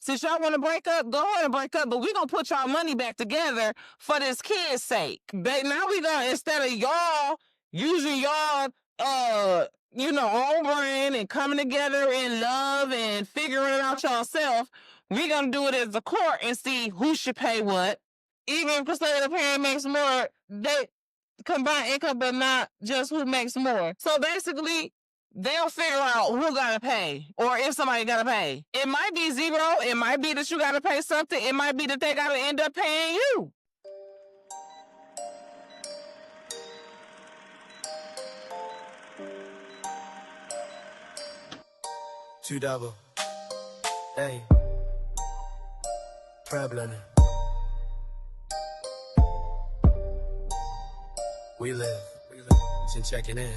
Since y'all want to break up, go ahead and break up, but we gonna put y'all money back together for this kid's sake. Now we gonna, instead of y'all using y'all own brand and coming together in love and figuring it out yourself, we gonna do it as a court and see who should pay what. Even if the parent makes more, they combine income, but not just who makes more. So basically, they'll figure out who gotta pay or if somebody gotta pay. It might be zero. It might be that you gotta pay something. It might be that they gotta end up paying you. Two double. Hey. Problem. We live. Just checking in.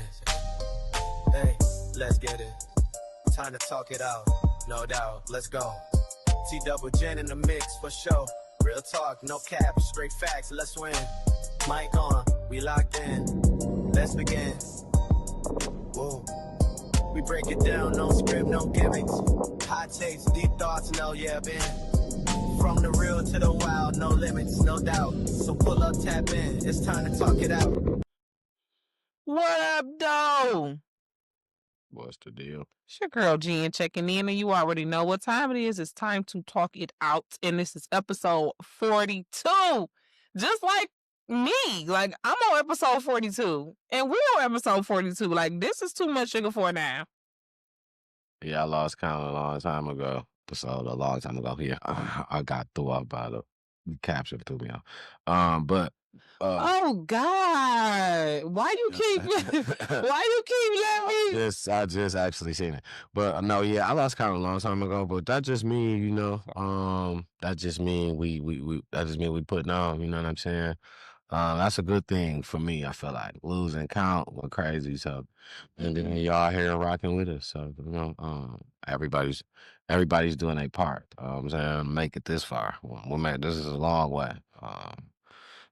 Hey, let's get it. Time to talk it out. No doubt. Let's go. T double Jen in the mix for sure. Real talk, no cap, straight facts. Let's win. Mic on. We locked in. Let's begin. Whoa. We break it down, no script, no gimmicks. Hot takes, deep thoughts, no yeah, been. From the real to the wild, no limits, no doubt. So pull up, tap in, it's time to talk it out. What up, though? What's the deal? It's your girl Jen checking in, and you already know what time it is. It's time to talk it out, and this is episode 42. Just like me, like I'm on episode 42, and we're on episode 42. Like, this is too much sugar for now. Yeah, I lost count a long time ago. A long time ago. Yeah, I got threw up by the capture threw me off. But oh God, why you keep letting me? I just actually seen it. But no, yeah, I lost count a long time ago. But that just mean, that just mean we putting on. You know what I'm saying? That's a good thing for me. I feel like losing count went crazy. So, and then y'all here rocking with us. So everybody's doing their part. I'm saying make it this far. This is a long way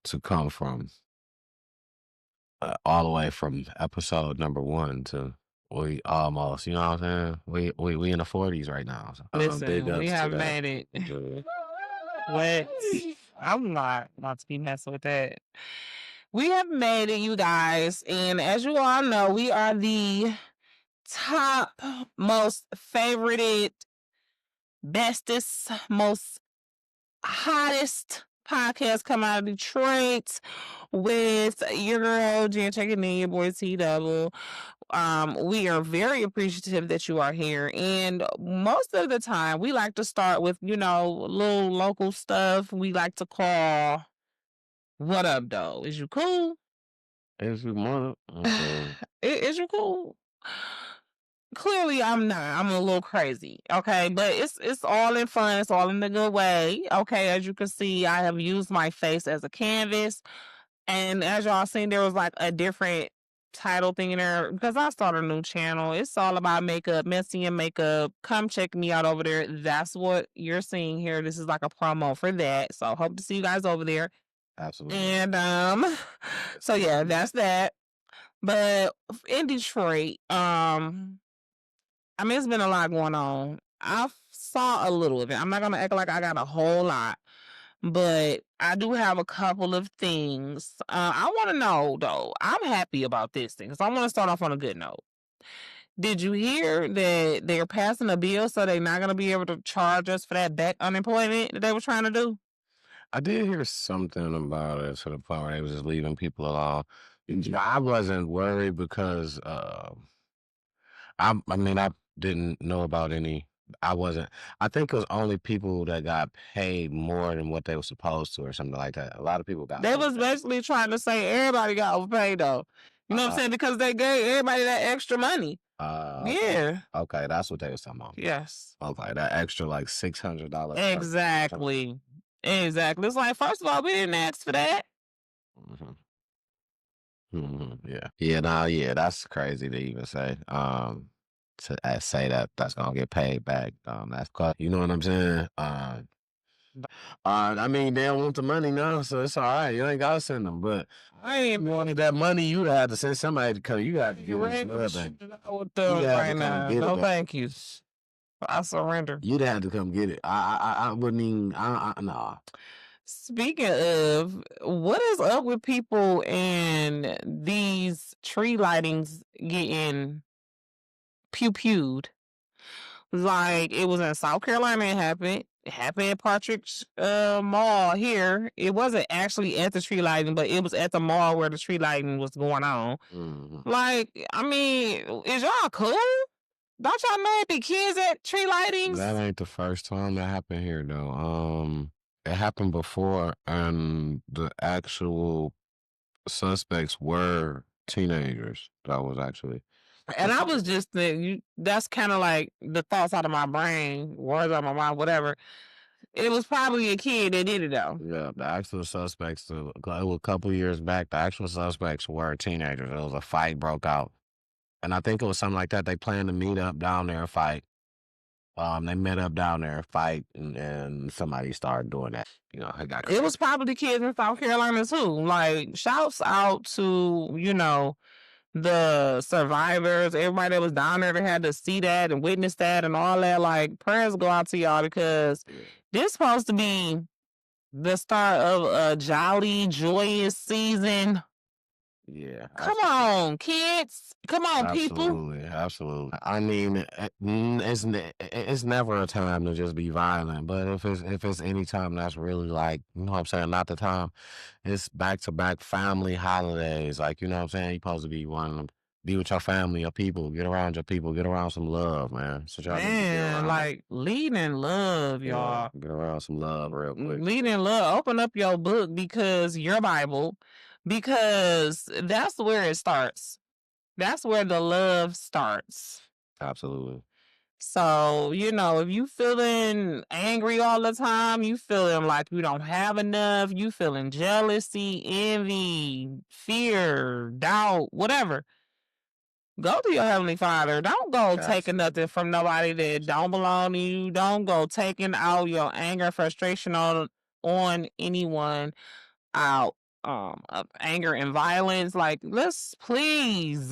to come from all the way from episode number 1 to we almost. You know what I'm saying? We in the 40s right now. So, listen, we have made it. What? I'm not to be messing with that. We have made it, you guys. And as you all know, we are the top, most favorited, bestest, most hottest podcast come out of Detroit with your girl, Jen checking in, your boy T Double. We are very appreciative that you are here. And most of the time, we like to start with, little local stuff we like to call, what up, though? Is you cool? Is you mother? Is you cool? Clearly, I'm not. I'm a little crazy, okay? But it's all in fun. It's all in the good way, okay? As you can see, I have used my face as a canvas. And as y'all seen, there was like a different title thing in there because I started a new channel. It's all about makeup, messy and makeup. Come check me out over there. That's what you're seeing here. This is like a promo for that. So hope to see you guys over there. Absolutely. And so yeah, that's that. But in Detroit, it's been a lot going on. I saw a little of it. I'm not gonna act like I got a whole lot, but I do have a couple of things. I want to know, though. I'm happy about this thing, because I want to start off on a good note. Did you hear that they're passing a bill so they're not going to be able to charge us for that back unemployment that they were trying to do? I did hear something about it to the point where they was just leaving people alone. I wasn't worried because I didn't know about any. I think it was only people that got paid more than what they were supposed to or something like that. A lot of people got. They was basically trying to say everybody got overpaid, though. You know what I'm saying? Because they gave everybody that extra money. Yeah. Okay, that's what they was talking about. Yes. Okay, that extra like $600. Exactly. It's like, first of all, we didn't ask for that. Yeah. Yeah, that's crazy to even say. To say that's gonna get paid back. That's cause you know what I'm saying. They don't want the money now, so it's all right. You ain't gotta send them, but I ain't wanted that money. You'd have to send somebody to come. You got to get this blood back. Right now. No, thank you. I surrender. You'd have to come get it. I wouldn't even. Nah. Speaking of, what is up with people and these tree lightings getting pew-pewed? Like, it was in South Carolina, it happened at Partridge Mall here. It wasn't actually at the tree lighting, but it was at the mall where the tree lighting was going on. Like, I mean, is y'all cool? Don't y'all know it be kids at tree lightings? That ain't the first time that happened here, though. It happened before, and the actual suspects were teenagers. That was actually. And I was just thinking, that's kind of like the thoughts out of my brain, words out of my mind, whatever. It was probably a kid that did it, though. Yeah, the actual suspects, it was a couple years back, the actual suspects were teenagers. There was a fight broke out. And I think it was something like that. They planned to meet up down there and fight. They met up down there and fight, and somebody started doing that. You know, it was probably kids in South Carolina, too. Like, shouts out to, you know, the survivors, everybody that was down there that had to see that and witness that and all that. Like, prayers go out to y'all, because this supposed to be the start of a jolly, joyous season. Yeah. Come on, kids. Come on, people. Absolutely. I mean, it's never a time to just be violent, but if it's any time that's really, like, you know what I'm saying, not the time. It's back-to-back family holidays. Like, you know what I'm saying? You're supposed to be wanting to be with your family, your people, get around your people, get around some love, man. So y'all Man, like, lead in love, y'all. Get around some love real quick. Lead in love. Open up your book, because your Bible, because that's where it starts. That's where the love starts. Absolutely. So, you know, if you feeling angry all the time, you feeling like you don't have enough, you feeling jealousy, envy, fear, doubt, whatever, go to your Heavenly Father. Don't go taking nothing from nobody that don't belong to you. Don't go taking out your anger, frustration on anyone out of anger and violence. Like, let's please.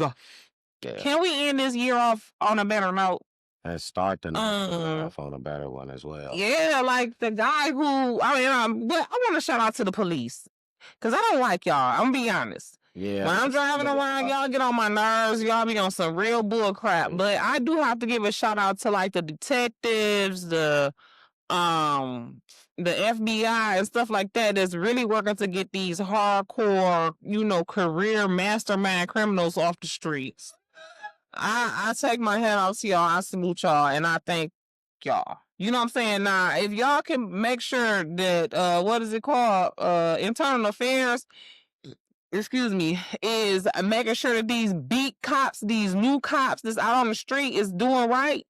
Can we end this year off on a better note? And start the next one off on a better one as well. Yeah, like the guy who, I want to shout out to the police, because I don't like y'all. I'm going to be honest. Yeah. When I'm driving around, y'all get on my nerves. Y'all be on some real bull crap. But I do have to give a shout out to, like, the detectives, the FBI and stuff like that that's really working to get these hardcore, you know, career mastermind criminals off the streets. I take my hat off to y'all. I salute y'all, and I thank y'all. You know what I'm saying? Now, if y'all can make sure that, what is it called? Internal Affairs, excuse me, is making sure that these beat cops, these new cops that's out on the street is doing right,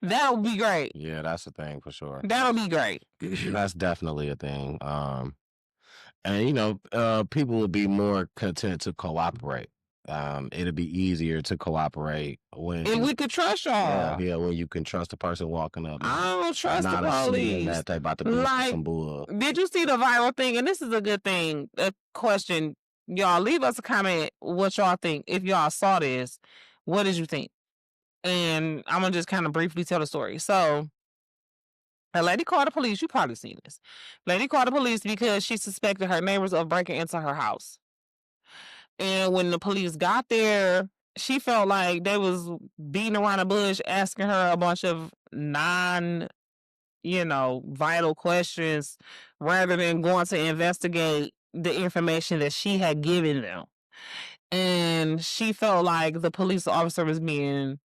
that would be great. Yeah, that's a thing for sure. That'll be great. That's definitely a thing. And, you know, people will be more content to cooperate. It'll be easier to cooperate when we could trust y'all. Yeah, when you can trust the person walking up. I don't trust the police. That they about to do some bull. Did you see the viral thing? And this is a good thing. A question, y'all. Leave us a comment what y'all think. If y'all saw this, what did you think? And I'm gonna just kind of briefly tell the story. So, a lady called the police. You probably seen this. Lady called the police because she suspected her neighbors of breaking into her house. And when the police got there, she felt like they was beating around the bush, asking her a bunch of vital questions, rather than going to investigate the information that she had given them. And she felt like the police officer was being,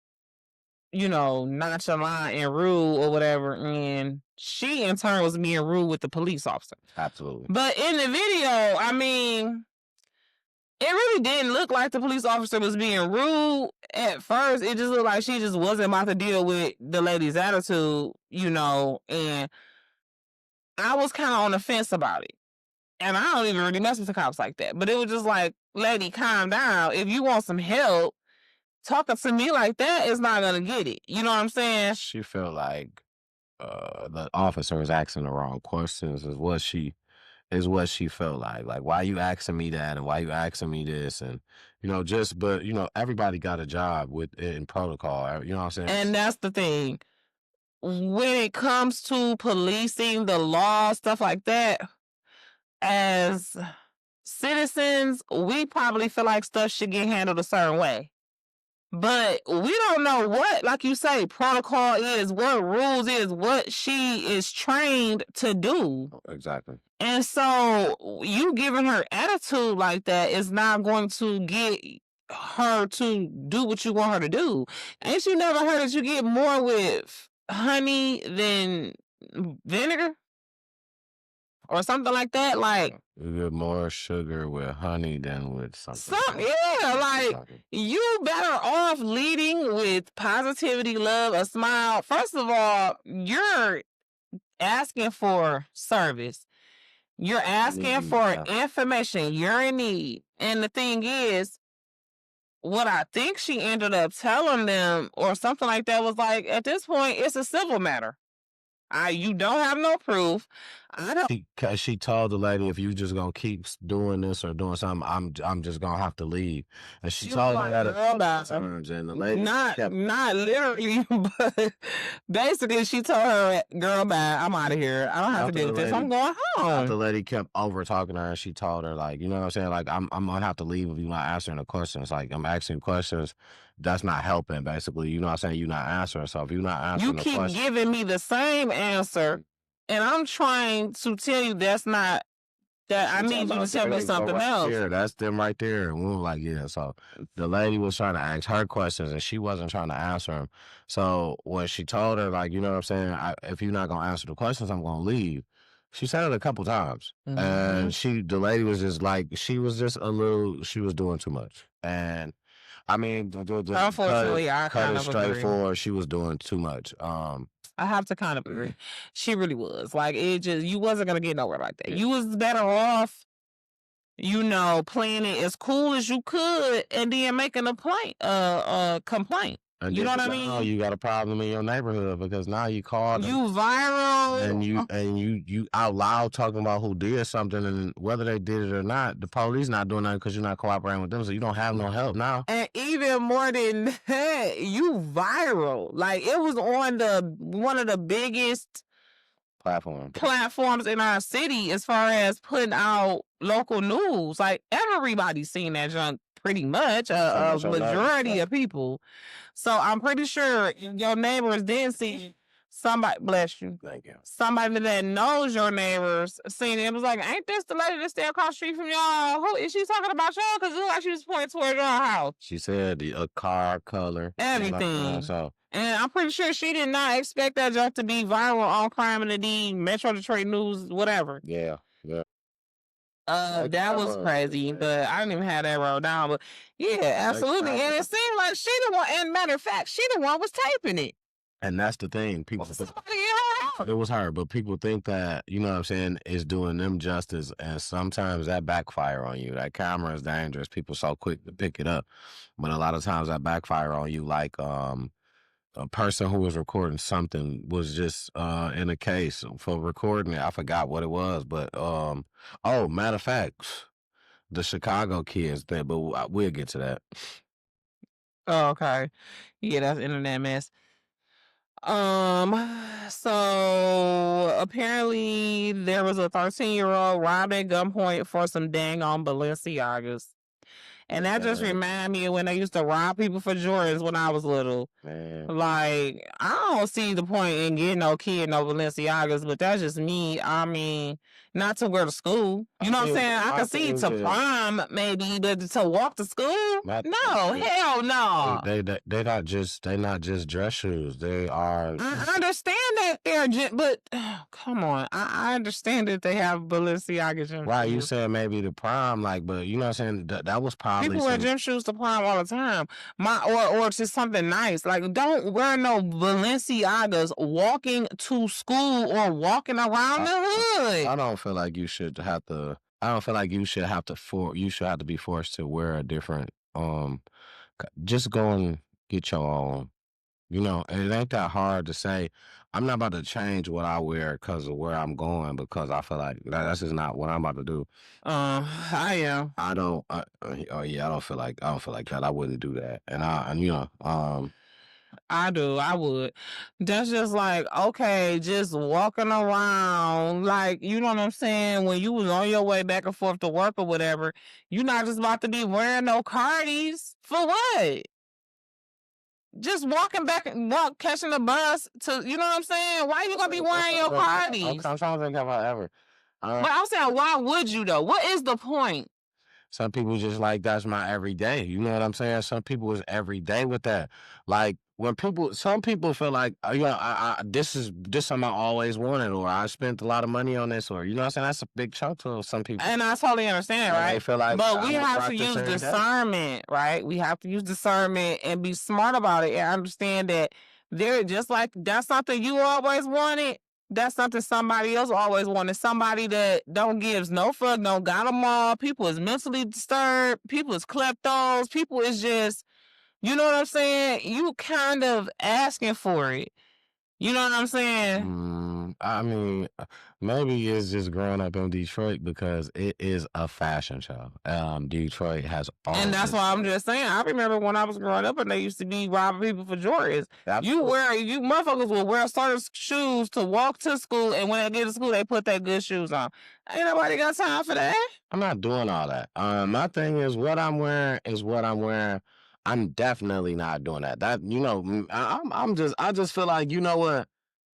you know, nonchalant and rude or whatever. And she, in turn, was being rude with the police officer. Absolutely. But in the video, I mean, it really didn't look like the police officer was being rude at first. It just looked like she just wasn't about to deal with the lady's attitude, you know, and I was kind of on the fence about it. And I don't even really mess with the cops like that. But it was just like, lady, calm down. If you want some help, talking to me like that is not going to get it. You know what I'm saying? She felt like the officer was asking the wrong questions is what she felt like. Like, why you asking me that, and why you asking me this, and but everybody got a job in protocol. You know what I'm saying? And that's the thing. when it comes to policing the law, stuff like that, as citizens, we probably feel like stuff should get handled a certain way. But we don't know what, like you say, protocol is, what rules is, what she is trained to do. Exactly. And so you giving her attitude like that is not going to get her to do what you want her to do. Ain't you never heard that you get more with honey than vinegar? Or something like that? Like, you get more sugar with honey than with something. Yeah, like, you better off leading with positivity, love, a smile. First of all, you're asking for service. You're asking for information. You're in need. And the thing is, what I think she ended up telling them or something like that was like, at this point, it's a civil matter. You don't have no proof. She told the lady, if you just gonna keep doing this or doing something, I'm just gonna have to leave. And she told her that a few times, and the lady not literally, but basically she told her, "Girl, bye, I'm out of here. I don't have to deal with this. I'm going home." The lady kept over talking to her, and she told her, like, you know what I'm saying, like, I'm gonna have to leave if you're not answering the questions. Like, I'm asking questions. That's not helping, basically. You know what I'm saying? You're not answering. So if you're not answering the question, you keep giving me the same answer, and I'm trying to tell you that's not that. I need you to tell me something else. Here, that's them right there. And we were like, yeah. So the lady was trying to ask her questions, and she wasn't trying to answer them. So when she told her, like, you know what I'm saying, if you're not gonna answer the questions, I'm gonna leave. She said it a couple times, and the lady was just like, she was doing too much, and I mean, unfortunately, I cut kind it of straightforward. She was doing too much. I have to kind of agree. She really was. Like, you wasn't gonna get nowhere like that. You was better off, playing it as cool as you could, and then making a complaint. And you know what I mean? Oh, you got a problem in your neighborhood because now you called. You viral. And you out loud talking about who did something, and whether they did it or not, the police not doing nothing because you're not cooperating with them, so you don't have no help now. And even more than that, you viral. Like, it was on one of the biggest platforms in our city as far as putting out local news. Like, everybody's seen that junk pretty much, a majority of people. So I'm pretty sure your neighbors did see somebody, bless you. Thank you. Somebody that knows your neighbors seen it. It was like, ain't this the lady that stay across the street from y'all? Who is she talking about y'all? Because it looked like she was pointing towards your house. She said a car color. Everything. And I'm pretty sure she did not expect that junk to be viral on Crime and the D, Metro Detroit News, whatever. Yeah. That was crazy, but I didn't even have that rolled down. But yeah, absolutely. And it seemed like she the one, and matter of fact, she the one was taping it. And that's the thing. People it was her, but people think that, you know what I'm saying, is doing them justice, and sometimes that backfire on you. That camera is dangerous. People so quick to pick it up. But a lot of times that backfire on you, like a person who was recording something was just in a case for recording it. I forgot what it was, but matter of fact, the Chicago kids, but we'll get to that. Oh, okay. Yeah, that's internet mess. So apparently there was a 13-year-old robbed at gunpoint for some dang on Balenciagas. And that just reminded me of when they used to rob people for Jordans when I was little. Man. Like, I don't see the point in getting no kid no Balenciagas, but that's just me. I mean, not to wear to school. You know what I'm saying? I can see to prom maybe, but to walk to school? No, hell no. They're not just dress shoes. They are. I understand that they're, but come on. I understand that they have Balenciagas. Right, you said maybe the prom, like, but you know what I'm saying? That was probably people wear gym shoes to prom all the time. Or just something nice. Like, don't wear no Balenciagas walking to school or walking around the hood. I don't feel like you should have to. I don't feel like you should have to be forced to wear a different. Just go and get your own. You know, and it ain't that hard to say. I'm not about to change what I wear because of where I'm going, because I feel like that's just not what I'm about to do. I am. I don't. I don't feel like that. I wouldn't do that. And I do. I would. That's just like, okay, just walking around. Like, you know what I'm saying? When you was on your way back and forth to work or whatever, you're not just about to be wearing no Cardis. For what? Just walking back and catching the bus to, you know what I'm saying? Why you gonna be wearing your Cardis? I'm trying to think about ever. But I'm saying, why would you though? What is the point? Some people just like that's my everyday. You know what I'm saying? Some people is every day with that. Like when some people feel like, you know, this is something I always wanted, or I spent a lot of money on this, or you know what I'm saying? That's a big chunk to some people. And I totally understand, Like, right? they feel like, but we have to use discernment, right? We have to use discernment and be smart about it and understand that they're just like that's something you always wanted. That's something somebody else always wanted. Somebody that don't gives no fuck, don't got them all. People is mentally disturbed. People is kleptos. People is just, you know what I'm saying? You kind of asking for it. You know what I'm saying? I mean, maybe it's just growing up in Detroit because it is a fashion show. Detroit has all. And that's why I'm just saying. I remember when I was growing up and they used to be robbing people for Jordans. You motherfuckers will wear certain shoes to walk to school, and when they get to school, they put their good shoes on. Ain't nobody got time for that. I'm not doing all that. My thing is what I'm wearing is what I'm wearing. I'm definitely not doing that. That, you know, I just feel like, you know what?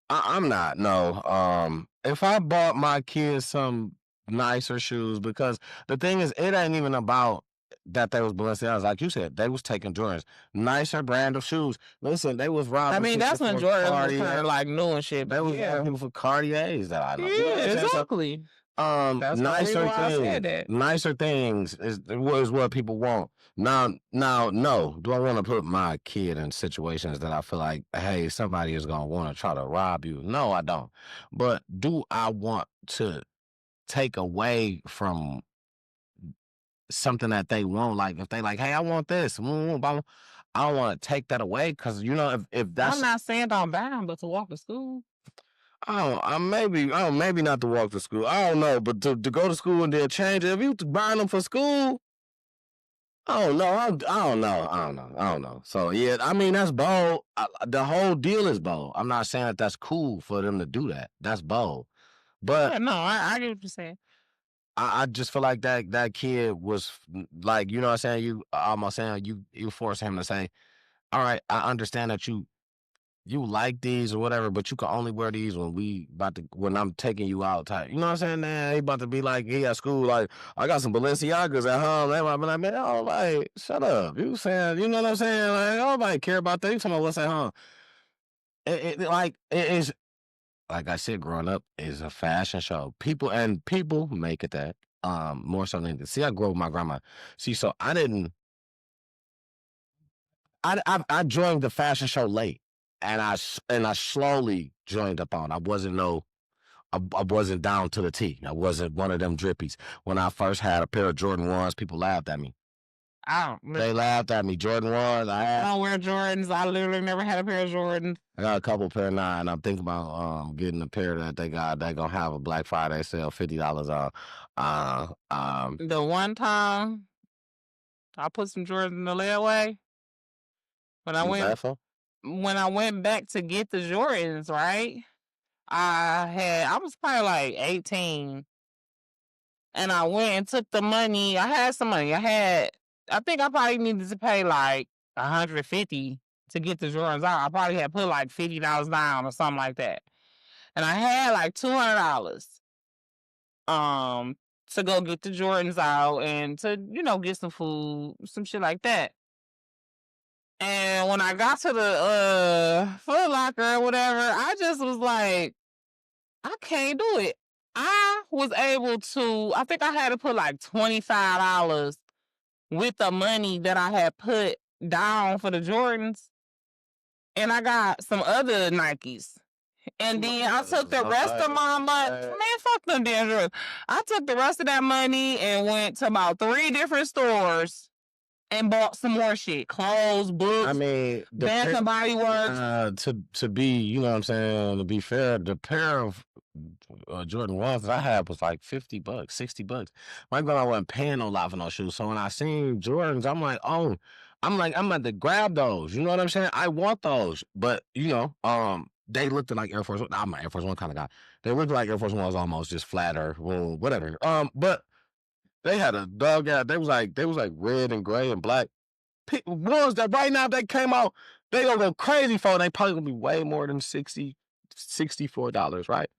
I'm not. No. If I bought my kids some nicer shoes, because the thing is, it ain't even about that they was Balenciagas. Like you said, they was taking Jordans, nicer brand of shoes. Listen, they was robbing. I mean, that's when Jordans was kind of like new and shit. They was robbing people for Cartiers that I know. Yeah, exactly. Nicer things is what people want. Now, no. Do I want to put my kid in situations that I feel like, hey, somebody is gonna want to try to rob you? No, I don't. But do I want to take away from something that they want? Like if they like, hey, I want this, I don't want to take that away, because you know if that's. I'm not saying don't buy them, but to walk to school. Maybe not to walk to school. I don't know, but to go to school and then change it. If you buying them for school, I don't know. I don't know. So yeah, I mean that's bold. The whole deal is bold. I'm not saying that that's cool for them to do that. That's bold, but yeah, no, I get what you're saying. I just feel like that kid was like, you know what I'm saying. You force him to say, all right, I understand that you like these or whatever, but you can only wear these when I'm taking you out type. You know what I'm saying? Man, he about to be like, he at school, like, I got some Balenciagas at home. They might be like, man, oh, like, shut up. You saying, you know what I'm saying? Like, nobody care about that. You talking about what's at home. It is, like I said, growing up is a fashion show. People make it that, more so than, see, I grew up with my grandma. See, so I joined the fashion show late. And I slowly joined up on. I wasn't down to the T. I wasn't one of them drippies. When I first had a pair of Jordan 1s, people laughed at me. They laughed at me. Jordan 1s. I don't wear Jordans. I literally never had a pair of Jordans. I got a couple pair of 9. I'm thinking about getting a pair that they got. They're gonna have a Black Friday sale, $50 on. The one time I put some Jordans in the layaway. When I went back to get the Jordans, right? I was probably like 18. And I went and took the money. I had some money. I think I probably needed to pay like $150 to get the Jordans out. I probably had put like $50 down or something like that. And I had like $200 to go get the Jordans out and to, you know, get some food, some shit like that. And when I got to the Foot Locker or whatever, I just was like, I can't do it. I was able to, I think I had to put like $25 with the money that I had put down for the Jordans. And I got some other Nikes. And then I took the rest of my money. Man, fuck them damn Jordans. I took the rest of that money and went to about 3 different stores and bought some more shit. Clothes, books, I mean, Bath and Body Works. To be, you know what I'm saying, to be fair, the pair of Jordan 1s that I had was like $50, $60. My grandma wasn't paying no lot for no shoes. So when I seen Jordans, I'm like, oh, I'm about to grab those. You know what I'm saying? I want those, but they looked like Air Force One. I'm an Air Force One kind of guy. They looked like Air Force One was almost just flatter, well, whatever. But they had a dog out. They was like red and gray and black. Ones that right now if they came out, they gonna go crazy for. They probably gonna be way more than $64, right?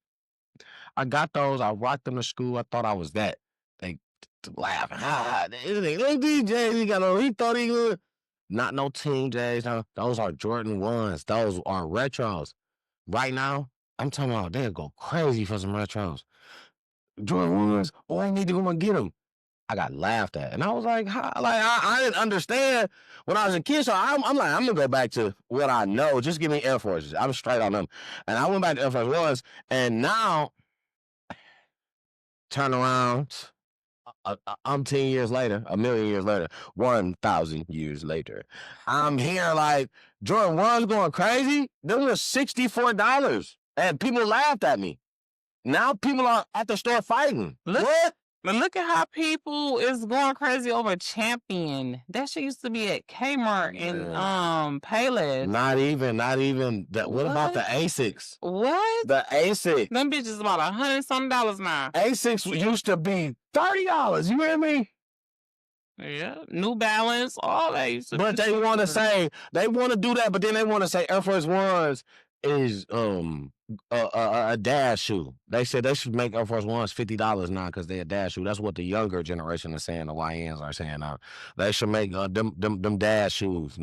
I got those. I rocked them to school. I thought I was that. They laughing. Look, DJs, he got no. He thought he would. Not no Team J's. No, those are Jordan 1s. Those are retros. Right now, I'm talking about they'll go crazy for some retros. Jordan 1s. Oh, I need to go and get them. I got laughed at, and I was like, I didn't understand when I was a kid. So I'm like, I'm gonna go back to what I know. Just give me Air Forces. I'm straight on them, and I went back to Air Force Ones, and now turn around. I'm 10 years later, a million years later, 1,000 years later. I'm here like Jordan 1's going crazy. Them were $64, and people laughed at me. Now people are at the store fighting. What? But look at how people is going crazy over Champion. That shit used to be at Kmart and Payless. Not even that. What about the Asics? What? The Asics. Them bitches about $100-something now. Asics used to be $30. You hear me? Yeah, New Balance, all that used to. But they want to say they want to do that, but then they want to say Air Force Ones is a dad shoe. They said they should make Air Force Ones $50 now because they're a dad shoe. That's what the younger generation is saying. The YNs are saying now. They should make them dad shoes.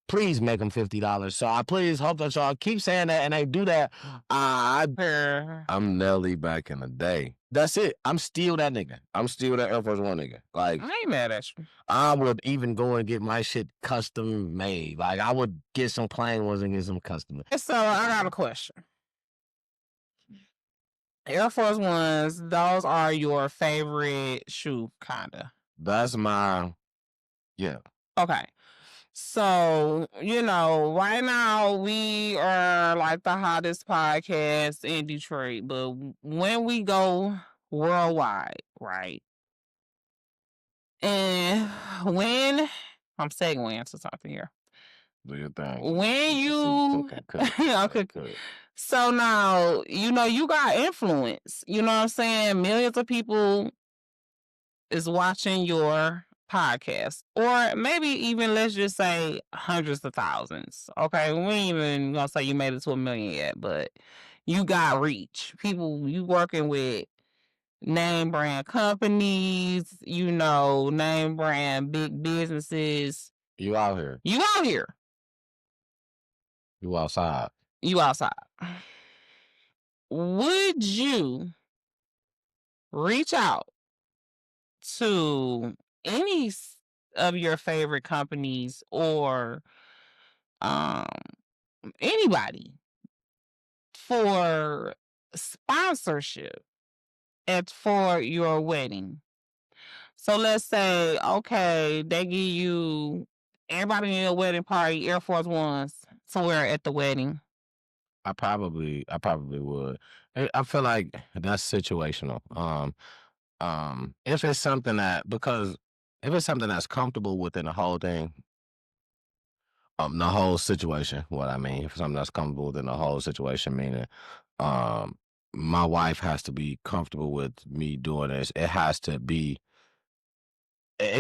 Please make them $50. So I please hope that y'all keep saying that and they do that. I'm Nelly back in the day. That's it. I'm still that nigga. I'm still that Air Force One nigga. Like, I ain't mad at you. I would even go and get my shit custom made. Like, I would get some plain ones and get some custom. So I got a question. Air Force Ones, those are your favorite shoe, kinda. That's my, yeah. Okay. So, right now we are like the hottest podcast in Detroit, but when we go worldwide, right? And when, I'm segueing into something here. Do your thing. When you, okay. So now, you got influence. You know what I'm saying? Millions of people is watching your podcast, or maybe even let's just say hundreds of thousands. Okay, we ain't even gonna say you made it to 1 million yet, but you got reach. People, you working with name brand companies, name brand big businesses. You out here. You out here. You outside. You outside. Would you reach out to any of your favorite companies or anybody for sponsorship for your wedding? So let's say, okay, they give you everybody in your wedding party Air Force Ones somewhere at the wedding. I probably would. I feel like that's situational. If it's something that's comfortable within the whole thing, the whole situation, what I mean, if it's something that's comfortable within the whole situation, meaning, my wife has to be comfortable with me doing this. It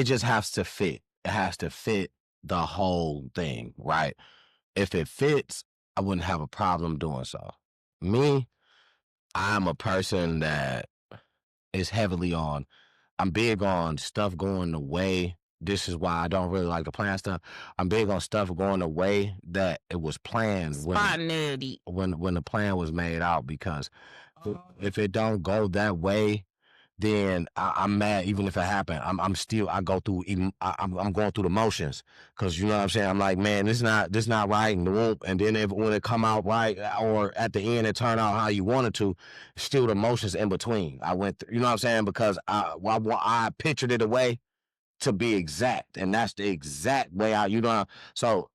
just has to fit. It has to fit the whole thing, right? If it fits, I wouldn't have a problem doing so. Me, I'm a person that is heavily on, I'm big on stuff going the way. This is why I don't really like to plan stuff. I'm big on stuff going the way that it was planned Spontaneity. when the plan was made out, because if it don't go that way, then I'm mad. Even if it happened, I'm going through the motions, because you know what I'm saying. I'm like, man, this not right, and then when it come out right, or at the end it turn out how you wanted to, still the motions in between. I went through, you know what I'm saying, because I pictured it away to be exact, and that's the exact way So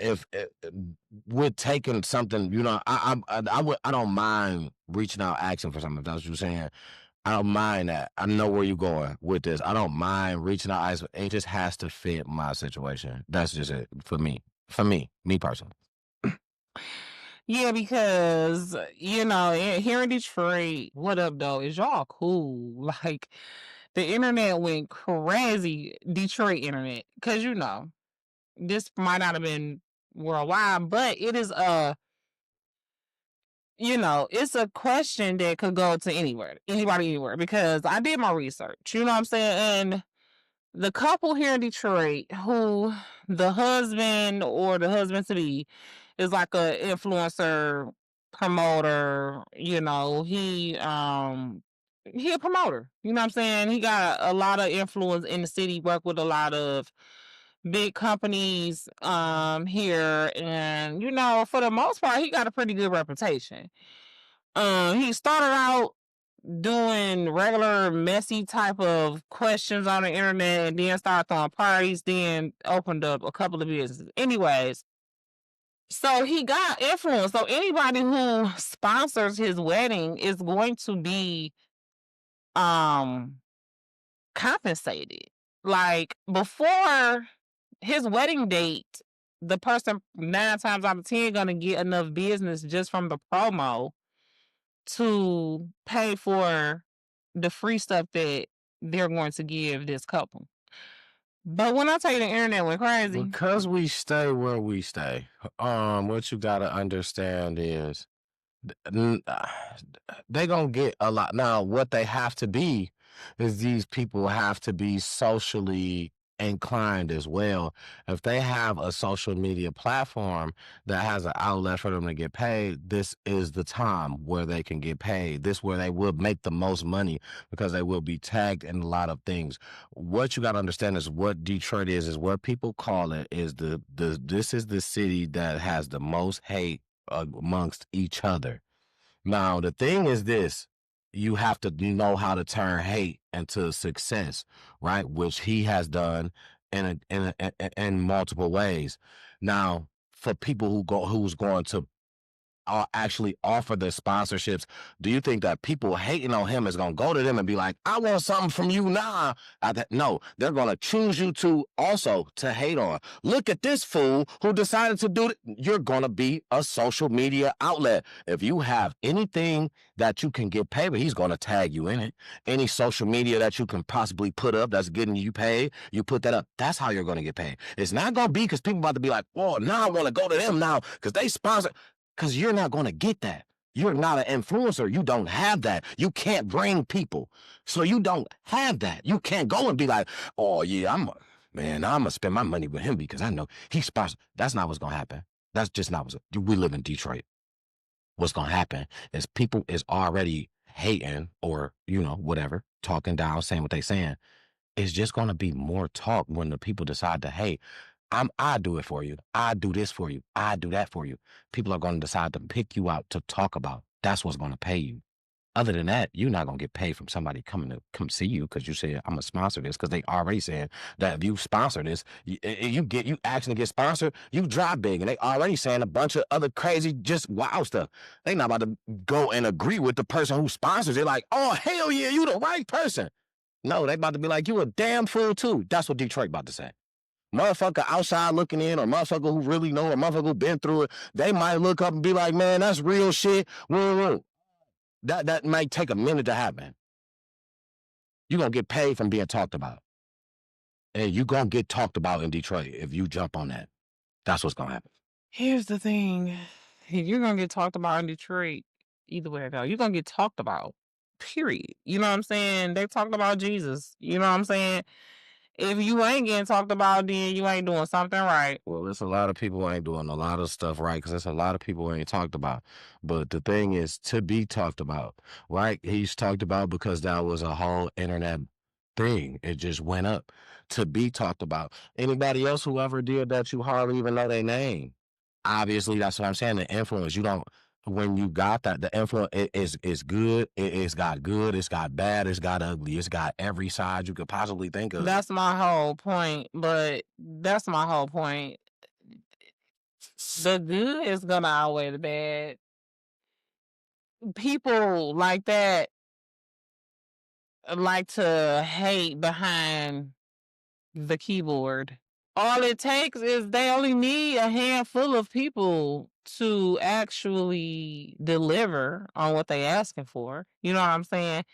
if we're taking something, I don't mind reaching out, asking for something. If that's what you're saying. I don't mind that. I know where you're going with this. I don't mind reaching out. It just has to fit my situation. That's just it for me. For me personally. Yeah, because here in Detroit, what up though? Is y'all cool? Like the internet went crazy, Detroit internet, because this might not have been worldwide, but it is it's a question that could go to anybody anywhere, because I did my research, you know what I'm saying? And the couple here in Detroit who the husband or the husband to be is like a influencer promoter, he a promoter, you know what I'm saying? He got a lot of influence in the city, work with a lot of big companies here, and for the most part he got a pretty good reputation. He started out doing regular messy type of questions on the internet, and then started throwing parties, then opened up a couple of businesses. Anyways, so he got influence. So anybody who sponsors his wedding is going to be um compensated. Like before his wedding date, the person 9 times out of 10 gonna get enough business just from the promo to pay for the free stuff that they're going to give this couple. But when I tell you the internet went crazy, Because we stay where we stay, what you gotta understand is they gonna get a lot. Now, what they have to be is these people have to be socially inclined as well. If they have a social media platform that has an outlet for them to get paid, this is the time where they can get paid. This where they will make the most money because they will be tagged in a lot of things. What you got to understand is what Detroit is what people call it is this is the city that has the most hate amongst each other. Now, the thing is this, you have to know how to turn hate into success, right? Which he has done in multiple ways. Now, for people who's going to actually offer the sponsorships, do you think that people hating on him is going to go to them and be like, I want something from you now? No, they're going to choose you to also to hate on. Look at this fool who decided to do it. You're going to be a social media outlet. If you have anything that you can get paid, but he's going to tag you in it. Any social media that you can possibly put up that's getting you paid, you put that up. That's how you're going to get paid. It's not going to be because people about to be like, oh, now I want to go to them now because they sponsor. Because you're not going to get that. You're not an influencer. You don't have that. You can't bring people. So you don't have that. You can't go and be like, oh, yeah, I'm going to spend my money with him because I know he's sponsored. That's not what's going to happen. That's just not what's we live in Detroit. What's going to happen is people is already hating or, whatever, talking down, saying what they saying. It's just going to be more talk when the people decide to hate. I do it for you. I do this for you. I do that for you. People are going to decide to pick you out to talk about. That's what's going to pay you. Other than that, you're not going to get paid from somebody coming to come see you because you said, I'm going to sponsor this, because they already said that if you sponsor this, you actually get sponsored, you drop big. And they already saying a bunch of other crazy, just wild stuff. They not about to go and agree with the person who sponsors it. Like, oh, hell yeah, you the right person. No, they about to be like, you a damn fool too. That's what Detroit about to say. Motherfucker outside looking in, or motherfucker who really know, or motherfucker who been through it, they might look up and be like, man, that's real shit. Whoa. That might take a minute to happen. You're going to get paid from being talked about. And you're going to get talked about in Detroit if you jump on that. That's what's going to happen. Here's the thing. You're going to get talked about in Detroit either way, though. You're going to get talked about, period. You know what I'm saying? They talked about Jesus. You know what I'm saying? If you ain't getting talked about, then you ain't doing something right. Well, there's a lot of people who ain't doing a lot of stuff right, because there's a lot of people who ain't talked about. But the thing is to be talked about, right? He's talked about because that was a whole internet thing. It just went up to be talked about. Anybody else who ever did that, you hardly even know their name. Obviously, that's what I'm saying. The influence, you don't. When you got that, the influence is good. It's got good. It's got bad. It's got ugly. It's got every side you could possibly think of. That's my whole point. The good is gonna outweigh the bad. People like that like to hate behind the keyboard. All it takes is they only need a handful of people to actually deliver on what they asking for. You know what I'm saying?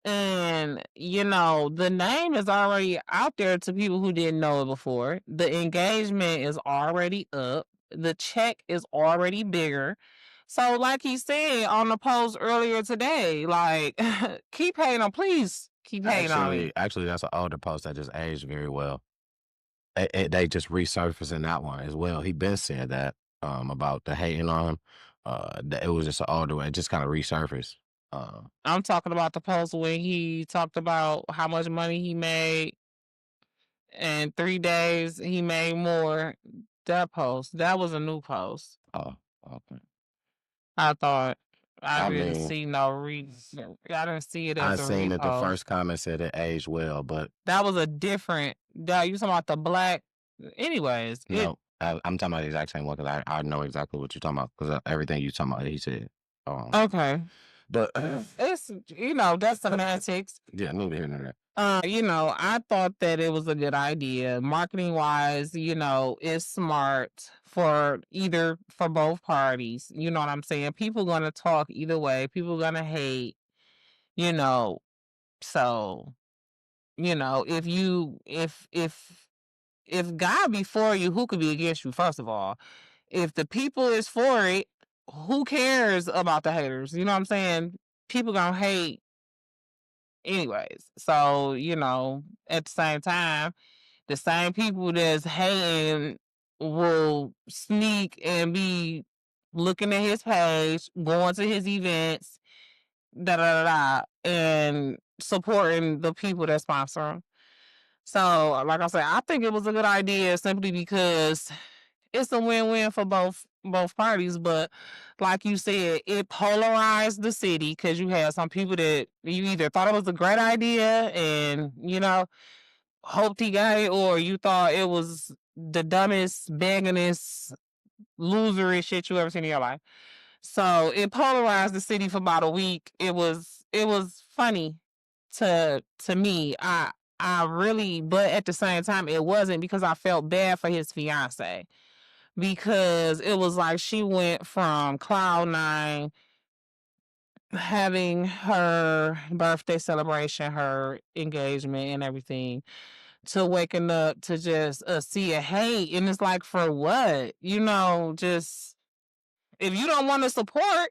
And, you know, the name is already out there to people who didn't know it before. The engagement is already up. The check is already bigger. So, like he said on the post earlier today, like, keep hating on, please keep hating on me. Actually, that's an older post that just aged very well. They just resurfaced in that one as well. He been said that about the hating on him. It was just an older one. It just kind of resurfaced. I'm talking about the post when he talked about how much money he made in 3 days. He made more. That post, that was a new post. Oh, okay. I thought I didn't mean, see no reason. I didn't see it I as a seen that the repost. first comment said it aged well, but That was a different. That you talking about the black? Anyways, no, I'm talking about the exact same one because I know exactly what you're talking about because everything you talking about, he said. Okay, But it's, you know, that's semantics. yeah, neither here nor there. You know, I thought that it was a good idea. Marketing wise, you know, it's smart for both parties. You know what I'm saying? People gonna talk either way. People gonna hate, you know. So, you know, if God be for you, who could be against you, first of all? If the people is for it, who cares about the haters? You know what I'm saying? People gonna hate anyways. So, you know, at the same time, the same people that's hating will sneak and be looking at his page, going to his events, and supporting the people that sponsor him. So, like I said, I think it was a good idea simply because it's a win-win for both parties. But like you said, it polarized the city because you had some people that you either thought it was a great idea and, you know, hoped he got it, or you thought it was the dumbest, beggingest, loserish shit you ever seen in your life. So it polarized the city for about a week. It was funny to me. I really, but at the same time, it wasn't, because I felt bad for his fiance, because it was like she went from cloud nine, having her birthday celebration, her engagement and everything, to waking up to just see a hate. And it's like, for what? You know, just, if you don't want to support,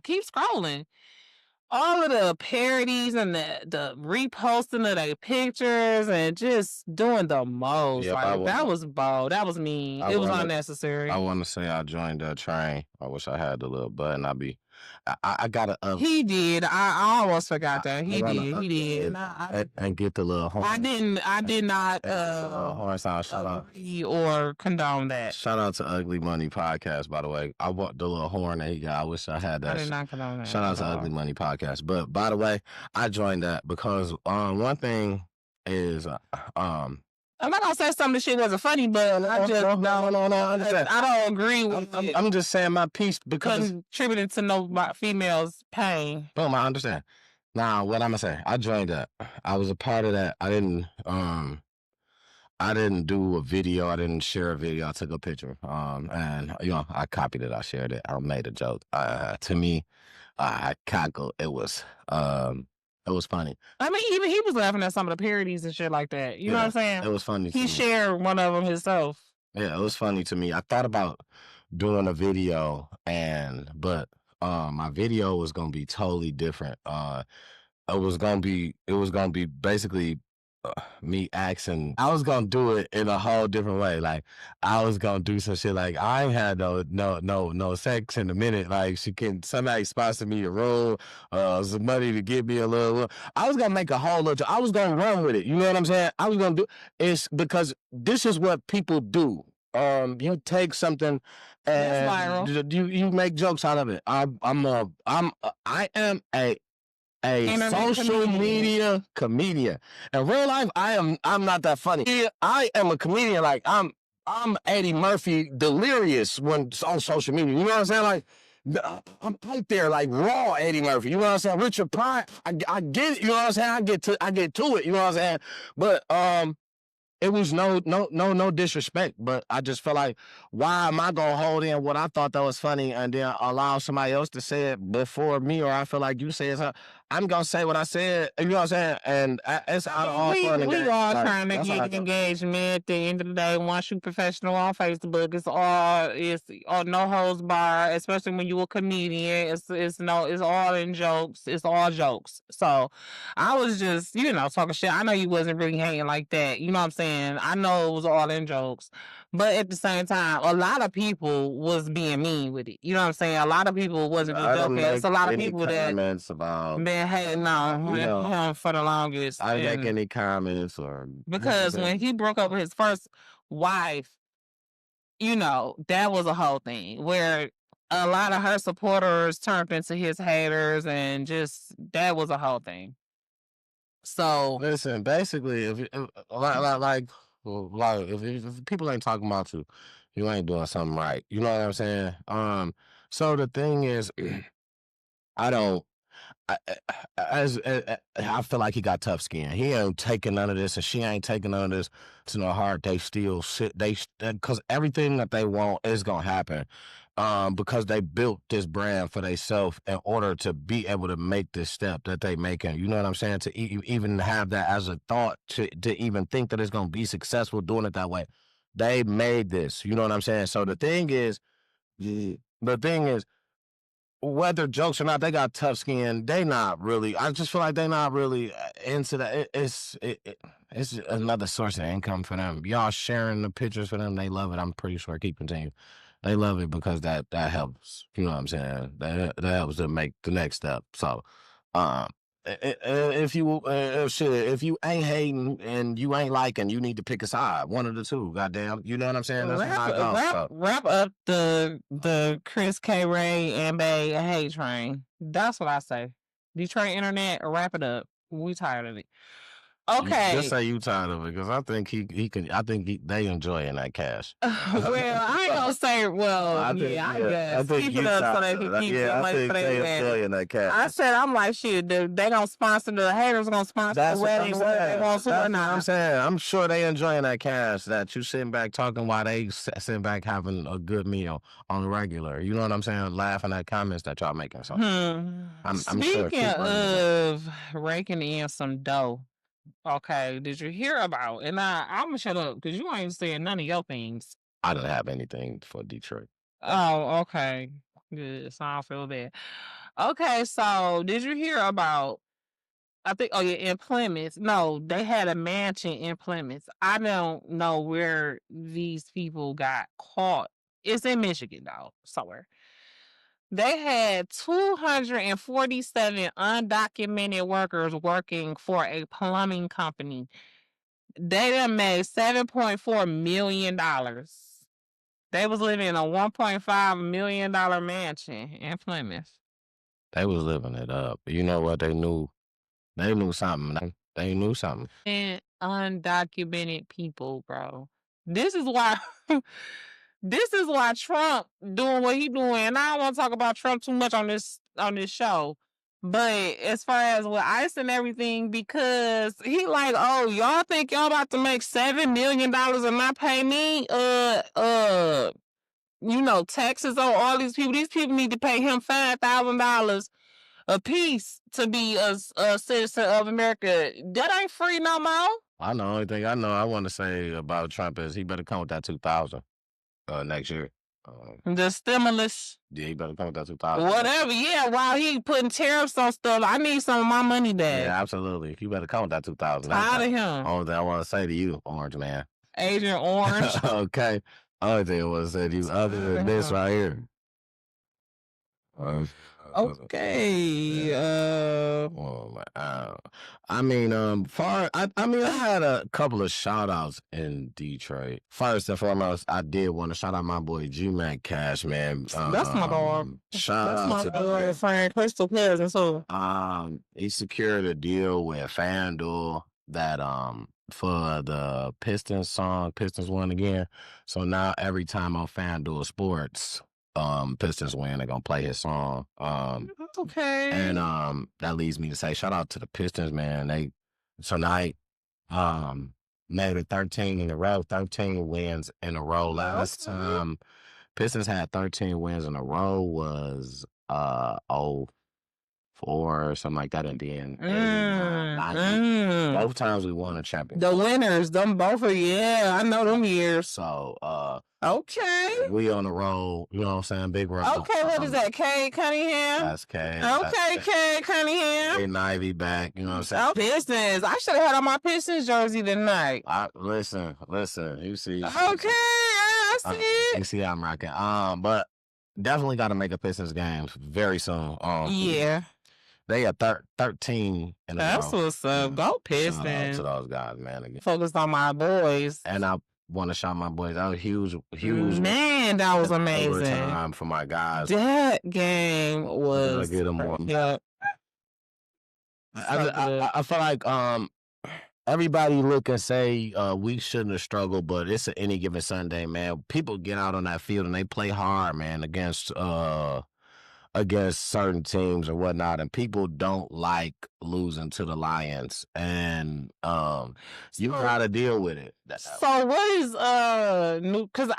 keep scrolling. All of the parodies and the reposting of their pictures and just doing the most. Yep, like, that was bold. That was mean. It was unnecessary. I want to say I joined the train. I wish I had the little button. I got to He did. I almost forgot that. He did. And get the little horn. I did not horn sound. Shout out or condone that. Shout out to Ugly Money Podcast, by the way. I want the little horn that he got. I wish I had that. I did not condone that. Shout out to Ugly Money Podcast. But by the way, I joined that because one thing is I'm not gonna say some of the shit wasn't funny, but I just I don't agree with it. I'm just saying my piece because contributing to no female's pain. Boom, I understand. Now, what I'm gonna say, I joined that. I was a part of that. I didn't do a video. I didn't share a video. I took a picture. And you know, I copied it. I shared it. I made a joke. To me, Chcago, it was funny. I mean, even he was laughing at some of the parodies and shit like that. You know what I'm saying? It was funny. He shared one of them himself. Yeah, it was funny to me. I thought about doing a video, but my video was gonna be totally different. It was gonna be basically me asking. I was gonna do it in a whole different way. Like, I was gonna do some shit like, I ain't had no sex in a minute. Like, somebody sponsor me a room, some money to give me a little. I was gonna make a whole little. I was gonna run with it. You know what I'm saying? I was gonna do. It's because this is what people do. You take something and you make jokes out of it. I am a social media comedian. In real life, I'm not that funny. I am a comedian. Like, I'm Eddie Murphy delirious when on social media. You know what I'm saying? Like, I'm out there like raw Eddie Murphy. You know what I'm saying? Richard Pryor, I get it. You know what I'm saying? I get to it. You know what I'm saying? But it was no disrespect, but I just felt like, why am I gonna hold in what I thought that was funny and then allow somebody else to say it before me, or I feel like you said something? I'm gonna say what I said. You know what I'm saying? And it's out of all fun and games. We all Like, trying to that's how I get feel. engagement. At the end of the day, once you professional on Facebook, it's all no holds barred. Especially when you a comedian, it's all in jokes. It's all jokes. So I was just talking shit. I know you wasn't really hating like that. You know what I'm saying? I know it was all in jokes, but at the same time, a lot of people was being mean with it. You know what I'm saying? A lot of people wasn't just I don't joking. It's a lot of make any people that comments about, been hating on you know, him for the longest. I didn't make And any comments or because when he broke up with his first wife, that was a whole thing where a lot of her supporters turned into his haters, and just that was a whole thing. So listen, basically, if if people ain't talking about you, you ain't doing something right. You know what I'm saying? So the thing is, I don't. I feel like he got tough skin. He ain't taking none of this, and she ain't taking none of this to no heart. They still sit. Because everything that they want is gonna happen. Because they built this brand for themselves in order to be able to make this step that they making. You know what I'm saying? To even have that as a thought, to even think that it's gonna be successful doing it that way. They made this. You know what I'm saying? So the thing is, whether jokes or not, they got tough skin. They not really. I just feel like they not really into that. It's another source of income for them. Y'all sharing the pictures for them. They love it. I'm pretty sure. Keep continuing. They love it because that helps. You know what I'm saying? That helps to make the next step. So, if you ain't hating and you ain't liking, you need to pick a side. One of the two. Goddamn. You know what I'm saying? That's how it goes. So. Wrap up the Chris K. Ray and BAYBEEEE hate train. That's what I say. Detroit internet, wrap it up. We tired of it. Okay. Just say you tired of it, because I think he can. I think they enjoying that cash. Well, I ain't gonna say. Well, I guess. I think Keep it up so they can keep I money think for their they wedding. enjoying that cash. I said, I'm like, shit. They gonna sponsor the haters. Gonna sponsor That's the what wedding. I'm Whether saying. they want to or That's what not. I'm saying. I'm sure they enjoying that cash that you sitting back talking while they sitting back having a good meal on the regular. You know what I'm saying? Laughing at comments that y'all making. So I'm sure. Speaking of raking in some dough. Okay, did you hear about? And I'm gonna shut up because you ain't saying none of your things. I don't have anything for Detroit. Oh, okay, good. So I don't feel bad. Okay, so did you hear about? I think. Oh yeah, in Plymouth. No, they had a mansion in Plymouth. I don't know where these people got caught. It's in Michigan, though, somewhere. They had 247 undocumented workers working for a plumbing company. They done made $7.4 million. They was living in a $1.5 million mansion in Plymouth. They was living it up. You know what? They knew something. They knew something. And undocumented people, bro. This is why Trump doing what he doing. And I don't want to talk about Trump too much on this show. But as far as with ICE and everything, because he like, oh, y'all think y'all about to make $7 million and not pay me taxes on all these people. These people need to pay him $5,000 a piece to be a citizen of America. That ain't free no more. I know. Only thing I want to say about Trump is he better come with that 2,000 next year. The stimulus. Yeah, he better come with that 2,000. Whatever. Yeah, while he putting tariffs on stuff, I need some of my money back. Yeah, absolutely. You better come with that 2,000. Tired of him. Only thing I want to say to you, Orange Man. Agent Orange. Okay. Only thing I want to say to you, other than this right here. Okay. I mean, I had a couple of shout outs in Detroit. First and foremost, I did want to shout out my boy G-Man Cash, man. That's my dog. Shout out to my boy Frank Crystal Cousin. So he secured a deal with FanDuel that for the Pistons song, Pistons won again. So now every time on FanDuel Sports, Pistons win, they're gonna play his song. Okay. And that leads me to say shout out to the Pistons, man. They tonight made it 13 in a row, 13 wins in a row. Last time Pistons had 13 wins in a row was 04 or something like that at the end. Both times we won a championship. The winners, them both are, yeah, I know them years. So okay. We on the roll, you know what I'm saying? Big run. Okay, what is that? K Cunningham? That's K. Okay, K Cunningham. And Ivy back, you know what I'm saying? Oh, Pistons. I should have had on my Pistons jersey tonight. Listen, you see. Okay, I see it. You see how I'm rocking. But definitely got to make a Pistons game very soon. Yeah. They are 13 in a row. That's what's up. Go Pistons. Shout out to those guys, man. Again. Focused on my boys. And I want to shout my boys out. Huge. Man, that was amazing. Time for my guys. That game was. Get them more. Yeah. I feel like everybody look and say we shouldn't have struggled, but it's any given Sunday, man. People get out on that field and they play hard, man, against certain teams or whatnot, and people don't like losing to the Lions, and you gotta deal with it. So what is new? Because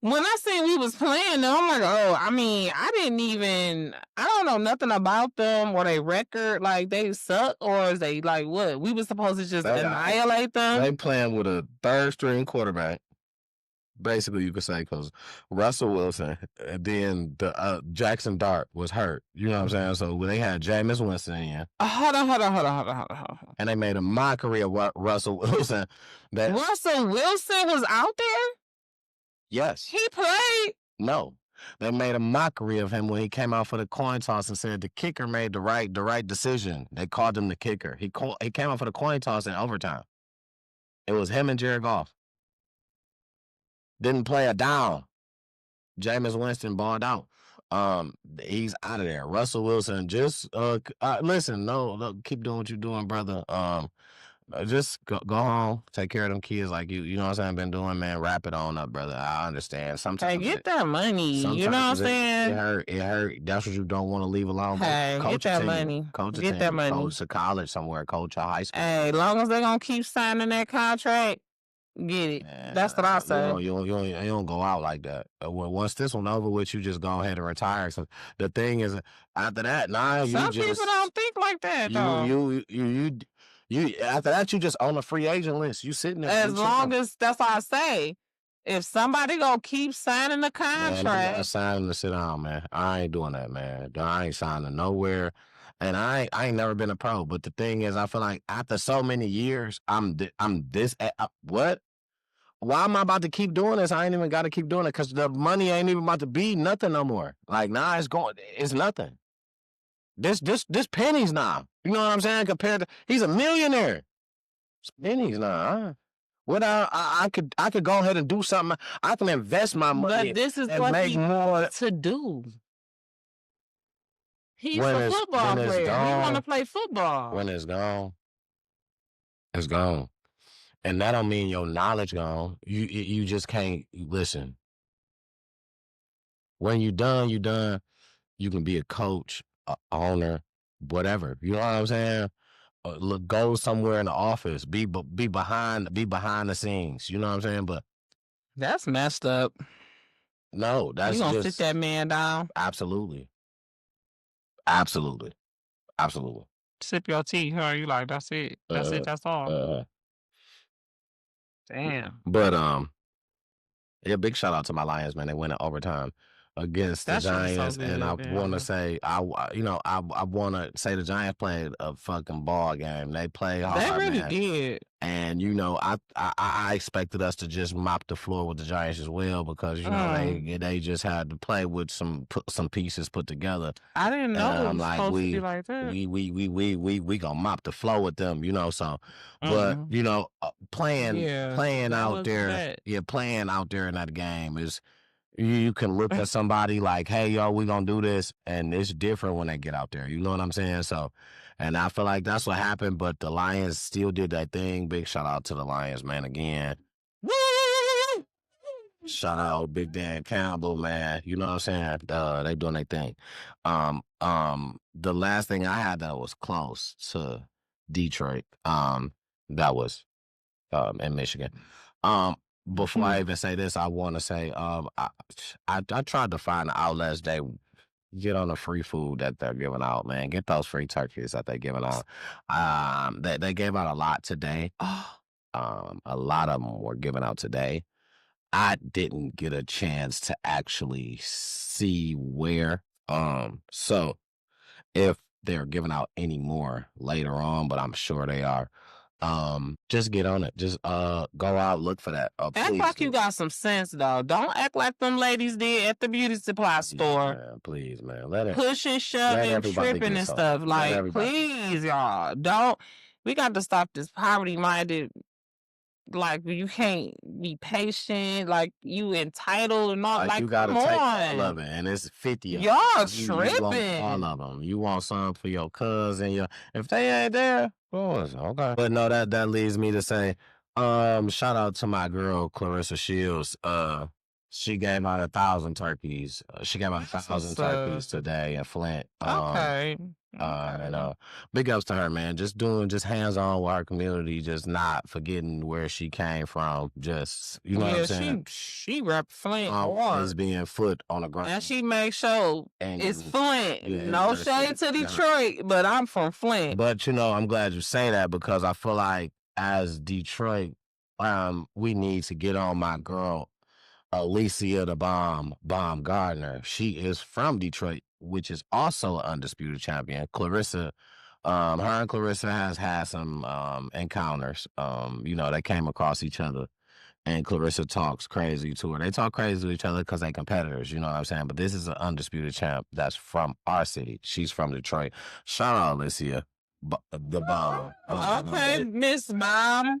when I seen we was playing them, I'm like, I don't know nothing about them or their record. Like they suck, or is they like what? We was supposed to just annihilate them. They playing with a third string quarterback. Basically, you could say, because Russell Wilson, and then the Jackson Dart was hurt. You know what I'm saying? So they had Jameis Winston in. Hold on. And they made a mockery of Russell Wilson. Russell Wilson was out there? Yes. He played? No. They made a mockery of him when he came out for the coin toss and said the kicker made the right decision. They called him the kicker. He came out for the coin toss in overtime. It was him and Jared Goff. Didn't play a down. Jameis Winston balled out. He's out of there. Russell Wilson, just listen. No, keep doing what you're doing, brother. Just go home, take care of them kids like you know what I'm saying. Been doing, man. Wrap it on up, brother. I understand. Sometimes get that money. You know what I'm saying? It hurt. That's what you don't want to leave alone. Hey, get that money. Get that money. Coach to college somewhere. Coach a high school. Hey, as long as they're gonna keep signing that contract. Get it. Man, that's what I say. You don't go out like that. Once this one over with, you just go ahead and retire. So the thing is, after that, some people don't think like that. Though. You after that, you just on a free agent list. You sitting there. As long as that's what I say. If somebody gonna keep signing the contract, man, signing to sit down, man. I ain't doing that, man. I ain't signing nowhere. And I ain't never been a pro. But the thing is, I feel like after so many years, I'm this. What? Why am I about to keep doing this? I ain't even got to keep doing it because the money ain't even about to be nothing no more. Like, nah, it's nothing. This pennies now. You know what I'm saying? Compared to, he's a millionaire. It's pennies now. I could go ahead and do something. I can invest my money. But this is what he wants to do. He's a football player. He want to play football. When it's gone, it's gone. And that don't mean your knowledge gone. You just can't listen. When you done, you done. You can be a coach, a owner, whatever. You know what I'm saying? Go somewhere in the office. Be behind the scenes. You know what I'm saying? But that's messed up. No, that's you gonna sit that man down? Absolutely. Sip your tea, huh? You like that's it. That's all. Damn. But yeah, big shout out to my Lions, man. They went in overtime against the Giants, so and I want to say, I want to say the Giants played a fucking ball game. They played hard. They really man. did. And I expected us to just mop the floor with the Giants as well because they just had to play with some pieces put together. I didn't know it was like, supposed to be like that. We gonna mop the floor with them, you know. So, but you know, playing out there, playing out there in that game is. You can look at somebody like, hey, yo, we gonna do this, and it's different when they get out there. You know what I'm saying? So, and I feel like that's what happened, but the Lions still did that thing. Big shout out to the Lions, man, again. Shout out Big Dan Campbell, man. You know what I'm saying? They doing their thing. The last thing I had that was close to Detroit. That was in Michigan. Before I even say this, I want to say I tried to find outlets they get on the free food that they're giving out, man. Get those free turkeys that they're giving out. They gave out a lot today. A lot of them were given out today. I didn't get a chance to actually see where. So if they're giving out any more later on, but I'm sure they are. Just get on it. Just go out, look for that. Act like you got some sense though. Don't act like them ladies did at the beauty supply store. Man, please, man. Let it pushing, shoving, tripping and stuff. Like, please, y'all. Don't. We got to stop this poverty minded. Like, you can't be patient. Like, you entitled and all. Like, you gotta come take on. all of it, and it's 50 of Y'all them. You tripping. want all of them. You want some for your cousin. If they ain't there, okay. But no, that leads me to say, shout out to my girl Claressa Shields. She gave out 1,000 turkeys. She gave out 1,000 turkeys today in Flint. Okay. And big ups to her, man. Just hands on with our community, just not forgetting where she came from. Just you know what I'm saying. She rep Flint always being foot on the ground, and she makes sure it's Flint. Yeah, no shade to Detroit, but I'm from Flint. But I'm glad you say that because I feel like as Detroit, we need to get on my girl Alycia Baumgardner. She is from Detroit, which is also an undisputed champion. Claressa, her and Claressa has had some encounters. They came across each other, and Claressa talks crazy to her. They talk crazy to each other because they're competitors, you know what I'm saying? But this is an undisputed champ that's from our city. She's from Detroit. Shout out Alycia, the Bomb. Okay, Miss Mom.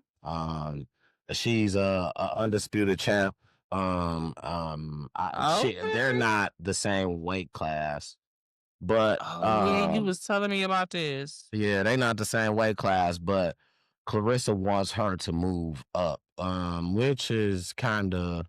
She's a undisputed champ. They're not the same weight class, but yeah, you was telling me about this. Yeah, they not the same weight class, but Claressa wants her to move up, which is kind of,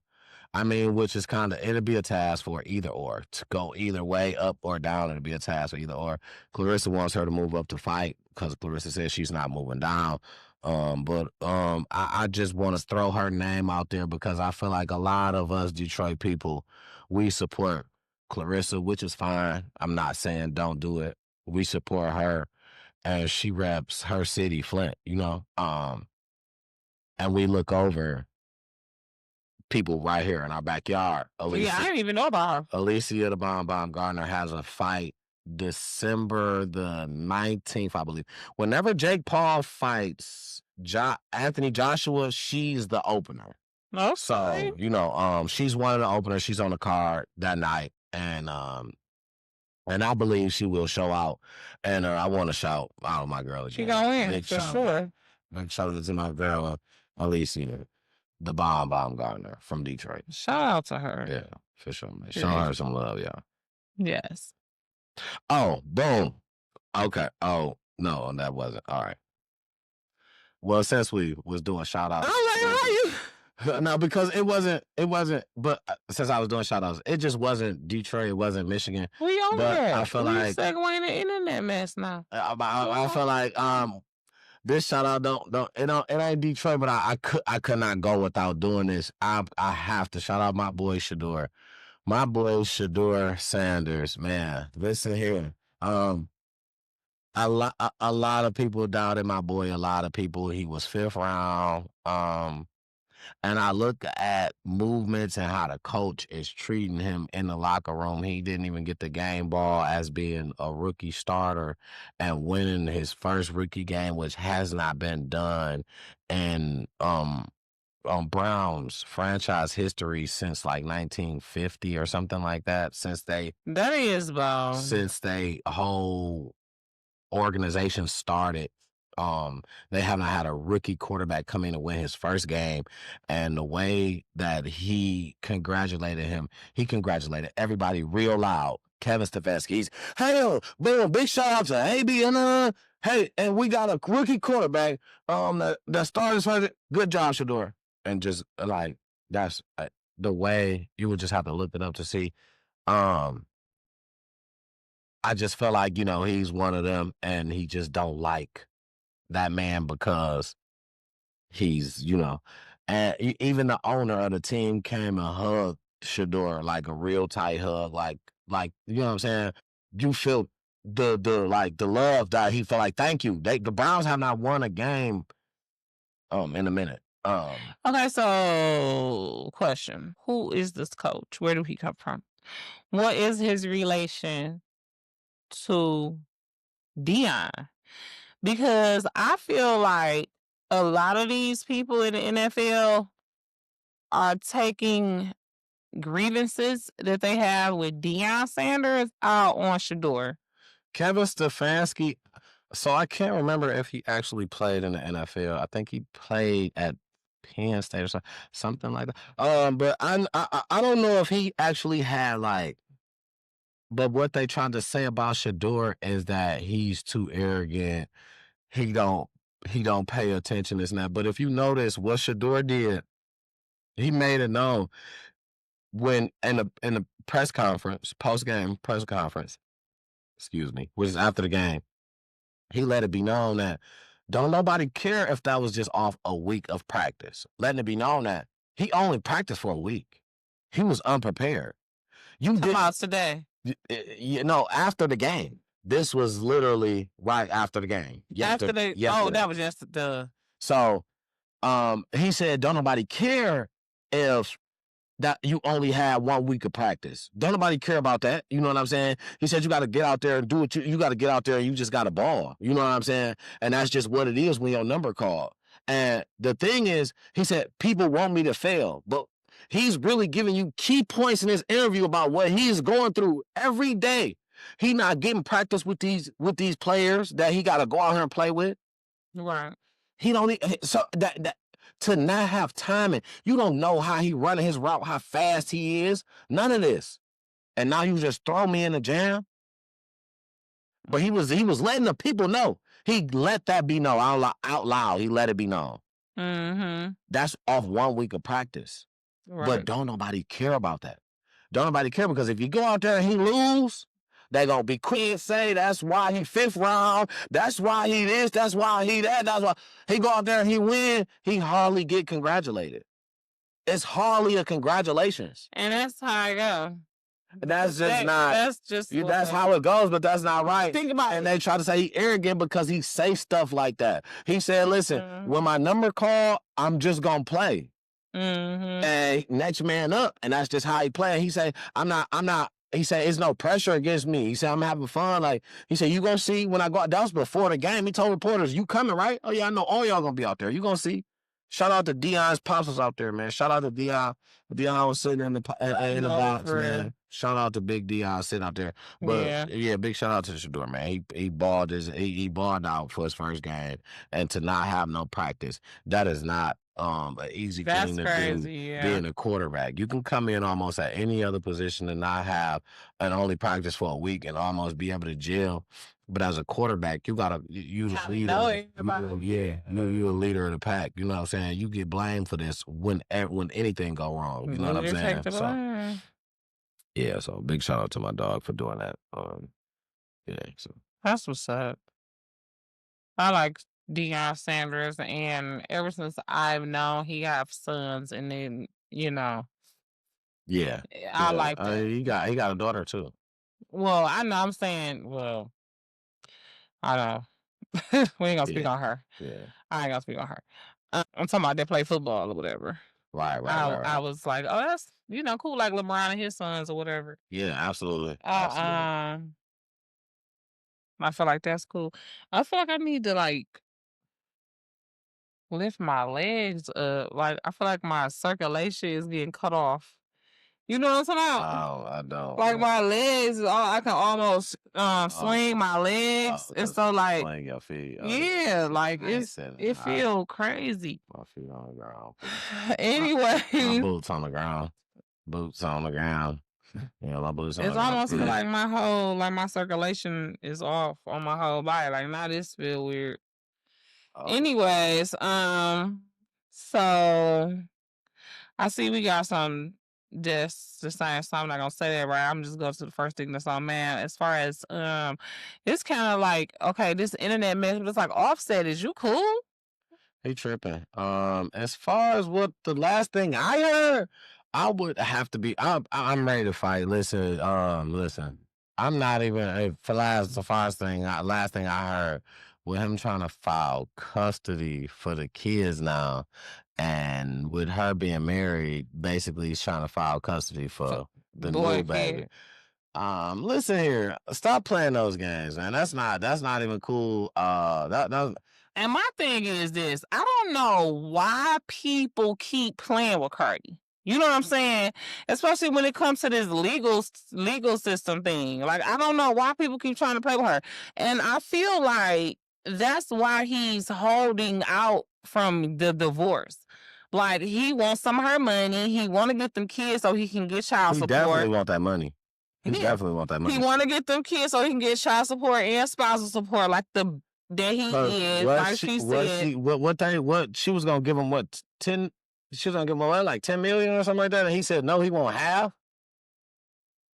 it'll be a task for either or to go either way, up or down. It'll be a task for either or. Claressa wants her to move up to fight because Claressa says she's not moving down. I just want to throw her name out there because I feel like a lot of us Detroit people, we support Claressa, which is fine. I'm not saying don't do it. We support her, and she reps her city, Flint, and we look over people right here in our backyard. Alycia, I didn't even know about her. Alycia the Baumgardner has a fight December the 19th, I believe. Whenever Jake Paul fights Anthony Joshua, she's the opener. Okay. So, she's one of the openers. She's on the card that night. And I believe she will show out. And I want to shout out my girl again. She gonna win, for sure. Big shout out to my girl, Alycia, the Baumgardner from Detroit. Shout out to her. Yeah, for sure, man. Show her some love, y'all. Yes. Oh, boom. Okay. Oh, no, that wasn't. All right. Well, since we was doing shout outs. No, because it wasn't, but since I was doing shout outs, it just wasn't Detroit, it wasn't Michigan. We on there. I feel like segueing the internet mess now. I feel like this shout out it ain't Detroit, but I could not go without doing this. I have to shout out my boy Shadeur. My boy Shadeur Sanders, man. Listen here. A lot of people doubted my boy. A lot of people. He was 5th round. And I look at movements and how the coach is treating him in the locker room. He didn't even get the game ball as being a rookie starter and winning his first rookie game, which has not been done in Browns franchise history since like 1950 or something like that. Since they whole organization started, they have not had a rookie quarterback come in and win his first game. And the way that he congratulated him, he congratulated everybody real loud. Kevin Stefanski, hey, boom, big shout out to AB, hey, and we got a rookie quarterback that started his first. Good job, Shadeur. And just like that's the way you would just have to look it up to see. I just feel like, he's one of them and he just don't like that man because he's, and even the owner of the team came and hugged Shadeur, like a real tight hug, like, you know what I'm saying? You feel the love that he felt like, thank you. The Browns have not won a game in a minute. Okay, so question. Who is this coach? Where did he come from? What is his relation to Dion? Because I feel like a lot of these people in the NFL are taking grievances that they have with Deion Sanders out on Shadeur. Kevin Stefanski, so I can't remember if he actually played in the NFL. I think he played at Penn State or something like that. But I don't know if he actually had but what they tried to say about Shadeur is that he's too arrogant. He don't pay attention to this and that. But if you notice what Shadeur did, he made it known when in the press conference, post-game press conference, which is after the game, he let it be known that don't nobody care if that was just off a week of practice. Letting it be known that he only practiced for a week. He was unprepared. You did about today. After the game. This was literally right after the game. Yesterday. Oh, that was yesterday. So he said, don't nobody care if that you only had 1 week of practice. Don't nobody care about that. You know what I'm saying? He said you got to get out there and do it. You got to get out there and you just got to ball. You know what I'm saying? And that's just what it is when your number called. And the thing is, he said, people want me to fail. But he's really giving you key points in this interview about what he's going through every day. He not getting practice with these players that he got to go out here and play with. Right. He don't need, so that to not have timing. You don't know how he running his route, how fast he is. None of this. And now you just throw me in the jam. But he was letting the people know. He let that be known out loud. He let it be known. Mm-hmm. That's off 1 week of practice. Right. But don't nobody care about that. Don't nobody care because if you go out there and he lose, they gonna be quick and say that's why he 5th round. That's why he this. That's why he that. That's why he go out there and he win. He hardly get congratulated. It's hardly a congratulations. And that's how I go. That's just not. That's just. That's how it goes, but that's not right. Think about it. And they try to say he arrogant because he say stuff like that. He said, "Listen, when my number call, I'm just gonna play." Mm-hmm. And next man up, and that's just how he play. He said, I'm not. He said, it's no pressure against me. He said, I'm having fun. Like, he said, you gonna see when I go out. That was before the game. He told reporters, you coming, right? Oh, yeah, I know all y'all gonna be out there. You gonna see. Shout out to Dion's pops was out there, man. Shout out to Dion. Dion was sitting in the box, man. Shout out to Big Dion sitting out there. But yeah, big shout out to Shadeur, man. He balled he balled out for his first game, and to not have no practice, that is not an easy thing to do. Being a quarterback, you can come in almost at any other position and not have and only practice for a week and almost be able to gel. But as a quarterback, you gotta you the leader. You're a leader of the pack. You know what I'm saying? You get blamed for this when anything go wrong. You know what I'm saying? So big shout out to my dog for doing that. So that's what's up. I like Deion Sanders, and ever since I've known he have sons, and then I like that. He got a daughter too. Well, I know. I'm saying, I know. We ain't gonna speak on her. Yeah, I ain't gonna speak on her. I'm talking about they play football or whatever. Right. I was like, oh, that's cool, like LeBron and his sons or whatever. Yeah, absolutely. I feel like that's cool. I feel like I need to lift my legs up. Like I feel like my circulation is getting cut off. You know what I'm talking about? Oh, I don't. Like my legs, I can almost swing my legs, and so swing your feet. It feel crazy. My feet on the ground. Anyway, my boots on the ground. Boots on the ground. My boots on the ground. It's almost like my circulation is off on my whole body. Like now this feel weird. Anyways, so I see we got some just saying, so I'm not gonna say that right. I'm just going to the first thing that's on man. As far as it's kind of like, okay, this internet mess, but it's like, Offset, is you cool? He tripping. As far as what the last thing I heard, I would have to be. I'm ready to fight. Listen, listen. I'm not even for the last thing I heard with him trying to file custody for the kids now, and with her being married, basically he's trying to file custody for the Boy, new baby. kid. Listen here, stop playing those games, man. That's not even cool. And my thing is this: I don't know why people keep playing with Cardi. You know what I'm saying? Especially when it comes to this legal system thing. Like, I don't know why people keep trying to play with her. And I feel like that's why he's holding out from the divorce. Like, he wants some of her money. He want to get them kids so he can get child He support. definitely want that money. He Yeah. definitely want that money. He want to get them kids so he can get child support and spousal support, like the that he is. Like she said, what she was gonna give him 10? She was gonna give him what, like 10 million or something like that, and he said no, he won't have.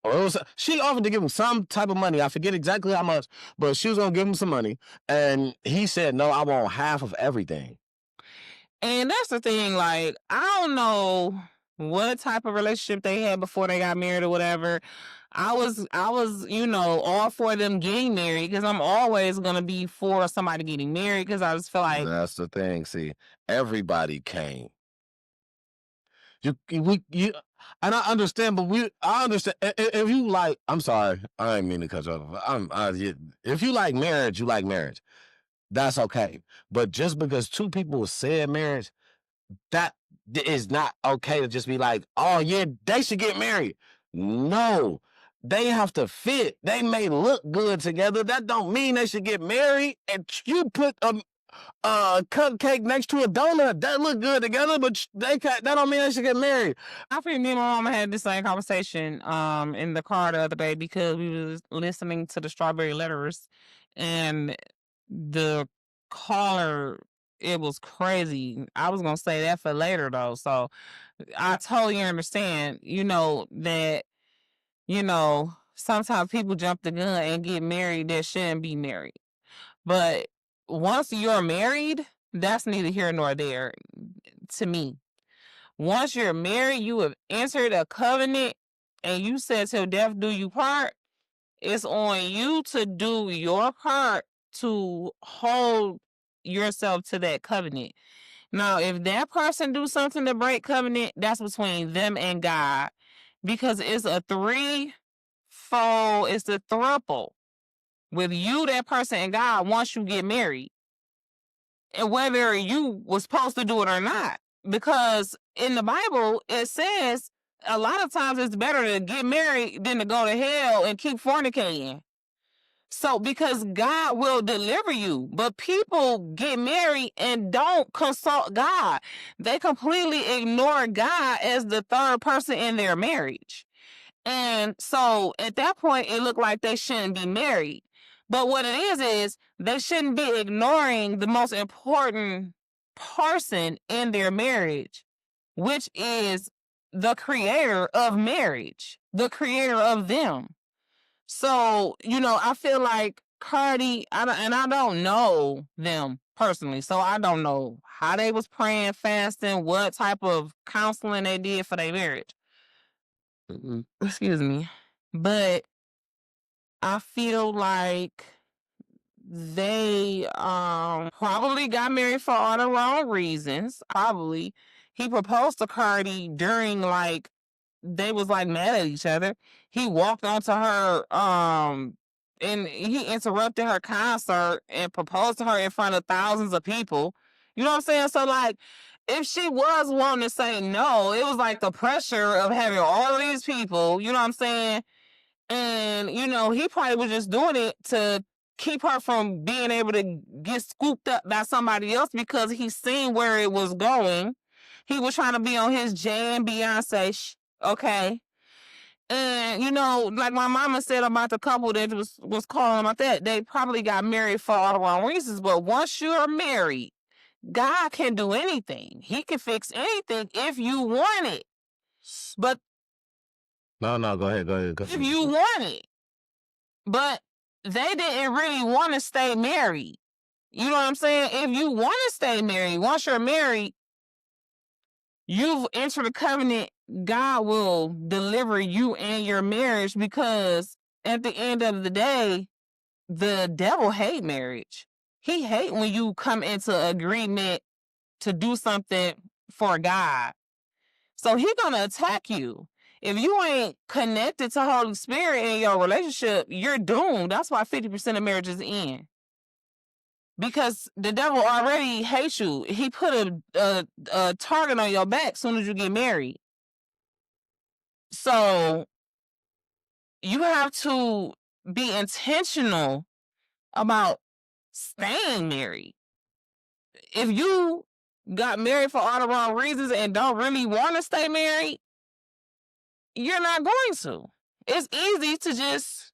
Or it was, she offered to give him some type of money. I forget exactly how much, but she was gonna give him some money, and he said no, I want half of everything. And that's the thing. Like, I don't know what type of relationship they had before they got married or whatever. I was, all for them getting married because I'm always gonna be for somebody getting married because I just feel like that's the thing. See, everybody came. And I understand, but I understand if you like. I'm sorry, I didn't mean to cut you off. If you like marriage, you like marriage. That's okay. But just because two people said marriage, that is not okay to just be like, oh yeah, they should get married. No, they have to fit. They may look good together. That don't mean they should get married. And you put a cupcake next to a donut, that look good together, but that don't mean they should get married. I think me and my mama had the same conversation in the car the other day because we was listening to the Strawberry Letters, and the caller, it was crazy. I was gonna say that for later though, so I totally understand. That sometimes people jump the gun and get married that shouldn't be married, but once you're married, that's neither here nor there to me. Once you're married, you have entered a covenant and you said till death do you part. It's on you to do your part to hold yourself to that covenant. Now, if that person do something to break covenant, that's between them and God, because it's a threefold, it's a throuple with you, that person, and God once you get married, and whether you was supposed to do it or not. Because in the Bible, it says a lot of times it's better to get married than to go to hell and keep fornicating. So, because God will deliver you, but people get married and don't consult God. They completely ignore God as the third person in their marriage. And so at that point, it looked like they shouldn't be married. But what it is they shouldn't be ignoring the most important person in their marriage, which is the creator of marriage, the creator of them. So, I feel like Cardi, I don't know them personally, so I don't know how they was praying, fasting, what type of counseling they did for their marriage. Excuse me. But I feel like they probably got married for all the wrong reasons. Probably. He proposed to Cardi during they was mad at each other. He walked onto her and he interrupted her concert and proposed to her in front of thousands of people. You know what I'm saying? So if she was wanting to say no, it was the pressure of having all of these people, you know what I'm saying? And, he probably was just doing it to keep her from being able to get scooped up by somebody else because he seen where it was going. He was trying to be on his Jay and Beyonce, okay? And, like my mama said about the couple that was calling about that, they probably got married for all the wrong reasons. But once you're married, God can do anything. He can fix anything if you want it. But No, go ahead. If you want it. But they didn't really want to stay married. You know what I'm saying? If you want to stay married, once you're married, you've entered a covenant. God will deliver you and your marriage, because at the end of the day, the devil hate marriage. He hate when you come into agreement to do something for God. So he gonna attack you. If you ain't connected to Holy Spirit in your relationship, you're doomed. That's why 50% of marriages end. Because the devil already hates you. He put a target on your back as soon as you get married. So you have to be intentional about staying married. If you got married for all the wrong reasons and don't really want to stay married, you're not going to. It's easy to just,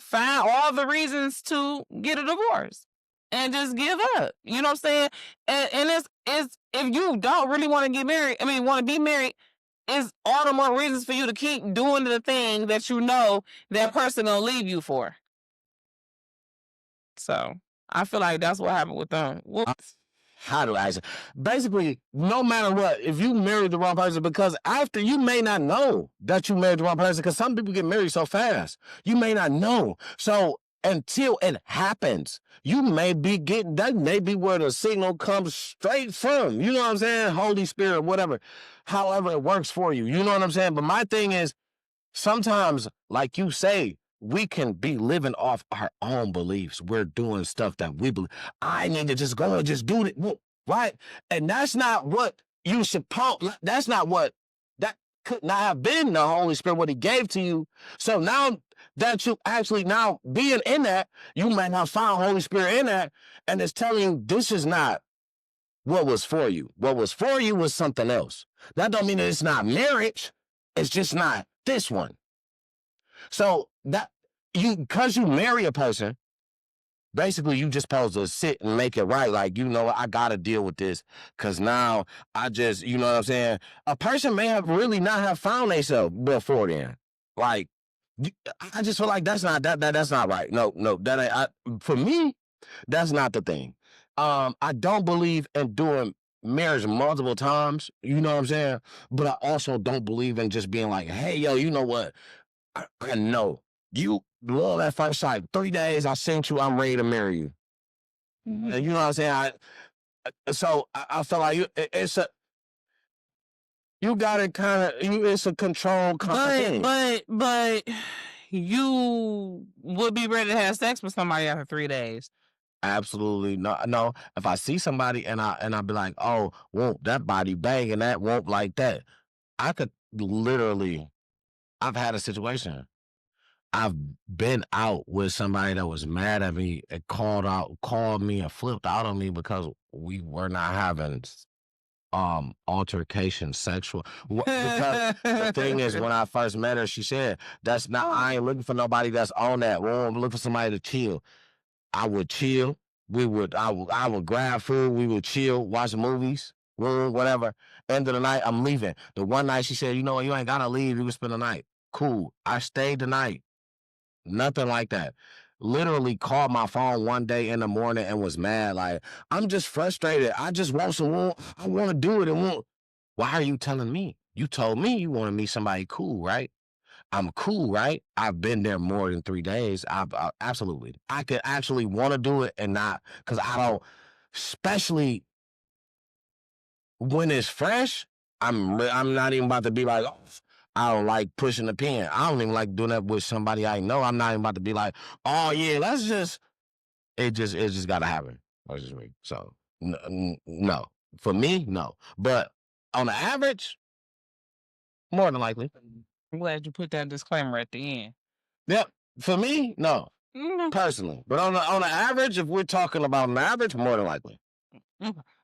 find all the reasons to get a divorce and just give up. You know what I'm saying? And it's if you don't really want to get married, want to be married, it's all the more reasons for you to keep doing the thing that you know that person gonna leave you for. So I feel like that's what happened with them. How do I say? Basically, no matter what, if you married the wrong person, because after you may not know that you married the wrong person, because some people get married so fast, you may not know. So until it happens, you may be getting, that may be where the signal comes straight from, you know what I'm saying? Holy Spirit, whatever, however it works for you, you know what I'm saying? But my thing is, sometimes, like you say, we can be living off our own beliefs. We're doing stuff that we believe. I need to just go and just do it, right? And that's not what you supposed, that's not what, that could not have been the Holy Spirit, what he gave to you. So now that you actually now being in that, you might have found Holy Spirit in that, and it's telling you this is not what was for you. What was for you was something else. That don't mean that it's not marriage. It's just not this one. So that because you marry a person, basically you just supposed to sit and make it right. Like, I got to deal with this because now I just, you know what I'm saying? A person may have really not have found themselves before then. Like, I just feel like that's not that's not right. No, that ain't, for me, that's not the thing. I don't believe in doing marriage multiple times, you know what I'm saying? But I also don't believe in just being like, hey, yo, you know what? I know you love at first sight. 3 days, I sent you, I'm ready to marry you. Mm-hmm. And you know what I'm saying? I feel like you got it it's a controlled thing. But you would be ready to have sex with somebody after 3 days. Absolutely no. If I see somebody and I be like, oh, won't that body bang and that won't like that, I could literally. I've had a situation. I've been out with somebody that was mad at me and called me and flipped out on me because we were not having altercation sexual. Because the thing is, when I first met her, she said, "That's not. I ain't looking for nobody that's on that. I'm looking for somebody to chill." I would chill. I would grab food. We would chill, watch movies, whatever. End of the night, I'm leaving. The one night she said, "You know what? You ain't gotta leave. You can spend the night." Cool. I stayed the night. Nothing like that. Literally called my phone one day in the morning and was mad. Like, I'm just frustrated. I just want someone. I want to do it. Why are you telling me? You told me you want to meet somebody cool, right? I'm cool, right? I've been there more than 3 days. Absolutely. I could actually want to do it and not, because I don't, especially when it's fresh, I'm not even about to be like, oh, I don't like pushing the pen. I don't even like doing that with somebody I know. I'm not even about to be like, oh yeah, it just got to happen. That's just me. So no, for me, no. But on the average, more than likely. I'm glad you put that disclaimer at the end. Yep. For me, no. Personally. But on the average, if we're talking about an average, more than likely.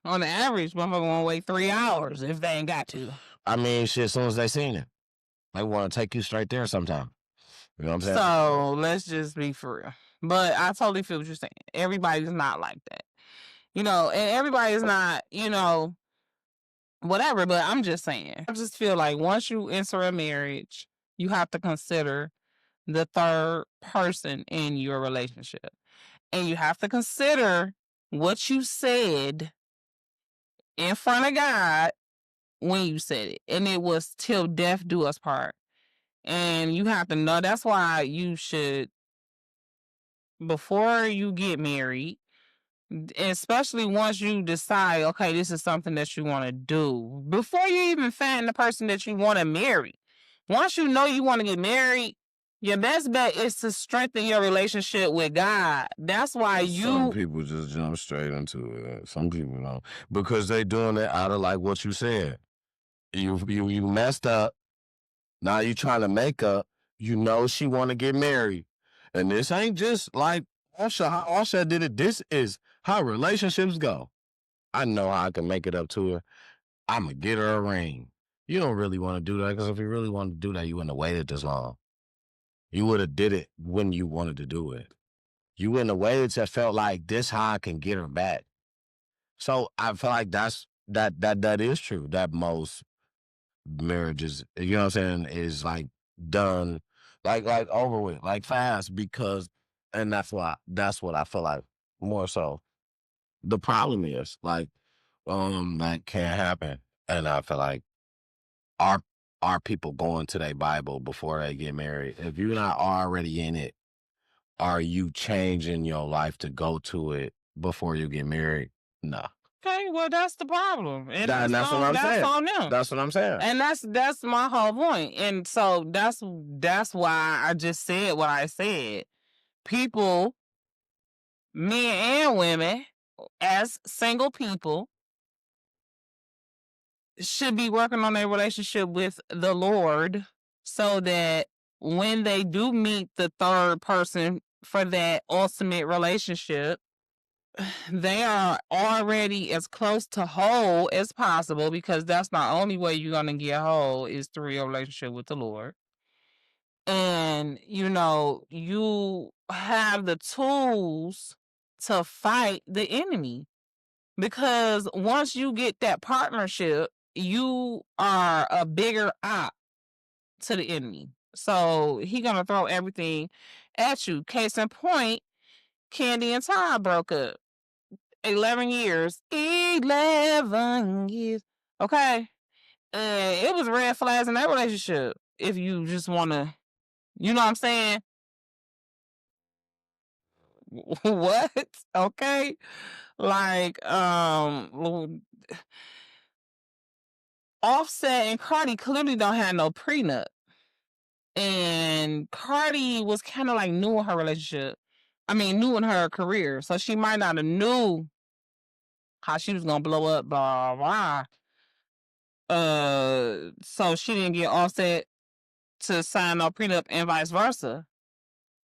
On the average, motherfucker won't wait 3 hours if they ain't got to. I mean, shit, as soon as they seen it, they want to take you straight there sometime. You know what I'm saying? So let's just be for real. But I totally feel what you're saying. Everybody's not like that. And everybody's not, whatever. But I'm just saying, I just feel like once you enter a marriage, you have to consider the third person in your relationship. And you have to consider what you said in front of God when you said it. And it was till death do us part. And you have to know that's why you should, before you get married, especially once you decide, okay, this is something that you want to do, before you even find the person that you want to marry, once you know you want to get married, your best bet is to strengthen your relationship with God. That's why Some people just jump straight into it. Some people don't, because they doing it out of like what you said. You messed up. Now you trying to make up. You know she want to get married, and this ain't just like Alycia did it. This is how relationships go. I know how I can make it up to her. I'm gonna get her a ring. You don't really want to do that, because if you really wanted to do that, you wouldn't have waited this long. You would have did it when you wanted to do it. You wouldn't have waited till felt like this how I can get her back. So I feel like that is true. That most marriages, you know what I'm saying, is like done like over with, like fast, because, and that's what I feel like more so. The problem is like that can't happen. And I feel like are people going to their Bible before they get married? If you're not already in it, are you changing your life to go to it before you get married? No. Okay, well, that's the problem. And that's what I'm saying. That's on them. That's what I'm saying. And that's my whole point. And so that's why I just said what I said. People, men and women, as single people, should be working on their relationship with the Lord, so that when they do meet the third person for that ultimate relationship, they are already as close to whole as possible, because that's the only way you're going to get whole is through your relationship with the Lord. And, you know, you have the tools to fight the enemy, because once you get that partnership, you are a bigger op to the enemy. So he gonna throw everything at you. Case in point, Kandi and Todd broke up. 11 years. 11 years. Okay. And it was red flags in that relationship. If you just wanna, you know what I'm saying? What? Okay. Like, Offset and Cardi clearly don't have no prenup. And Cardi was kind of like new in her relationship. I mean, new in her career. So she might not have knew how she was going to blow up, blah, blah, blah. So she didn't get Offset to sign no prenup and vice versa.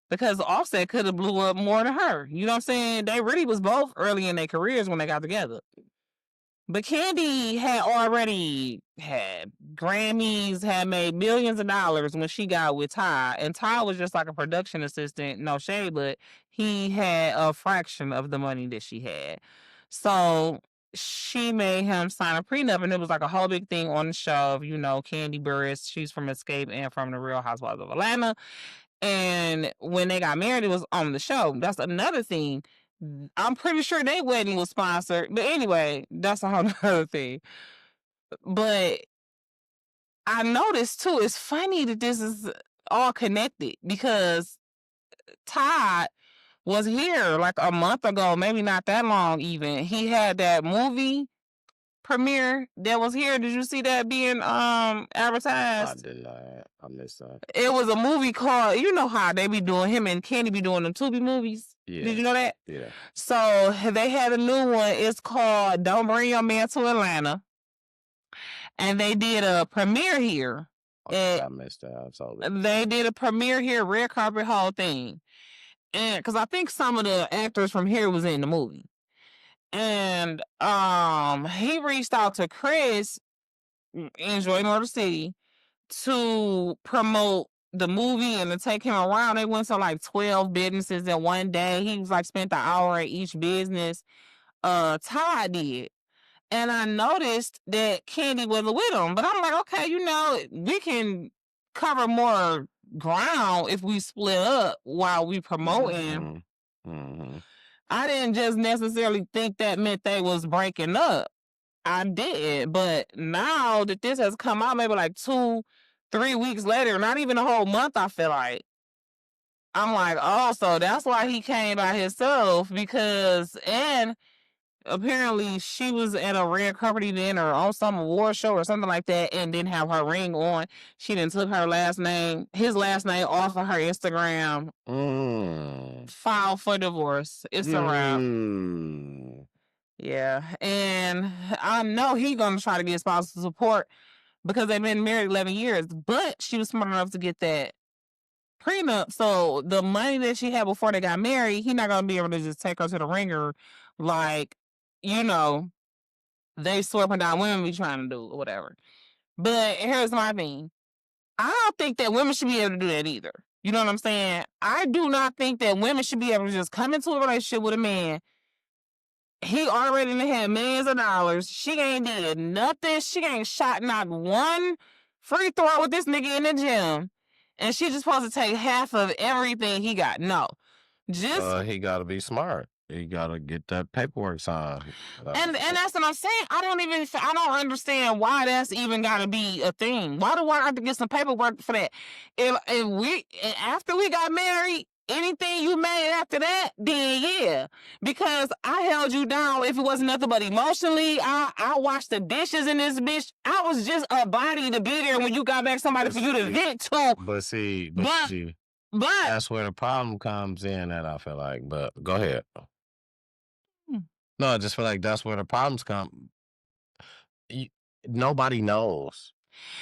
Because Offset could have blew up more than her. You know what I'm saying? They really was both early in their careers when they got together. But Kandi had already had Grammys, had made millions of dollars when she got with Ty. And Ty was just like a production assistant, no shade, but he had a fraction of the money that she had. So she made him sign a prenup, and it was like a whole big thing on the show of, you know, Kandi Burruss. She's from Escape and from The Real Housewives of Atlanta. And when they got married, it was on the show. That's another thing. I'm pretty sure their wedding was sponsored. But anyway, that's a whole other thing. But I noticed too, it's funny that this is all connected, because Todd was here like a month ago, maybe not that long even. He had that movie premiere that was here. Did you see that being advertised? I did not. I missed that. It was a movie called, you know how they be doing, him and Kandi be doing them Tubi movies. Yeah. Did you know that? Yeah. So they had a new one. It's called Don't Bring Your Man to Atlanta. And they did a premiere here. Okay, I missed that. They did a premiere here, red carpet, whole thing. And because I think some of the actors from here was in the movie. And he reached out to Chris in Joy Motor City to promote the movie and to take him around. They went to like 12 businesses in one day. He was like spent an hour at each business. Todd did. And I noticed that Candy was with him. But I'm like, okay, you know, we can cover more ground if we split up while we promoting. I didn't just necessarily think that meant they was breaking up. I did. But now that this has come out, maybe like 2-3 weeks later, not even a whole month, I feel like, I'm like, oh, so that's why he came by himself, because, and apparently she was at a red carpet event or on some award show or something like that and didn't have her ring on. She didn't took her last name, his last name, off of her Instagram. Filed for divorce. It's a wrap. Yeah. And I know he's gonna try to get spousal support because they've been married 11 years, but she was smart enough to get that prenup. So the money that she had before they got married, he's not gonna be able to just take her to the ringer like, you know, they swerving down women be trying to do or whatever. But here's my thing. I don't think that women should be able to do that either. You know what I'm saying? I do not think that women should be able to just come into a relationship with a man. He already had millions of dollars. She ain't did nothing. She ain't shot not one free throw with this nigga in the gym. And she just supposed to take half of everything he got. No. Just he gotta be smart. He gotta get that paperwork signed. and that's what I'm saying. I don't understand why that's even gotta be a thing. Why do I have to get some paperwork for that? If after we got married, anything you made after that, then yeah. Because I held you down if it wasn't nothing but emotionally. I washed the dishes in this bitch. I was just a body to be there when you got back somebody for you to vent to. But that's where the problem comes in, that I feel like. But go ahead. No, I just feel like that's where the problems come. Nobody knows.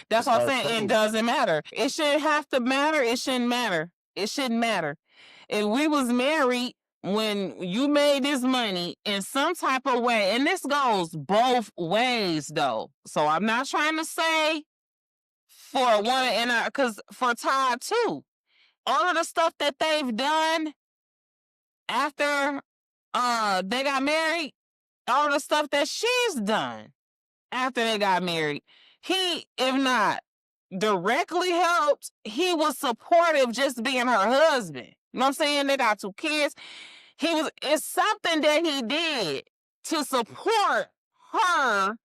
That's what I'm saying. It doesn't matter. It shouldn't have to matter. It shouldn't matter. It shouldn't matter. If we was married when you made this money in some type of way, and this goes both ways though. So I'm not trying to say for a woman, and because for Todd too, all of the stuff that they've done after they got married, all the stuff that she's done after they got married, he, if not directly helped, he was supportive just being her husband. You know what I'm saying? They got 2 kids. It's something that he did to support her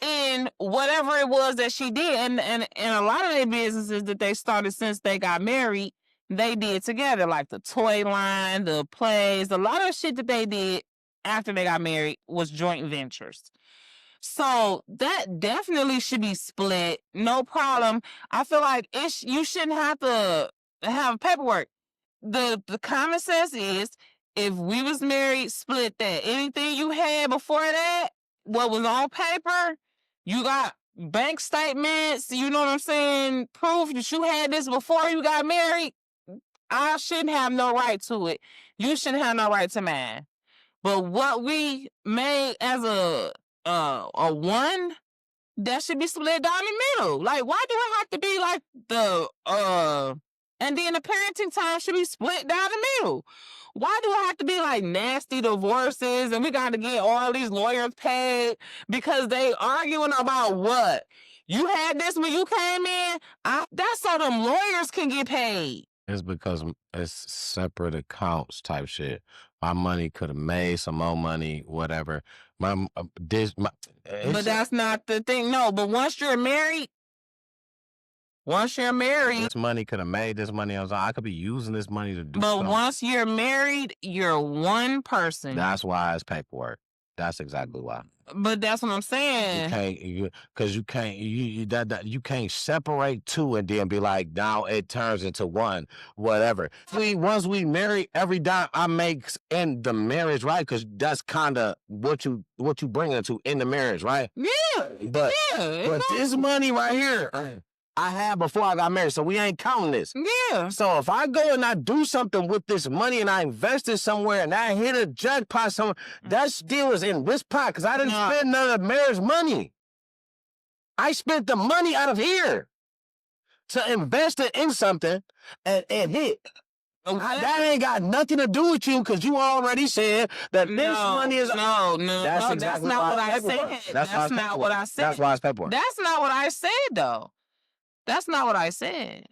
in whatever it was that she did. And a lot of their businesses that they started since they got married, they did together, like the toy line, the plays, a lot of shit that they did after they got married was joint ventures. So that definitely should be split. No problem. I feel like you shouldn't have to have paperwork. The common sense is, if we was married, split that. Anything you had before that, what was on paper, you got bank statements, you know what I'm saying, proof that you had this before you got married, I shouldn't have no right to it. You shouldn't have no right to mine. But what we made as a one, that should be split down the middle. Like, why do it have to be like and then the parenting time should be split down the middle? Why do it have to be like nasty divorces and we got to get all these lawyers paid because they arguing about what? You had this when you came in? That's so them lawyers can get paid. It's because it's separate accounts type shit. My money could have made some more money, whatever. But that's not the thing. No, but once you're married, this money could have made this money. I could be using this money to do something. But once you're married, you're one person. That's why it's paperwork. That's exactly why. But that's what I'm saying. You can't separate two and then be like, now it turns into one, whatever. Once we marry, every dime I make in the marriage, right? Because that's kind of what you bring into in the marriage, right? Yeah. But this money right here, I had before I got married, so we ain't counting this. Yeah. So if I go and I do something with this money and I invest it somewhere and I hit a jackpot somewhere, that still is in this pot because I didn't spend none of the marriage money. I spent the money out of here to invest it in something and hit. That ain't got nothing to do with you because you already said that this money is... No. That's not what I said. That's not what I said. That's why it's paperwork. That's not what I said, though. That's not what I said.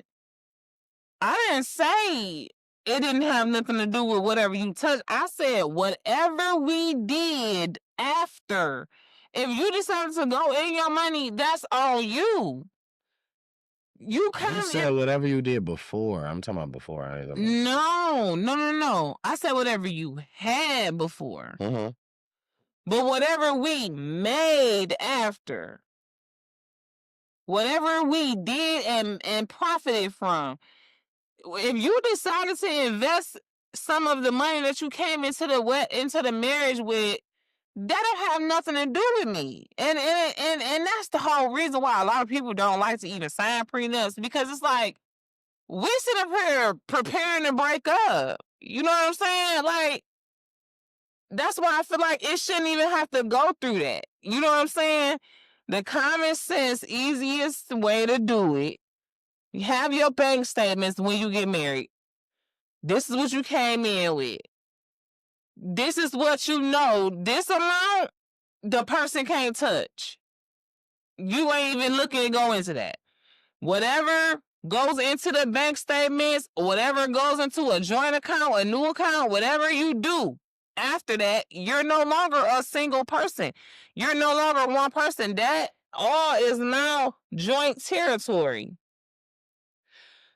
I didn't say it didn't have nothing to do with whatever you touched. I said whatever we did after. If you decided to go in your money, that's on you. You said whatever you did before. I'm talking about before. No. I said whatever you had before. Mm-hmm. But whatever we made after. Whatever we did and profited from. If you decided to invest some of the money that you came into the marriage with, that don't have nothing to do with me. And that's the whole reason why a lot of people don't like to even sign prenups, because it's like, we sit up here preparing to break up. You know what I'm saying? Like, that's why I feel like it shouldn't even have to go through that. You know what I'm saying? The common sense, easiest way to do it, you have your bank statements when you get married. This is what you came in with. This is what you know. This amount, the person can't touch. You ain't even looking to go into that. Whatever goes into the bank statements, whatever goes into a joint account, a new account, whatever you do, after that, you're no longer a single person. You're no longer one person. That all is now joint territory.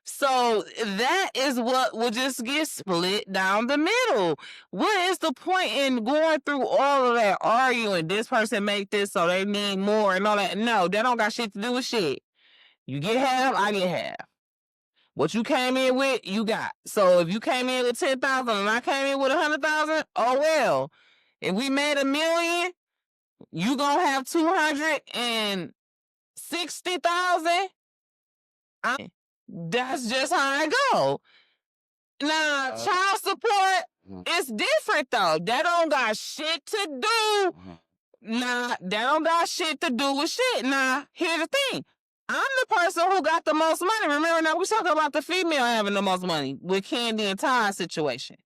So that is what will just get split down the middle. What is the point in going through all of that arguing? This person make this so they need more and all that. No, that don't got shit to do with shit. You get half, I get half. What you came in with, you got. So if you came in with 10,000 and I came in with 100,000, oh well. If we made $1 million, you gonna have 260,000. That's just how I go. Now, child support is different, though. That don't got shit to do. Nah, that don't got shit to do with shit. Now, here's the thing. I'm the person who got the most money. Remember, now we talking about the female having the most money with Candy and Ty's situation.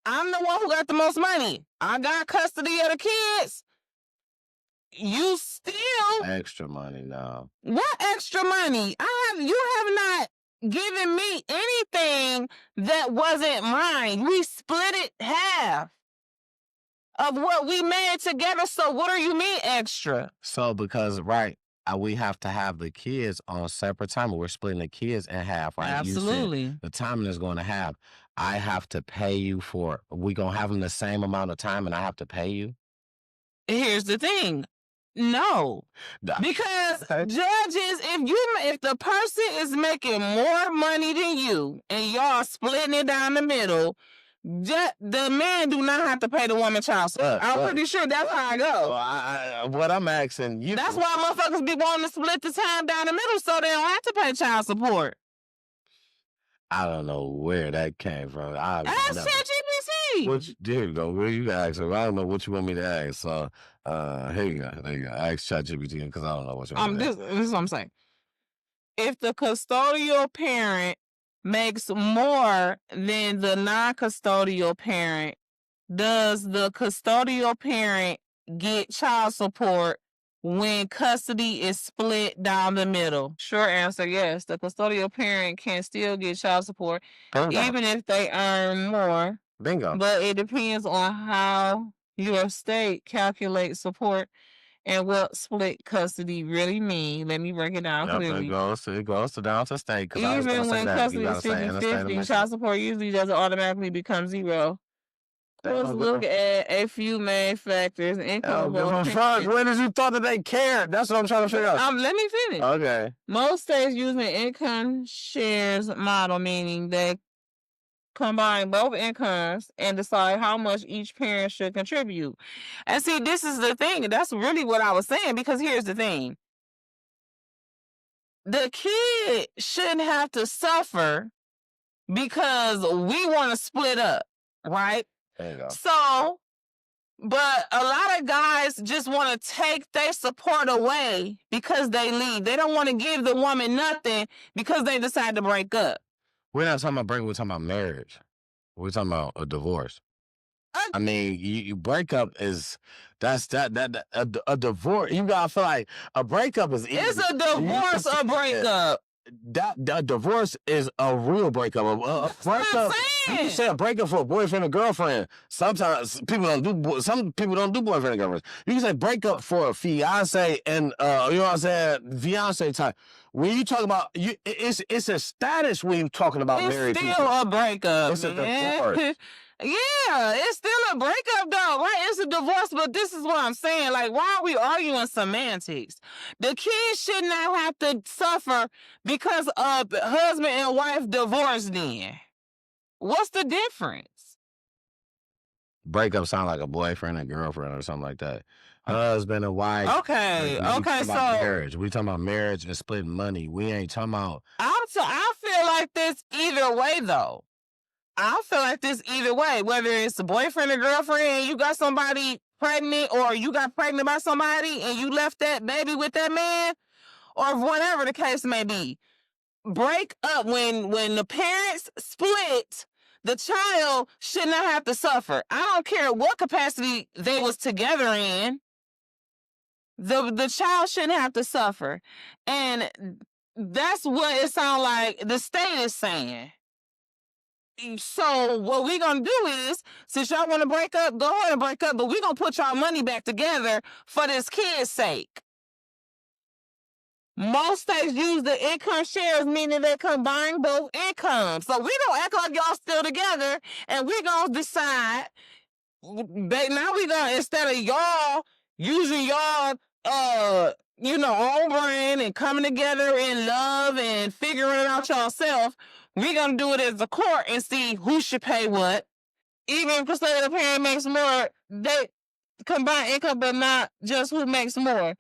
I'm the one who got the most money. I got custody of the kids. You still extra money now. What extra money? You have not given me anything that wasn't mine. We split it half of what we made together. So what do you mean extra? So because we have to have the kids on separate time. We're splitting the kids in half, right? Absolutely. The timing is going to have. I have to pay you for. We gonna have them the same amount of time, and I have to pay you. Here's the thing. No, because judges, if the person is making more money than you and y'all splitting it down the middle, the man do not have to pay the woman child support. I'm pretty sure that's how I go. What I'm asking you. That's why motherfuckers be wanting to split the time down the middle so they don't have to pay child support. I don't know where that came from. Ask ChatGPT. There you go. Where you ask her? I don't know what you want me to ask. So here you go. Ask ChatGPT because I don't know what you want me to ask. This is what I'm saying. If the custodial parent makes more than the non-custodial parent, does the custodial parent get child support when custody is split down the middle? Short answer, yes. The custodial parent can still get child support even if they earn more. Bingo. But it depends on how your state calculates support and what split custody really mean. Let me break it down clearly. It goes to down to state. Even when custody is 50-50, child support usually doesn't automatically become zero. Let's look at a few main factors. Income. When did you thought that they cared? That's what I'm trying to figure out. Let me finish. Okay. Most states use an income shares model, meaning they combine both incomes and decide how much each parent should contribute. And see, this is the thing. That's really what I was saying, because here's the thing. The kid shouldn't have to suffer because we want to split up, right? There you go. So, but a lot of guys just want to take their support away because they leave. They don't want to give the woman nothing because they decide to break up. We're not talking about breakup. We're talking about marriage. We're talking about a divorce. I mean, you breakup is a divorce. You gotta feel like a breakup is easy. It's a divorce or breakup. That divorce is a real breakup. A breakup. You can say a breakup for a boyfriend or girlfriend. Sometimes people don't do. Some people don't do boyfriend and girlfriend. You can say breakup for a fiance and you know what I'm saying, fiance type. When you talk about you, it's a status when you're talking about married people. It's still a breakup. It's a divorce. Yeah, it's still a breakup though, right? It's a divorce, but this is what I'm saying. Like, why are we arguing semantics? The kids should not have to suffer because of husband and wife divorce then. What's the difference? Breakup sound like a boyfriend and girlfriend or something like that. Husband and wife. Okay, so marriage. We talking about marriage and splitting money. We ain't talking about. I feel like this either way though. I feel like this either way, whether it's a boyfriend or girlfriend, and you got somebody pregnant, or you got pregnant by somebody and you left that baby with that man, or whatever the case may be. Break up when the parents split. The child should not have to suffer. I don't care what capacity they was together in. The child shouldn't have to suffer. And that's what it sounds like the state is saying. So what we're going to do is, since y'all want to break up, go ahead and break up, but we're going to put y'all money back together for this kid's sake. Most states use the income shares, meaning they combine both incomes. So we don't act like y'all still together, and we're going to decide, now we're going to, instead of y'all using y'all, own brain and coming together in love and figuring it out yourself, we're going to do it as a court and see who should pay what. Even if the parent makes more, they combine income, but not just who makes more.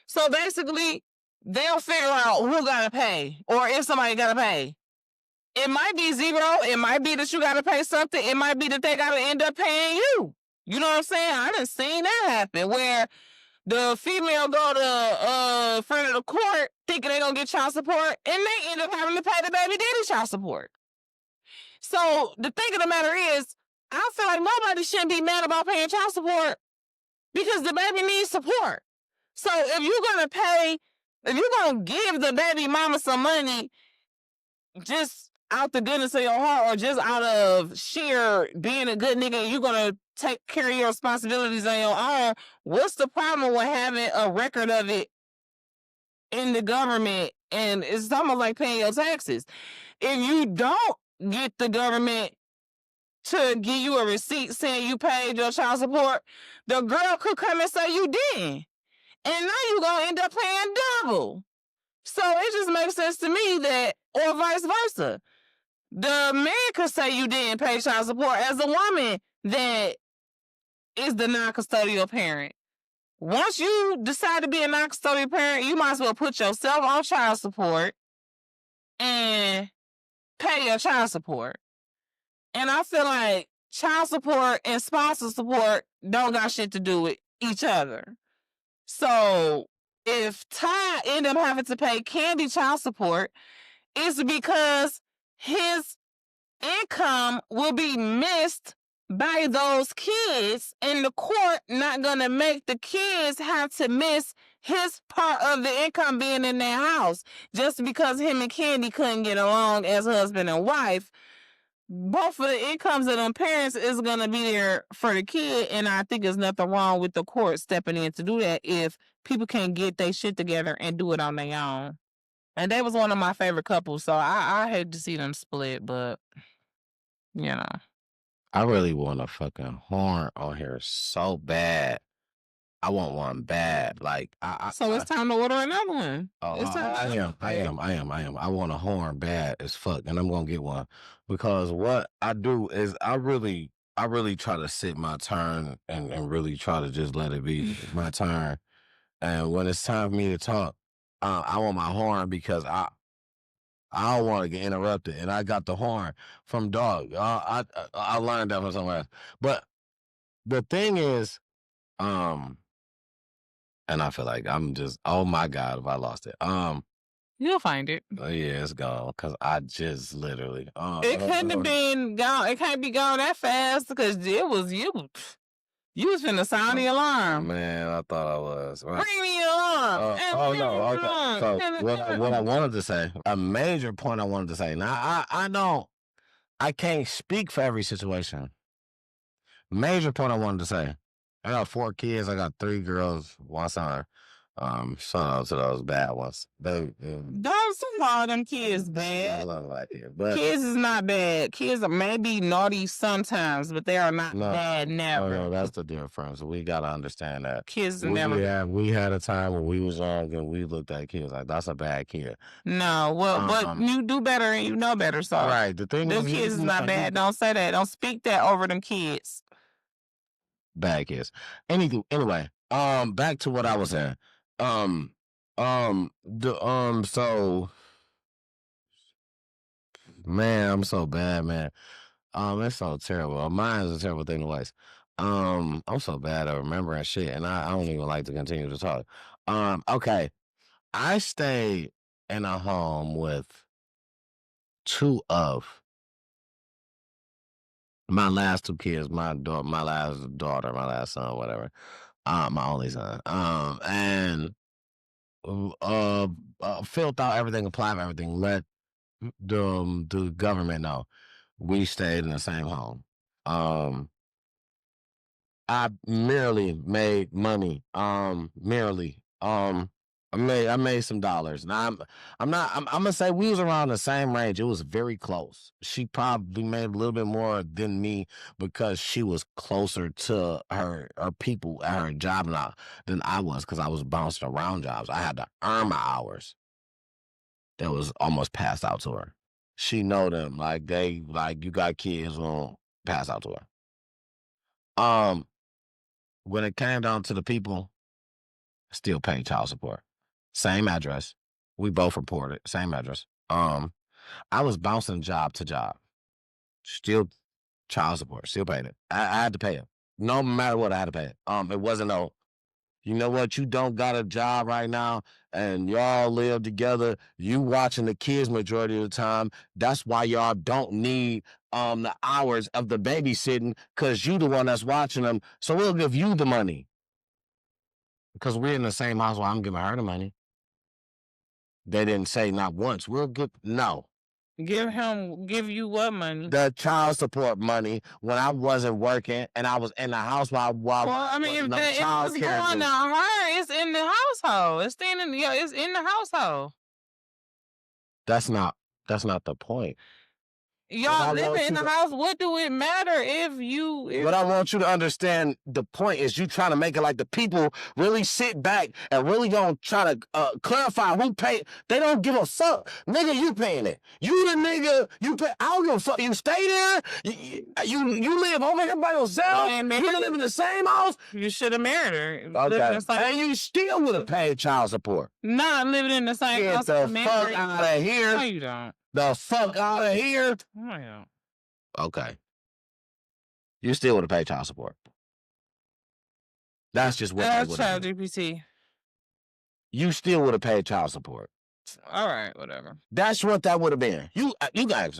So basically, they'll figure out who got to pay, or if somebody got to pay. It might be zero. It might be that you got to pay something. It might be that they got to end up paying you. You know what I'm saying? I done seen that happen, where the female go to front of the court thinking they're going to get child support, and they end up having to pay the baby daddy child support. So the thing of the matter is, I feel like nobody shouldn't be mad about paying child support, because the baby needs support. So if you're going to give the baby mama some money just out the goodness of your heart, or just out of sheer being a good nigga, and you're going to take care of your responsibilities on your own, what's the problem with having a record of it in the government? And it's almost like paying your taxes. If you don't get the government to give you a receipt saying you paid your child support, the girl could come and say you didn't. And now you're going to end up paying double. So it just makes sense to me that, or vice versa, the man could say you didn't pay child support as a woman that is the non-custodial parent. Once you decide to be a non-custodial parent, you might as well put yourself on child support and pay your child support. And I feel like child support and spousal support don't got shit to do with each other. So if Ty end up having to pay Candy child support, it's because his income will be missed by those kids, and the court not gonna make the kids have to miss his part of the income being in their house just because him and Candy couldn't get along as husband and wife. Both of the incomes of them parents is gonna be there for the kid, and I think there's nothing wrong with the court stepping in to do that if people can't get their shit together and do it on their own. And they was one of my favorite couples, so I hate to see them split, but you know. I really want a fucking horn on here so bad. I want one bad. Like so it's time to order another one. Oh, I am. I want a horn bad as fuck, and I'm gonna get one, because what I do is I really try to sit my turn and really try to just let it be my turn. And when it's time for me to talk, I want my horn, because I don't want to get interrupted, and I got the horn from Dog. I learned that from somewhere else. But the thing is, and I feel like I'm just, oh my God, if I lost it. You'll find it. Oh, yeah, it's gone because I just literally. It couldn't have been gone. It can't be gone that fast because it was you. You was finna sound the alarm. Man, I thought I was. Bring me the alarm. No. Okay. So what I wanted to say, a major point I wanted to say. Now I can't speak for every situation. Major point I wanted to say. I got 4 kids. I got 3 girls, 1 son. Shout out to those bad ones. Don't call them kids bad. I love like it, but kids is not bad. Kids are maybe naughty sometimes, but they are not bad never. No, that's the difference. We gotta understand that. Kids never. We had a time when we was young and we looked at kids like that's a bad kid. No, well, but you do better and you know better. So right, the thing them kids is not bad. Don't say that. Don't speak that over them kids. Bad kids. Anyway, back to what I was saying. So, man, I'm so bad, man. It's so terrible. Mine is a terrible thing to waste. I'm so bad at remembering shit, and I don't even like to continue to talk. Okay. I stayed in a home with 2 of my last 2 kids, my last daughter, my last son, whatever. My only son. And filled out everything, applied everything, let the government know we stayed in the same home. I merely made money. I made some dollars. Now I'm gonna say we was around the same range. It was very close. She probably made a little bit more than me because she was closer to her people at her job now than I was because I was bouncing around jobs. I had to earn my hours. That was almost passed out to her. She know them you got kids on pass out to her. When it came down to the people, still paying child support. Same address. We both reported. Same address. I was bouncing job to job. Still child support. Still paid it. I had to pay it. No matter what, I had to pay it. It wasn't no, you know what, you don't got a job right now and y'all live together. You watching the kids majority of the time. That's why y'all don't need the hours of the babysitting because you the one that's watching them. So we'll give you the money. Because we're in the same house while I'm giving her the money. They didn't say not once. We'll give no. Give you what money? The child support money when I wasn't working and I was in the house while well, I mean, if it's going to her, it's in the household. It's in the household. That's not the point. Y'all live in the house. What do it matter What I want you to understand, the point is you trying to make it like the people really sit back and really gonna try to clarify who pay. They don't give a fuck. Nigga, you paying it. You the nigga, you pay. I don't give a fuck. You stay there. You live over here by yourself. You live in the same house. You should have married her. Okay. And you still would have paid child support. Not living in the same house. Get the fuck out of here. No, you don't. The fuck out of here. Oh, yeah. Okay. You still would have paid child support. That's just what that's child GPT. You still would have paid child support. All right, whatever. That's what that would have been. You guys,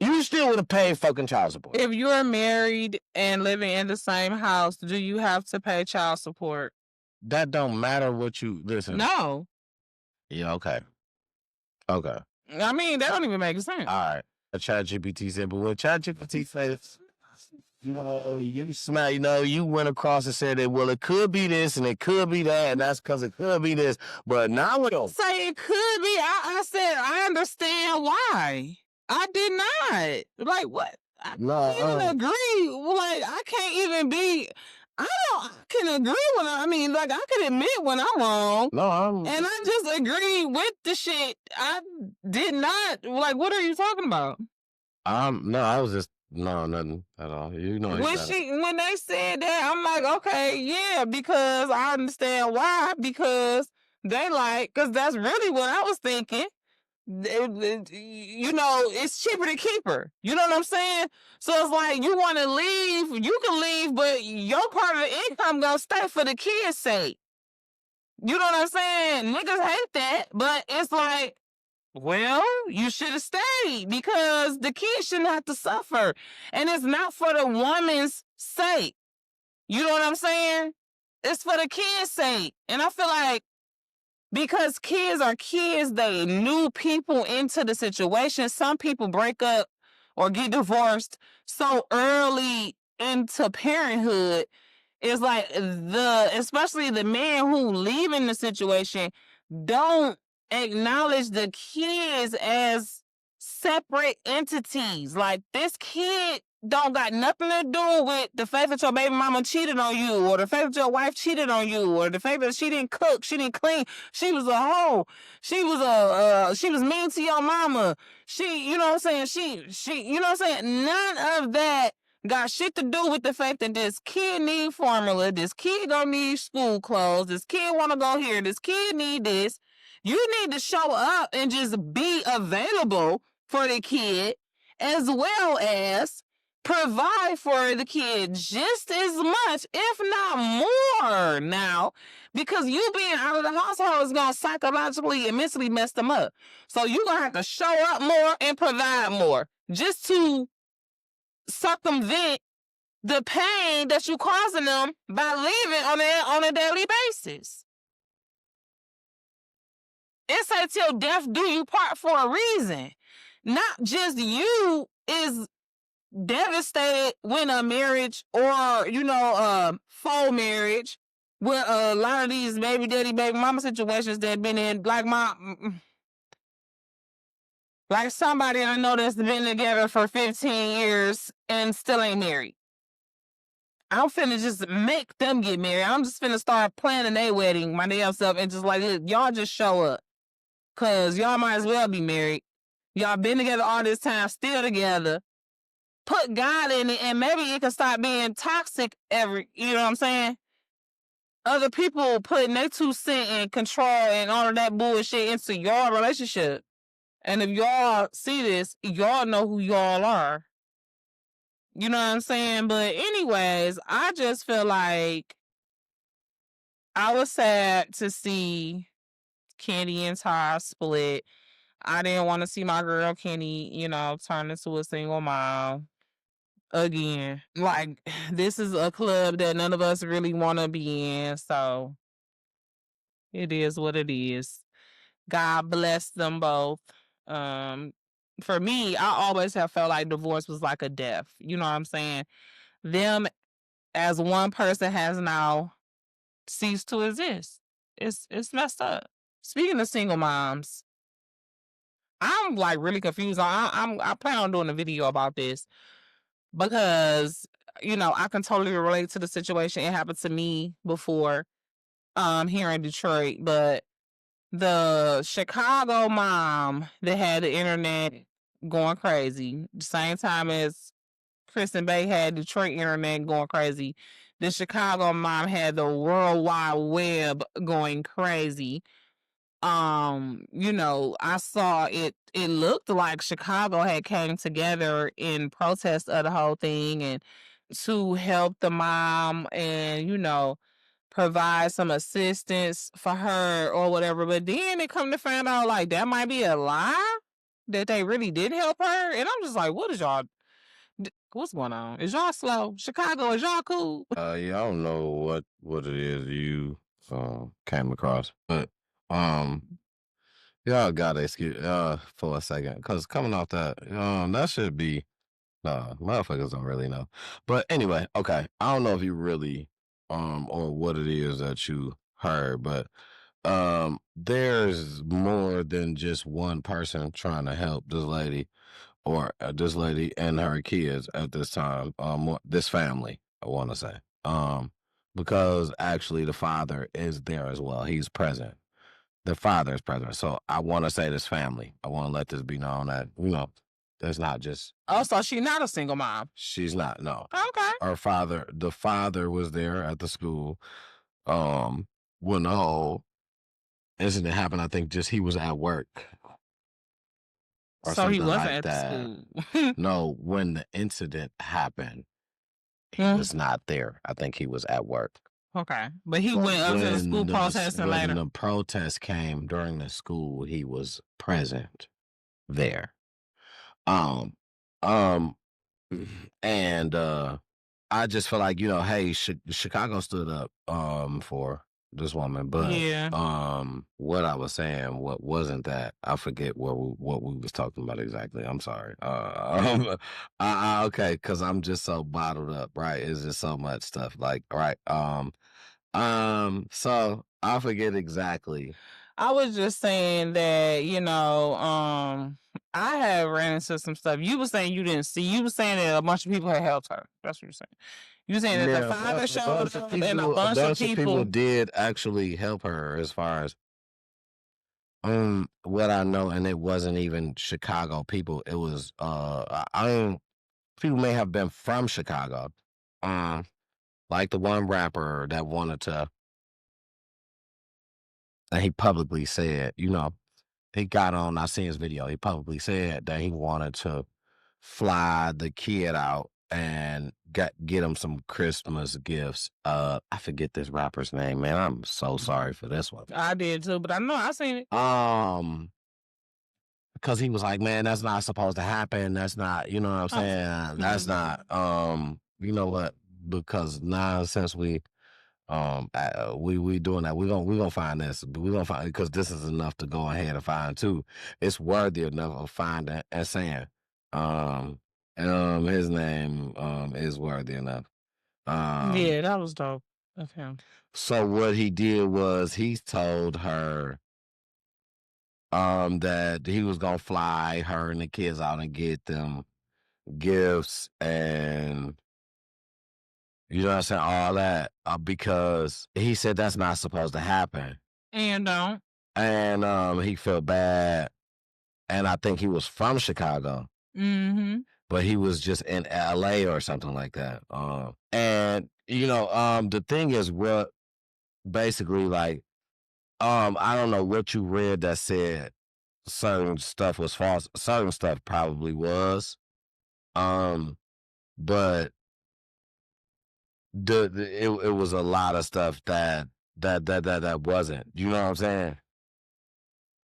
you still would have paid fucking child support. If you're married and living in the same house, do you have to pay child support? That don't matter what you listen. No. Yeah, okay. Okay. I mean, that don't even make sense. All right. ChatGPT said, but when ChatGPT says, you went across and said that, well, it could be this and it could be that, and that's because it could be this. But now we don't say it could be. I said, I understand why. I did not. Like, what? I can't even agree. Like, I can't even be. I can agree I can admit when I'm wrong. No, and I just agree with the shit. I did not. Like, what are you talking about? No, I was just, nothing at all. You know. When they said that, I'm like, okay, yeah, because I understand why. Because because that's really what I was thinking. It's cheaper to keep her. You know what I'm saying? So it's like, you want to leave, you can leave, but your part of the income gonna stay for the kids' sake. You know what I'm saying? Niggas hate that, but it's like, Well, you should have stayed because the kid shouldn't have to suffer. And it's not for the woman's sake. You know what I'm saying? It's for the kid's sake. And I feel like because kids are kids, they new people into the situation. Some people break up or get divorced so early into parenthood. It's like especially the man who leaving the situation don't acknowledge the kids as separate entities. Like this kid don't got nothing to do with the fact that your baby mama cheated on you, or the fact that your wife cheated on you, or the fact that she didn't cook, she didn't clean, she was a hoe, she was mean to your mama. She, you know what I'm saying? She, you know what I'm saying? None of that got shit to do with the fact that this kid need formula, this kid gonna need school clothes, this kid wanna go here, this kid need this. You need to show up and just be available for the kid, as well as provide for the kid just as much, if not more now, because you being out of the household is gonna psychologically and mentally mess them up. So you're gonna have to show up more and provide more just to circumvent the pain that you causing them by leaving on a daily basis. It's until death do you part for a reason. Not just you is devastated when a marriage or, faux marriage with a lot of these baby daddy, baby mama situations that been in, like somebody I know that's been together for 15 years and still ain't married. I'm finna just make them get married. I'm just finna start planning their wedding, my damn self, and just like, look, y'all just show up. Cause y'all might as well be married. Y'all been together all this time, still together. Put God in it, and maybe it can stop being toxic you know what I'm saying? Other people putting their 2 cents and control and all of that bullshit into your relationship. And if y'all see this, y'all know who y'all are. You know what I'm saying? But anyways, I just feel like I was sad to see Kenny and Ty split. I didn't want to see my girl Kenny, turn into a single mom again. Like, this is a club that none of us really want to be in. So it is what it is. God bless them both. For me, I always have felt like divorce was like a death. You know what I'm saying? Them as one person has now ceased to exist. It's messed up. Speaking of single moms, I'm like really confused. I plan on doing a video about this because I can totally relate to the situation. It happened to me before here in Detroit, but the Chicago mom that had the internet going crazy, the same time as Kristen Bay had Detroit internet going crazy, the Chicago mom had the World Wide Web going crazy. I saw it looked like Chicago had came together in protest of the whole thing and to help the mom and, provide some assistance for her or whatever. But then it come to find out like that might be a lie, that they really did help her. And I'm just like, what's going on? Is y'all slow? Chicago, is y'all cool? Yeah, I don't know what it is you came across, but y'all gotta excuse for a second, because coming off that should be motherfuckers don't really know. But anyway, okay, I don't know if you really or what it is that you heard, but there's more than just one person trying to help this lady or this lady and her kids at this time. This family, I want to say, because actually the father is there as well. He's present. The father is present. So I want to say this family. I want to let this be known that there's not just. Oh, so she's not a single mom. She's not. No. Okay. The father was there at the school. When the whole incident happened, I think just he was at work. So he wasn't at the school. No, when the incident happened, he was not there. I think he was at work. Okay. But he went up to the school protesting later. When the protest came during the school, he was present there. Um, and I just feel like, hey, Chicago stood up for this woman, but Yeah. what I was saying, what wasn't that? I forget what we was talking about exactly. I'm sorry. Okay, because I'm just so bottled up, right? It's just so much stuff, like, right. So I forget exactly. I was just saying that, I have ran into some stuff. You were saying you didn't see. You were saying that a bunch of people had helped her. That's what you're saying. You were saying that the father showed up and a bunch of people did actually help her, as far as what I know, and it wasn't even Chicago people. It was people may have been from Chicago. Like the one rapper that wanted to, and he publicly said, he got on, I seen his video, he publicly said that he wanted to fly the kid out and get him some Christmas gifts. I forget this rapper's name, man. I'm so sorry for this one. I did too, but I know I seen it. Because he was like, man, that's not supposed to happen. That's not, you know what I'm saying? That's not, you know what? Because now, since we doing that, we're gonna find this. We're gonna find, because this is enough to go ahead and find too. It's worthy enough of finding and saying, his name is worthy enough. Yeah, that was dope of him. So what he did was he told her that he was gonna fly her and the kids out and get them gifts, and you know what I'm saying, all that, because he said that's not supposed to happen. And don't. And he felt bad, and I think he was from Chicago. Mm-hmm. But he was just in LA or something like that. And the thing is, what basically, like, I don't know what you read that said certain stuff was false. Certain stuff probably was. But it was a lot of stuff that wasn't. You know what I'm saying?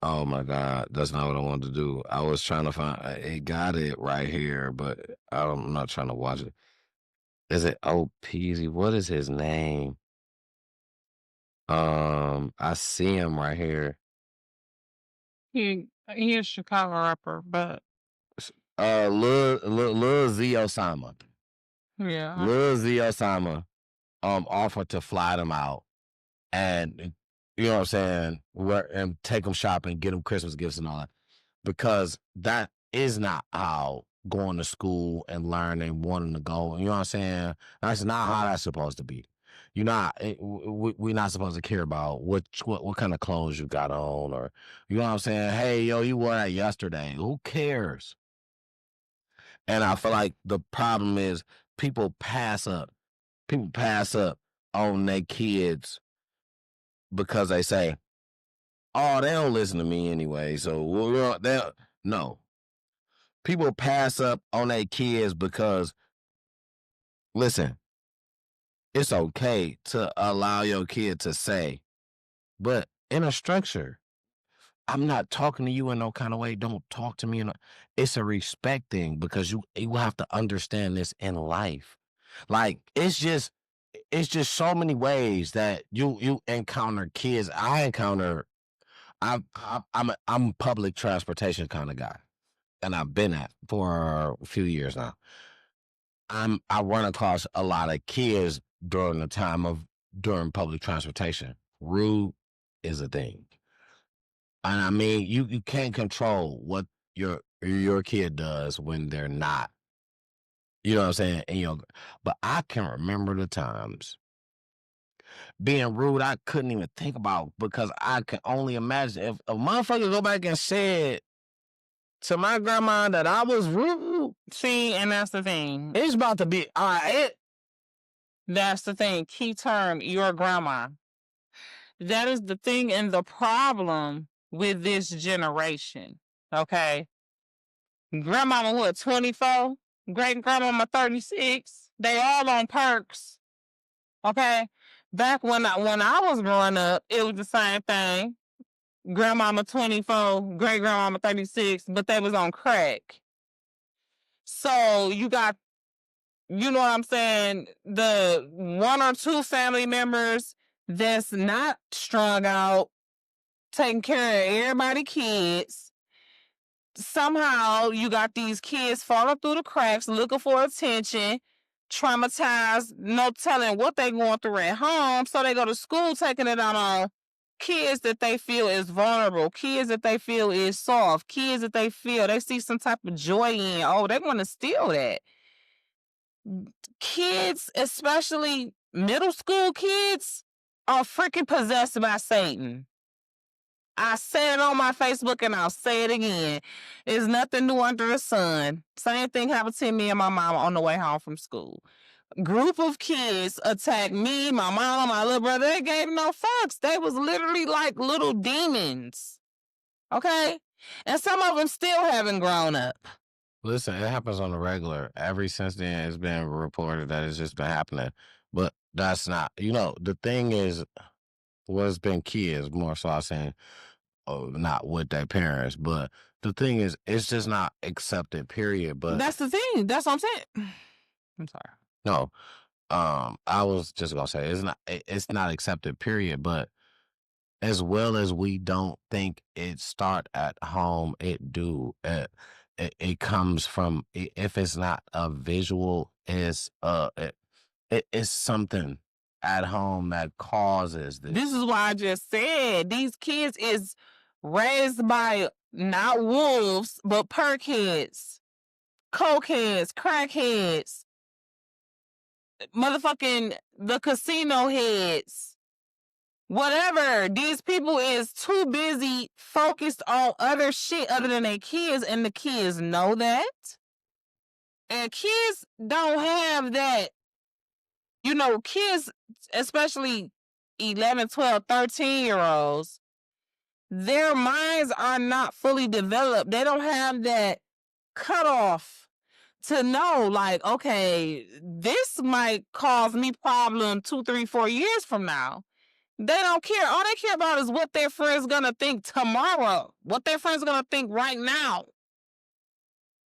Oh my God, that's not what I wanted to do. I was trying to find. It got it right here, but I'm not trying to watch it. Is it Peasy? What is his name? I see him right here. He is a Chicago rapper, but Lil Z Osama. yeah, Lil Z Osama offered to fly them out, and you know what I'm saying, and take them shopping, get them Christmas gifts and all that, because that is not how going to school and learning, wanting to go. You know what I'm saying? That's not how that's supposed to be. We're not supposed to care about what kind of clothes you got on, or you know what I'm saying. Hey, yo, you wore that yesterday. Who cares? And I feel like the problem is people pass up on their kids because they say, "Oh, they don't listen to me anyway." So no. People pass up on their kids because, listen, it's okay to allow your kid to say, but in a structure, I'm not talking to you in no kind of way. Don't talk to me. It's a respect thing, because you have to understand this in life. Like, it's just so many ways that you encounter kids. I'm a public transportation kind of guy, and I've been at for a few years now. I run across a lot of kids during public transportation. Rude is a thing. And I mean, you can't control what your kid does when they're not. You know what I'm saying? And, but I can remember the times being rude I couldn't even think about, because I can only imagine if a motherfucker go back and said to my grandma that I was rude. See, and that's the thing. It's about to be That's the thing. Key term, your grandma. That is the thing and the problem with this generation. Okay. Grandmama, what, 24? Great grandmama, 36. They all on perks. Okay? Back when I was growing up, it was the same thing. Grandmama 24, great grandmama 36, but they was on crack. So you got, you know what I'm saying, the one or two family members that's not strung out, taking care of everybody's kids. Somehow you got these kids falling through the cracks, looking for attention, traumatized, no telling what they going through at home. So they go to school taking it out on kids that they feel is vulnerable, kids that they feel is soft, kids that they feel they see some type of joy in. Oh, they want to steal that. Kids, especially middle school kids, are freaking possessed by Satan. I said it on my Facebook and I'll say it again. There's nothing new under the sun. Same thing happened to me and my mama on the way home from school. Group of kids attacked me, my mama, my little brother. They gave no fucks. They was literally like little demons. Okay? And some of them still haven't grown up. Listen, it happens on the regular. Ever since then, it's been reported that it's just been happening. But that's not, the thing is, what's been kids more so I'm saying, not with their parents. But the thing is, it's just not accepted, period. But that's the thing. That's what I'm saying. I'm sorry. No, I was just gonna say it's not accepted, period. But as well as we don't think it start at home, it do. It comes from, if it's not a visual, it's something at home that causes this. This is why I just said these kids is raised by not wolves, but perkheads, cokeheads, crackheads, motherfucking the casino heads. Whatever. These people is too busy focused on other shit other than their kids, and the kids know that. And kids don't have that. Kids, especially 11, 12, 13-year-olds, their minds are not fully developed. They don't have that cutoff to know, like, okay, this might cause me problem 2, 3, 4 years from now. They don't care. All they care about is what their friend's gonna think tomorrow, what their friend's gonna think right now.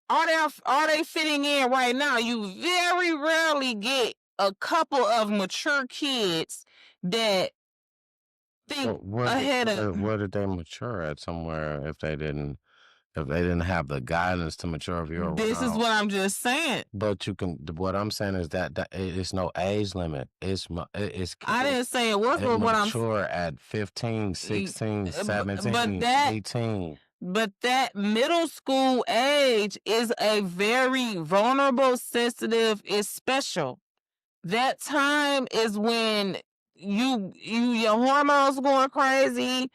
Are they fitting in right now? You very rarely get a couple of mature kids that think ahead of. Where did they mature at? Somewhere, if they didn't have the guidance to mature, if you're This is what I'm just saying. But what I'm saying is that it's no age limit. It's I didn't say it was, but what I'm mature at 15, 16, 17, 18. But that middle school age is a very vulnerable, sensitive, is special. That time is when your hormones going crazy.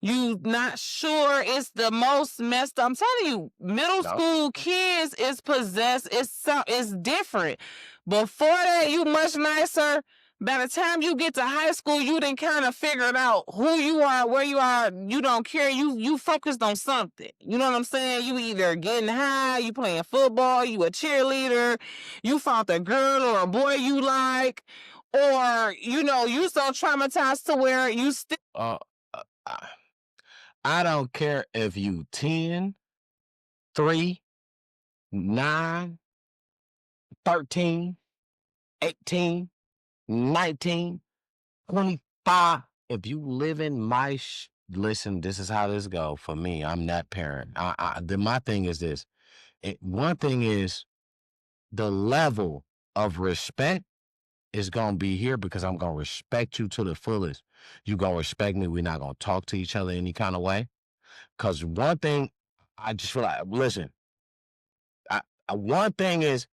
You not sure. It's the most messed up. I'm telling you, middle school kids is possessed. It's different. Before that, you much nicer. By the time you get to high school, you done kind of figured out who you are, where you are. You don't care. You focused on something. You know what I'm saying? You either getting high, you playing football, you a cheerleader, you found a girl or a boy you like, or you so traumatized to where you still. I don't care if you 10, 3, 9, 13, 18, 19, 25. If you live in my listen, this is how this go for me. I'm that parent. My thing is this. One thing is the level of respect is going to be here because I'm going to respect you to the fullest. You going to respect me. We're not going to talk to each other any kind of way. Because one thing, I just feel like, listen, one thing is,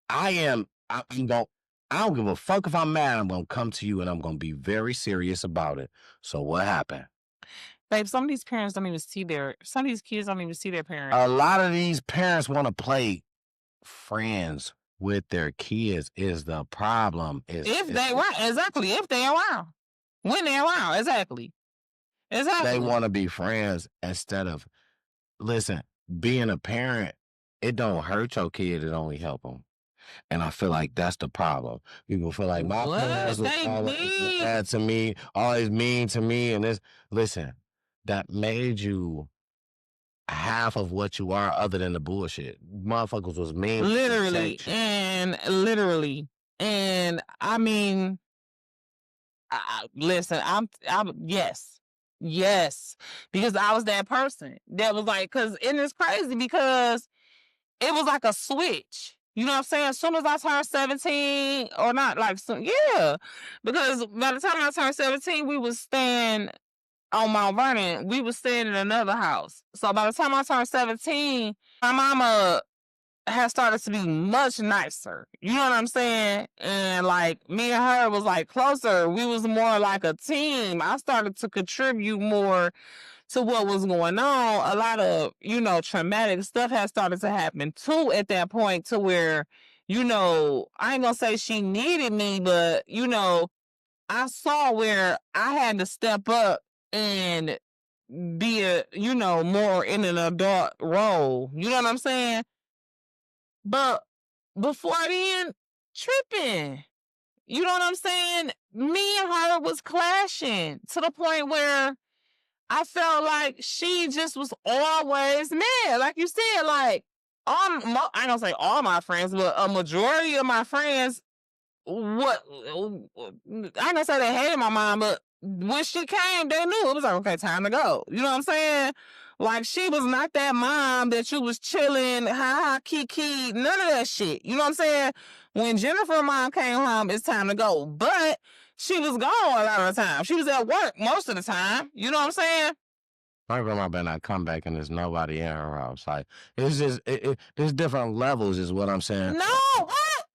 I don't give a fuck if I'm mad. I'm going to come to you and I'm going to be very serious about it. So what happened? Babe, some of these kids don't even see their parents. A lot of these parents want to play friends with their kids is the problem. If they around. When they're around, exactly. They want to be friends instead of, listen, being a parent, it don't hurt your kid, it only help them. And I feel like that's the problem. People feel like my parents was always bad to me, always mean to me. And listen, that made you half of what you are other than the bullshit. Motherfuckers was mean. Literally. And I mean, listen, I'm yes, because I was that person that was like, and it's crazy because it was like a switch. You know what I'm saying? As soon as I turned 17, or not, because by the time I turned 17, we was staying on Mount Vernon. We was staying in another house. So by the time I turned 17, my mama has started to be much nicer. You know what I'm saying? And like me and her was like closer. We was more like a team. I started to contribute more to what was going on. A lot of, traumatic stuff has started to happen too at that point, to where, I ain't gonna say she needed me, but, I saw where I had to step up and be more in an adult role. You know what I'm saying? But before then, tripping. You know what I'm saying? Me and her was clashing to the point where I felt like she just was always mad. Like you said, like, I ain't gonna say all my friends, but a majority of my friends, I ain't gonna say they hated my mom, but when she came, they knew it was like, okay, time to go. You know what I'm saying? Like, she was not that mom that you was chilling, ha kiki, none of that shit. You know what I'm saying? When Jennifer's mom came home, it's time to go. But she was gone a lot of the time. She was at work most of the time. You know what I'm saying? My grandma better not come back and there's nobody in her house. Like, it's just, there's different levels is what I'm saying. No, what?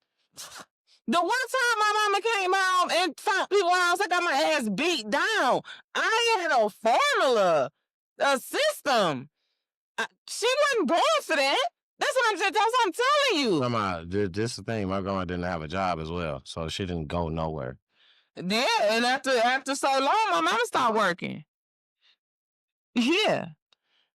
The one time my mama came home and found people in the house, I got my ass beat down. I ain't had no formula, a system. She wasn't born for that. That's what I'm telling you. Grandma, this is the thing. My grandma didn't have a job as well, so she didn't go nowhere. Yeah, and after so long, my mama stopped working. Yeah.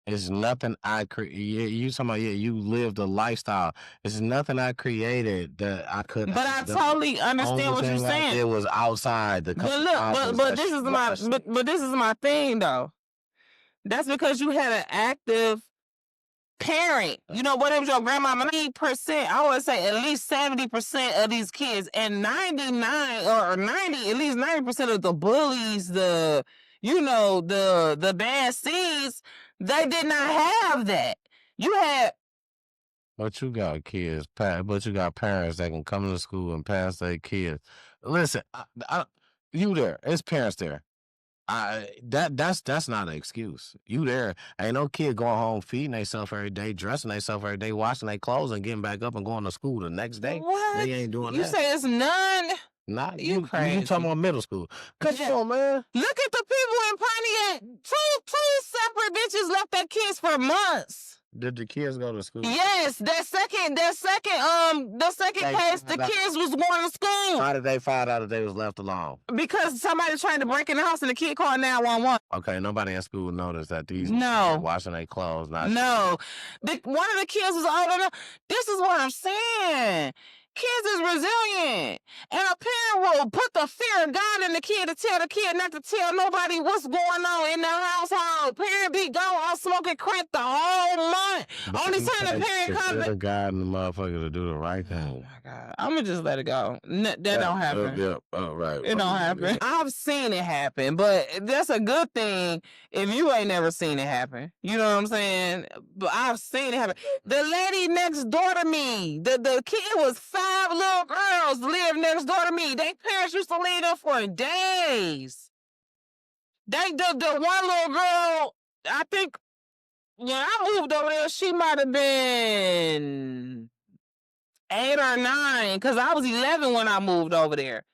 It's nothing I created. You talking about, you lived a lifestyle. It's nothing I created that I couldn't. But I totally understand what you're saying. It was outside the. But look, but this is my thing though. That's because you had an active parent. You know, whatever your grandmama, 90%, I would say at least 70% of these kids, and 99 or 90, at least 90% of the bullies, the bad seeds, they did not have that. You had. But you got kids, but you got parents that can come to school and pass their kids. Listen, you there. It's parents there. That's not an excuse. You there. Ain't no kid going home feeding themselves every day, dressing themselves every day, washing their clothes and getting back up and going to school the next day. What? They ain't doing that. You say it's none? Not you crazy. You talking about middle school. Come on, man. Look at the people in Pontiac. Two separate bitches left their kids for months. Did the kids go to school? Yes, the second case, the kids was going to school. How did they find out that they was left alone? Because somebody tried to break in the house and the kid called 911. Okay, nobody in school noticed that these kids washing their clothes. One of the kids was old enough. This is what I'm saying. Kids is resilient, and a parent will put the fear of God in the kid to tell the kid not to tell nobody what's going on in the household. Parent be gone out smoking crack the whole month. Only time the parent comes back. God and the motherfucker to do the right thing. Oh my God, I'm gonna just let it go. That don't happen. Right. It don't happen. I've seen it happen, but that's a good thing if you ain't never seen it happen. You know what I'm saying? But I've seen it happen. The lady next door to me, the kid was 5 little girls lived next door to me. Their parents used to leave them for days. The one little girl, I think when I moved over there, she might have been 8 or 9, because I was 11 when I moved over there.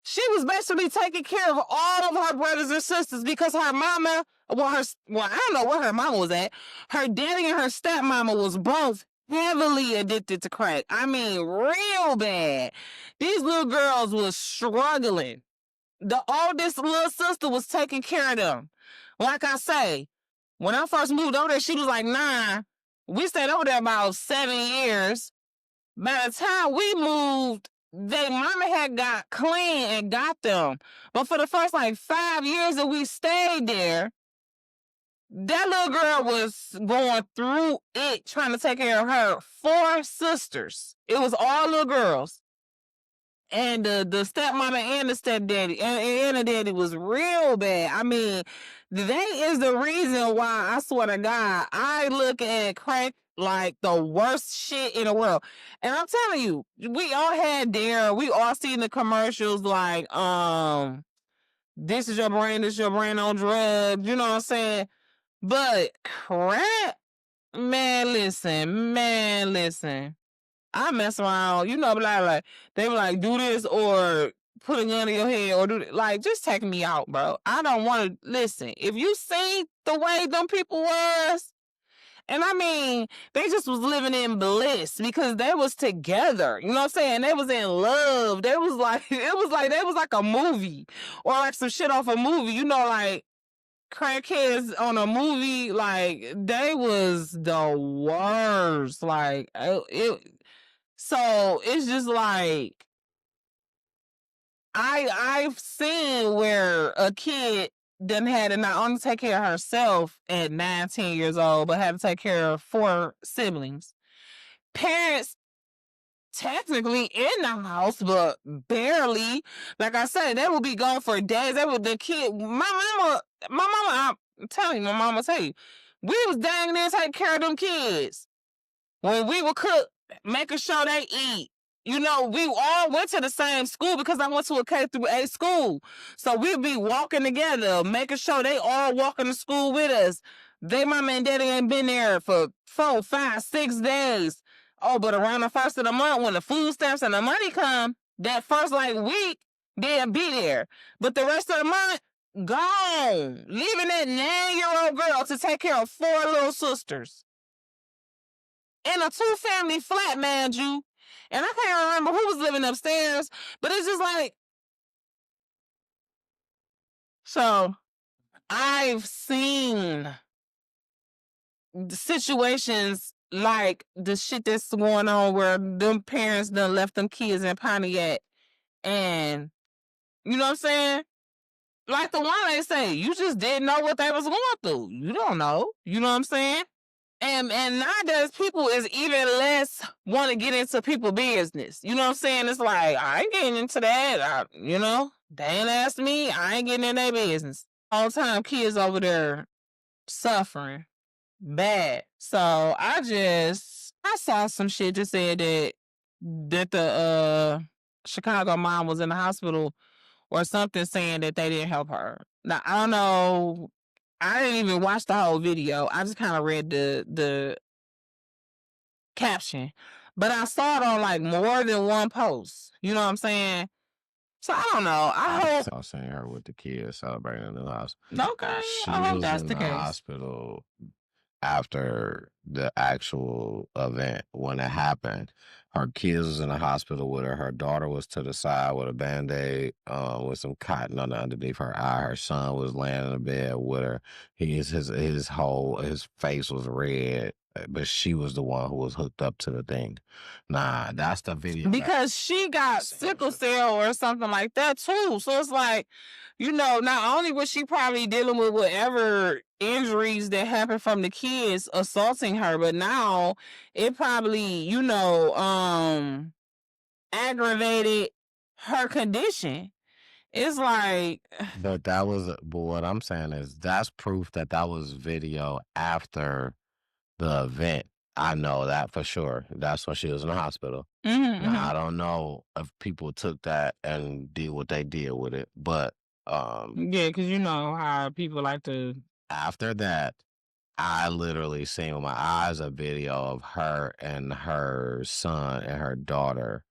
She was basically taking care of all of her brothers and sisters because her mama, I don't know where her mama was at. Her daddy and her stepmama was both heavily addicted to crack. I mean, real bad. These little girls was struggling. The oldest little sister was taking care of them. Like I say, when I first moved over there, she was like 9. We stayed over there about 7 years. By the time we moved, they mama had got clean and got them. But for the first like 5 years that we stayed there, that little girl was going through it trying to take care of her 4 sisters. It was all little girls. And the stepmama and the stepdaddy and the daddy was real bad. I mean, they is the reason why, I swear to God, I look at crack like the worst shit in the world. And I'm telling you, we all had Dare. We all seen the commercials like, this is your brain on drugs. You know what I'm saying? But crack, man, listen. I mess around, you know, like they were like, do this or put a gun in your head or do like, just take me out, bro. I don't want to listen. If you see the way them people was, and I mean, they just was living in bliss because they was together. You know what I'm saying? They was in love. They was like, it was like a movie or like some shit off a movie. You know, like crackheads on a movie, like they was the worst. Like so it's just like I've seen where a kid done had to not only take care of herself at 19 years old, but had to take care of 4 siblings. Parents technically in the house, but barely. Like I said, they would be gone for days. They would the kid. My mama. I'm telling you, my mama tell you, we was dang near taking care of them kids when we would cook, making sure they eat. You know, we all went to the same school because I went to a K-8 school. So we'd be walking together, making sure they all walking to school with us. They mama and daddy ain't been there for 4, 5, 6 days. Oh, but around the first of the month, when the food stamps and the money come, that first like week, they'll be there. But the rest of the month, gone. Leaving that 9-year-old girl to take care of 4 little sisters. In a 2-family flat, man, you. And I can't remember who was living upstairs, but it's just like, so I've seen situations like the shit that's going on where them parents done left them kids in Pontiac, and you know what I'm saying? Like the one they say, you just didn't know what they was going through. You don't know. You know what I'm saying? And nowadays people is even less want to get into people's business. You know what I'm saying? It's like, I ain't getting into that. You know, they ain't asked me. I ain't getting in their business. All the time, kids over there suffering bad. So I saw some shit that said that the Chicago mom was in the hospital or something, saying that they didn't help her. Now I don't know. I didn't even watch the whole video. I just kind of read the caption, but I saw it on like more than one post. You know what I'm saying? So I don't know. I hope. I was seeing her with the kids celebrating in the house. Okay, She I hope was that's in the the case. hospital after the actual event when it happened. Her kids was in the hospital with her. Her daughter was to the side with a Band-Aid, with some cotton underneath her eye. Her son was laying in the bed with her. His face was red, but she was the one who was hooked up to the thing. Nah, that's the video. Because she got sickle cell or something like that too. So it's like, you know, not only was she probably dealing with whatever injuries that happened from the kids assaulting her, but now it probably, you know, aggravated her condition. It's like, But what I'm saying is that's proof that was video after the event. I know that for sure. That's when she was in the hospital. Now, I don't know if people took that and did what they did with it, but yeah, because you know how people like to. After that, I literally seen with my eyes a video of her and her son and her daughter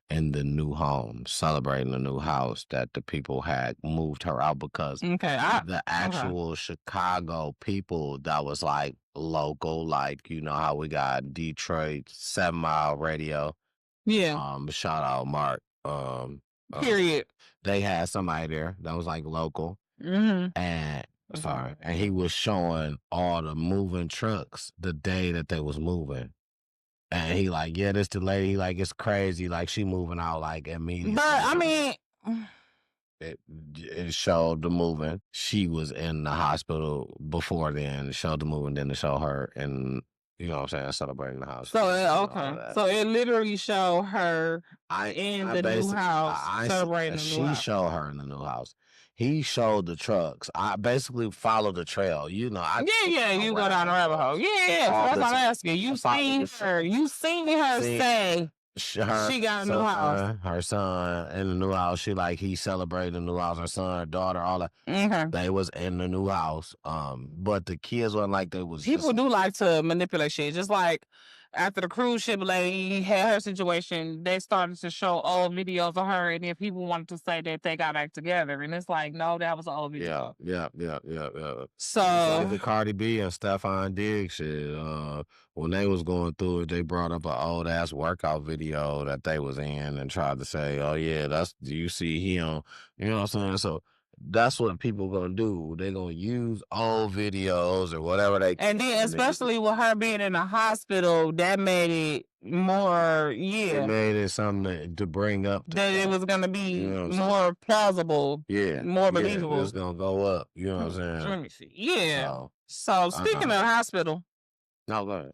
in the new home, celebrating the new house that the people had moved her out because the actual Chicago people that was like local, like, you know how we got Detroit 7 Mile Radio. Yeah. Shout out Mark. Period. They had somebody there that was like local. And he was showing all the moving trucks the day that they was moving. And he like, yeah, this the lady. He like, it's crazy. Like, she moving out like immediately. But I mean, it showed the moving. She was in the hospital before then. It showed the moving, then it showed her, and you know what I'm saying, celebrating the house. So okay, so it literally showed her in the new house celebrating the new house. She showed her in the new house. He showed the trucks. I basically followed the trail. You know, you go down the rabbit hole. Yeah, that's what I'm asking. You seen her. You seen her say she got a new house. Her son in the new house. He celebrated the new house. Her son, her daughter, all that. Okay. They was in the new house. But the kids wasn't like they was. People do like to manipulate shit. Just like after the cruise ship lady had her situation, they started to show old videos of her, and then people wanted to say that they got back together, and it's like, no, that was an old video. Yeah. So like the Cardi B and Stefan Diggs shit. When they was going through it, they brought up an old ass workout video that they was in and tried to say, oh yeah, do you see him? You know what I'm saying? So that's what people gonna do. They're gonna use old videos or whatever they can. And then especially with her being in the hospital, that made it more, It made it something to bring up. That it was gonna be more plausible. Yeah. More believable. It's gonna go up. You know what I'm saying? Let me see. Yeah. So speaking of hospital. No, go ahead.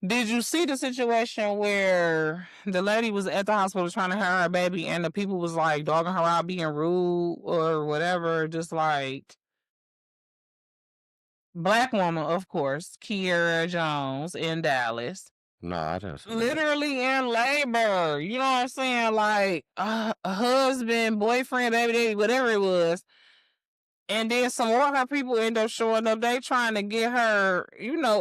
Did you see the situation where the lady was at the hospital trying to have her baby and the people was like dogging her out, being rude or whatever, just like black woman, of course, Kiera Jones in Dallas. No, I didn't see literally in labor. You know what I'm saying? Like a husband, boyfriend, baby, whatever it was. And then some more people end up showing up. They trying to get her,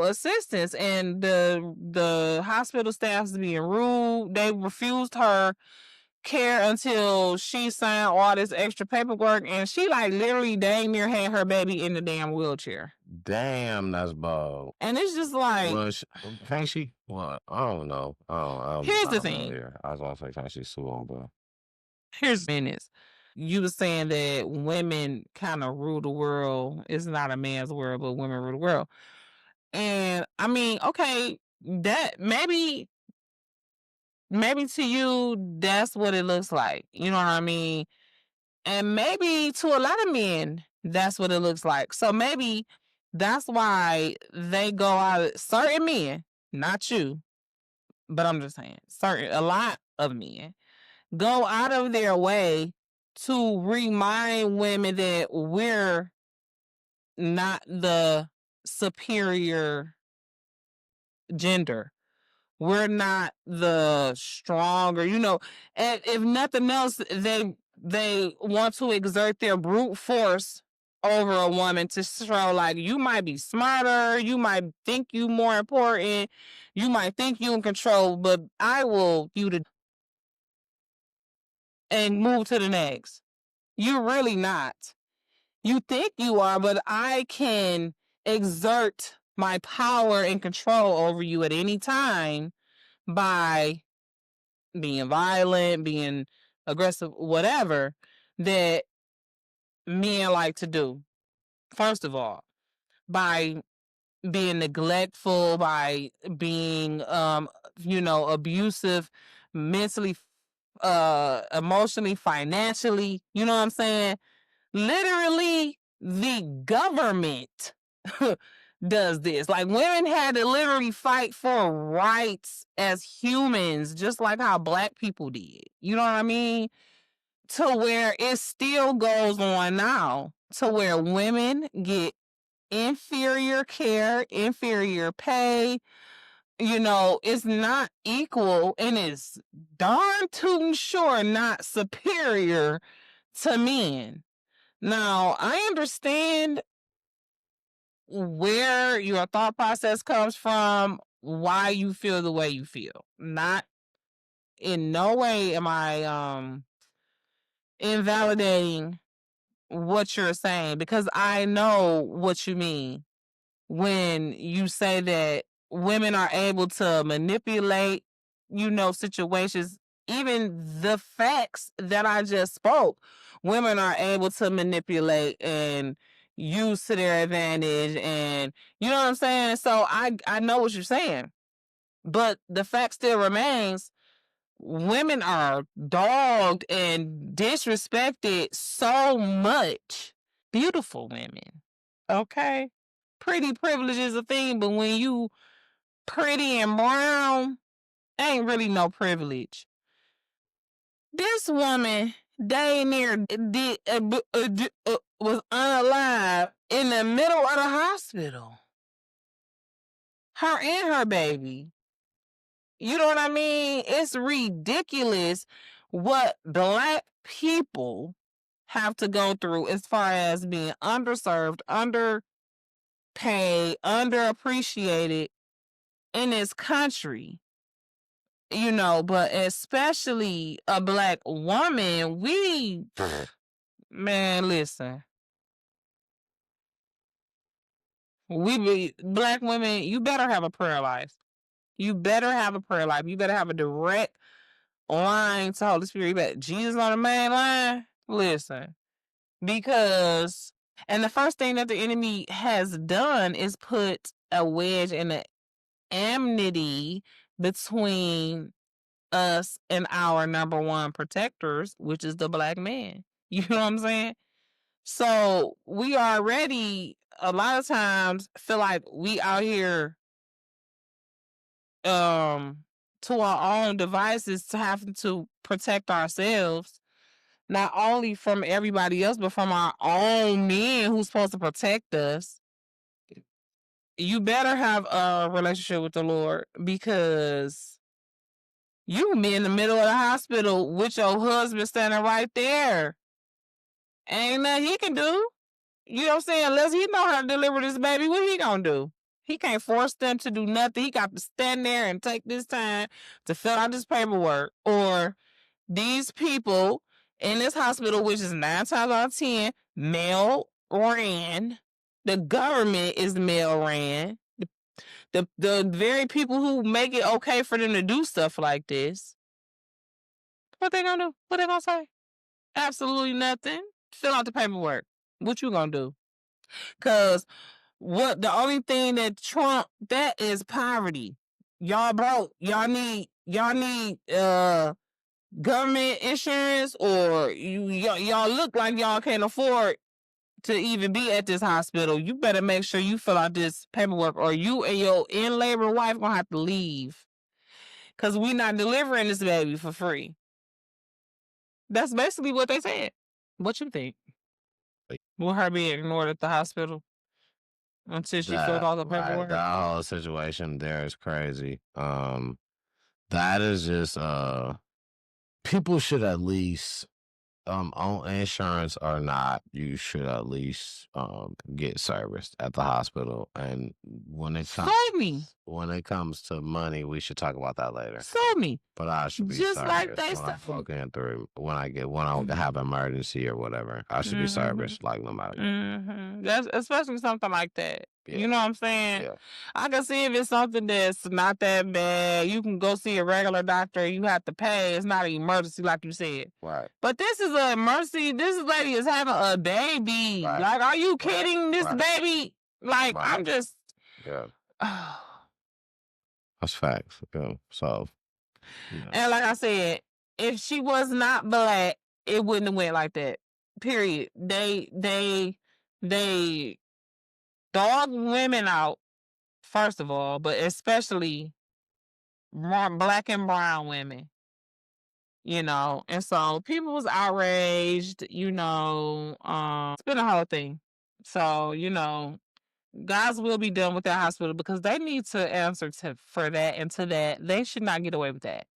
assistance. And the hospital staff's being rude. They refused her care until she signed all this extra paperwork. And she literally dang near had her baby in the damn wheelchair. Damn, that's bold. And it's just like... Well, can't she? Well, I don't know. Here's the thing. I was going to say, can't she sue him, but... Here's the minutes. You were saying that women kind of rule the world. It's not a man's world, but women rule the world. And I mean, okay, that maybe to you, that's what it looks like. You know what I mean? And maybe to a lot of men, that's what it looks like. So maybe that's why they go out, certain men, not you, but I'm just saying, a lot of men go out of their way to remind women that we're not the superior gender. We're not the stronger, and if nothing else, they want to exert their brute force over a woman to show you might be smarter, you might think you more important, you might think you in control, but I will and move to the next. You're really not. You think you are, but I can exert my power and control over you at any time by being violent, being aggressive, whatever that men like to do. First of all, by being neglectful, by being, abusive, mentally, emotionally, financially, you know what I'm saying? Literally, the government does this. Women had to literally fight for rights as humans, just like how black people did. You know what I mean? To where it still goes on now, to where women get inferior care, inferior pay. It's not equal, and it's darn tootin' sure not superior to men. Now, I understand where your thought process comes from, why you feel the way you feel. Not in no way am I invalidating what you're saying, because I know what you mean when you say that women are able to manipulate, situations. Even the facts that I just spoke, women are able to manipulate and use to their advantage, and you know what I'm saying? So I know what you're saying. But the fact still remains, women are dogged and disrespected so much. Beautiful women, okay? Pretty privilege is a thing, but when you pretty and brown, ain't really no privilege. This woman, dang near was unalive in the middle of the hospital. Her and her baby. You know what I mean? It's ridiculous what Black people have to go through as far as being underserved, underpaid, underappreciated in this country. You know, but especially a Black woman, man, listen. Black women, you better have a prayer life. You better have a prayer life. You better have a direct line to Holy Spirit. You better Jesus on the main line. Listen, because, and the first thing that the enemy has done is put a wedge and an enmity between us and our number one protectors, which is the Black man. You know what I'm saying? So we already a lot of times feel like we out here to our own devices to having to protect ourselves, not only from everybody else, but from our own men who's supposed to protect us. You better have a relationship with the Lord, because you be in the middle of the hospital with your husband standing right there. Ain't nothing he can do. You know what I'm saying? Unless he know how to deliver this baby, what he gonna do? He can't force them to do nothing. He got to stand there and take this time to fill out this paperwork. Or these people in this hospital, which is 9 times out of 10 male ran. The government is male ran. The very people who make it okay for them to do stuff like this. What they gonna do? What they gonna say? Absolutely nothing. Fill out the paperwork. What you gonna do? Because the only thing that Trump, that is poverty. Y'all broke. Y'all need government insurance, or y'all look like y'all can't afford to even be at this hospital. You better make sure you fill out this paperwork, or you and your in labor wife gonna have to leave, because we not delivering this baby for free. That's basically what they said. What you think? Will her being ignored at the hospital until she filled all the paperwork? That whole situation there is crazy. That is just people should at least on insurance or not, you should at least get serviced at the hospital. And when it comes to money, we should talk about that later. Sue me. But I should be just serviced like they when I fucking through when I have an emergency or whatever. I should be serviced like no matter what. That's especially something like that. Yeah. You know what I'm saying? Yeah. I can see if it's something that's not that bad, you can go see a regular doctor. You have to pay. It's not an emergency, like you said. Right. But this is an emergency. This lady is having a baby. Right. Like, are you kidding? This baby? Like, I'm just. Yeah. That's facts. Yeah. So. Yeah. And like I said, if she was not Black, it wouldn't have went like that. Period. They dog women out, first of all, but especially Black and brown women. You know, and so people was outraged, you know, it's been a whole thing. So, you know, God's will be done with that hospital, because they need to answer for that and to that. They should not get away with that.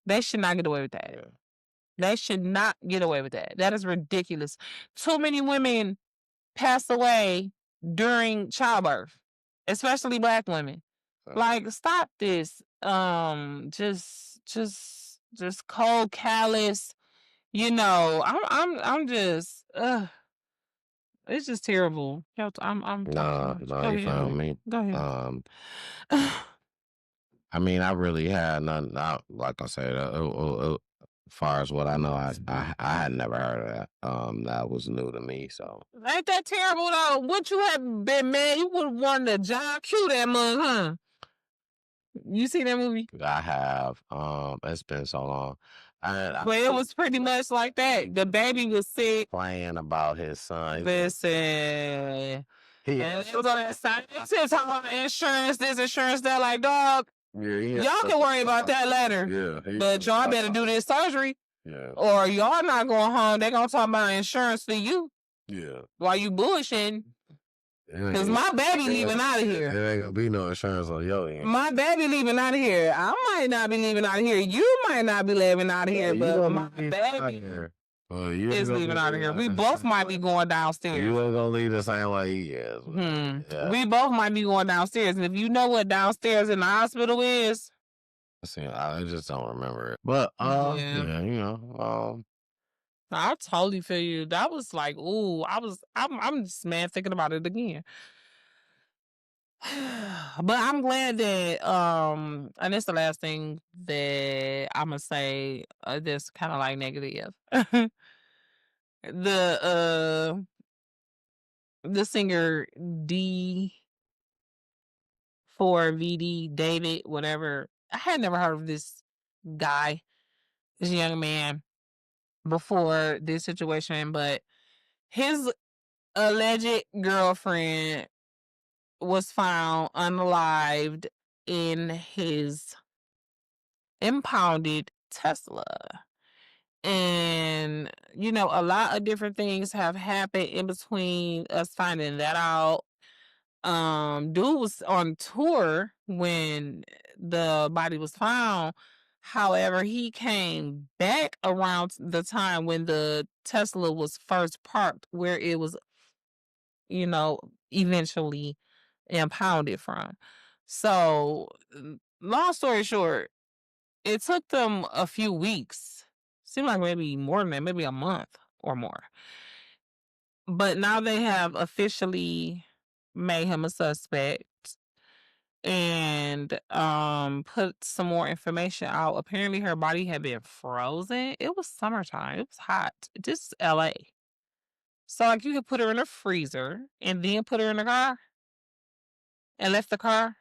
They should not get away with that. Yeah. They should not get away with that. That is ridiculous. Too many women pass away during childbirth, especially Black women. Like, stop this. Just cold, callous. You know, I'm just. It's just terrible. I'm. No, you found me. Go ahead. I mean, I really had nothing. Like I said, as far as what I know, I had never heard of that. That was new to me. So ain't that terrible though? What you have been, man? You would have wanted to John Q that mug, huh? You seen that movie? I have. It's been so long. But it was pretty much like that. The baby was sick. Playing about his son. Listen. And it was on that side. It was talking about insurance, this insurance, that. Like, dog, y'all can worry about that later. Yeah. But y'all better do this surgery. Yeah. Or y'all not going home. They gonna talk about insurance for you. Yeah. While you bullshitting. Because my baby leaving out of here. There ain't gonna be no insurance on your end. My baby leaving out of here. I might not be leaving out of here. You might not be leaving out of here, but my baby is leaving out of here. We both might be going downstairs. You ain't gonna leave the same way he is. Yeah. We both might be going downstairs. And if you know what downstairs in the hospital is. See, I just don't remember it. But, yeah, you know, I totally feel you. That was like, ooh, I'm just mad thinking about it again. But I'm glad that, and it's the last thing that I'm gonna say. That's kind of like negative. The singer D4VD David, whatever. I had never heard of this guy, this young man, before this situation, but his alleged girlfriend was found unalived in his impounded Tesla. And, you know, a lot of different things have happened in between us finding that out. Dude was on tour when the body was found. However, he came back around the time when the Tesla was first parked, where it was, you know, eventually impounded from. So, long story short, it took them a few weeks. Seemed like maybe more than that, maybe a month or more. But now they have officially made him a suspect and put some more information out. Apparently her body had been frozen. It was summertime. It was hot. This is LA. So like you could put her in a freezer and then put her in the car and left the car.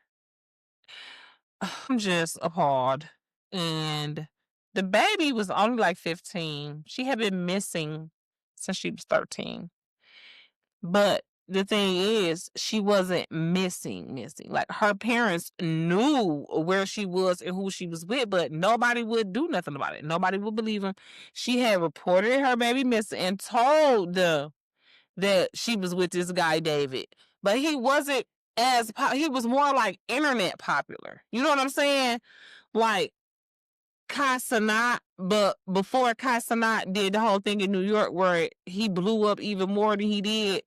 I'm just appalled. And the baby was only like 15. She had been missing since she was 13. But the thing is, she wasn't missing. Like her parents knew where she was and who she was with, but nobody would do nothing about it. Nobody would believe him. She had reported her baby missing and told them that she was with this guy, David. But he wasn't he was more like internet popular. You know what I'm saying? Like Kai Cenat, but before Kai Cenat did the whole thing in New York where he blew up even more than he did,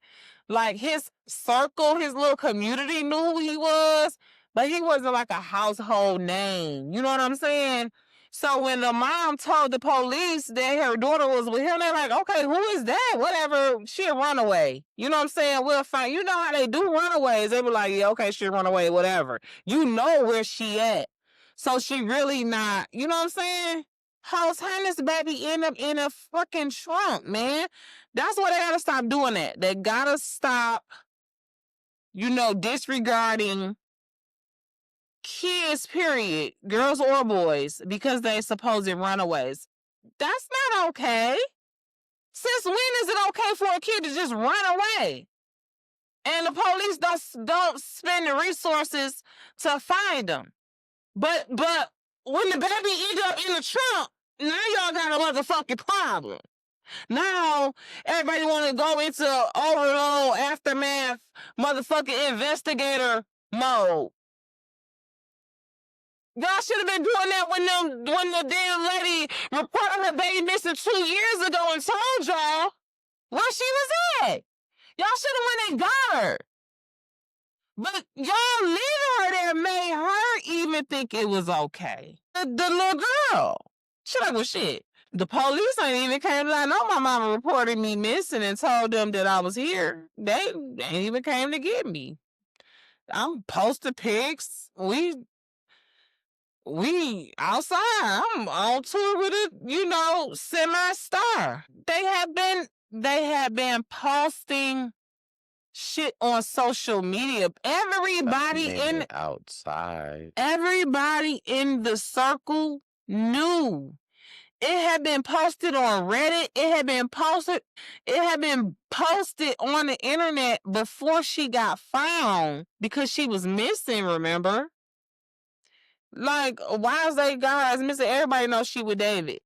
like his circle, his little community knew who he was, but he wasn't like a household name. You know what I'm saying? So when the mom told the police that her daughter was with him, they're like, okay, who is that? Whatever, she a runaway. You know what I'm saying? We'll find, you know how they do runaways. They be like, yeah, okay, she a runaway, whatever. You know where she at. So she really not, you know what I'm saying? House Highness baby end up in a fucking trunk, man. That's why they gotta stop doing that. They gotta stop, you know, disregarding kids, period, girls or boys, because they supposed runaways. That's not okay. Since when is it okay for a kid to just run away? And the police don't spend the resources to find them. But when the baby end up in the trunk, now y'all got a motherfucking problem. Now everybody want to go into overload, aftermath, motherfucking investigator mode. Y'all should have been doing that when the damn lady reported her baby missing 2 years ago and told y'all where she was at. Y'all should have went and got her. But y'all leaving her there made her even think it was okay. The little girl. She like, well, shit. The police ain't even came. I know my mama reported me missing and told them that I was here. They ain't even came to get me. I'm posting pics. We outside. I'm on tour with a, you know, semi-star. They have been posting shit on social media. Everybody outside. Everybody in the circle knew. It had been posted on Reddit. It had been posted on the internet before she got found because she was missing, remember? Like, why is they guys missing? Everybody knows she with David.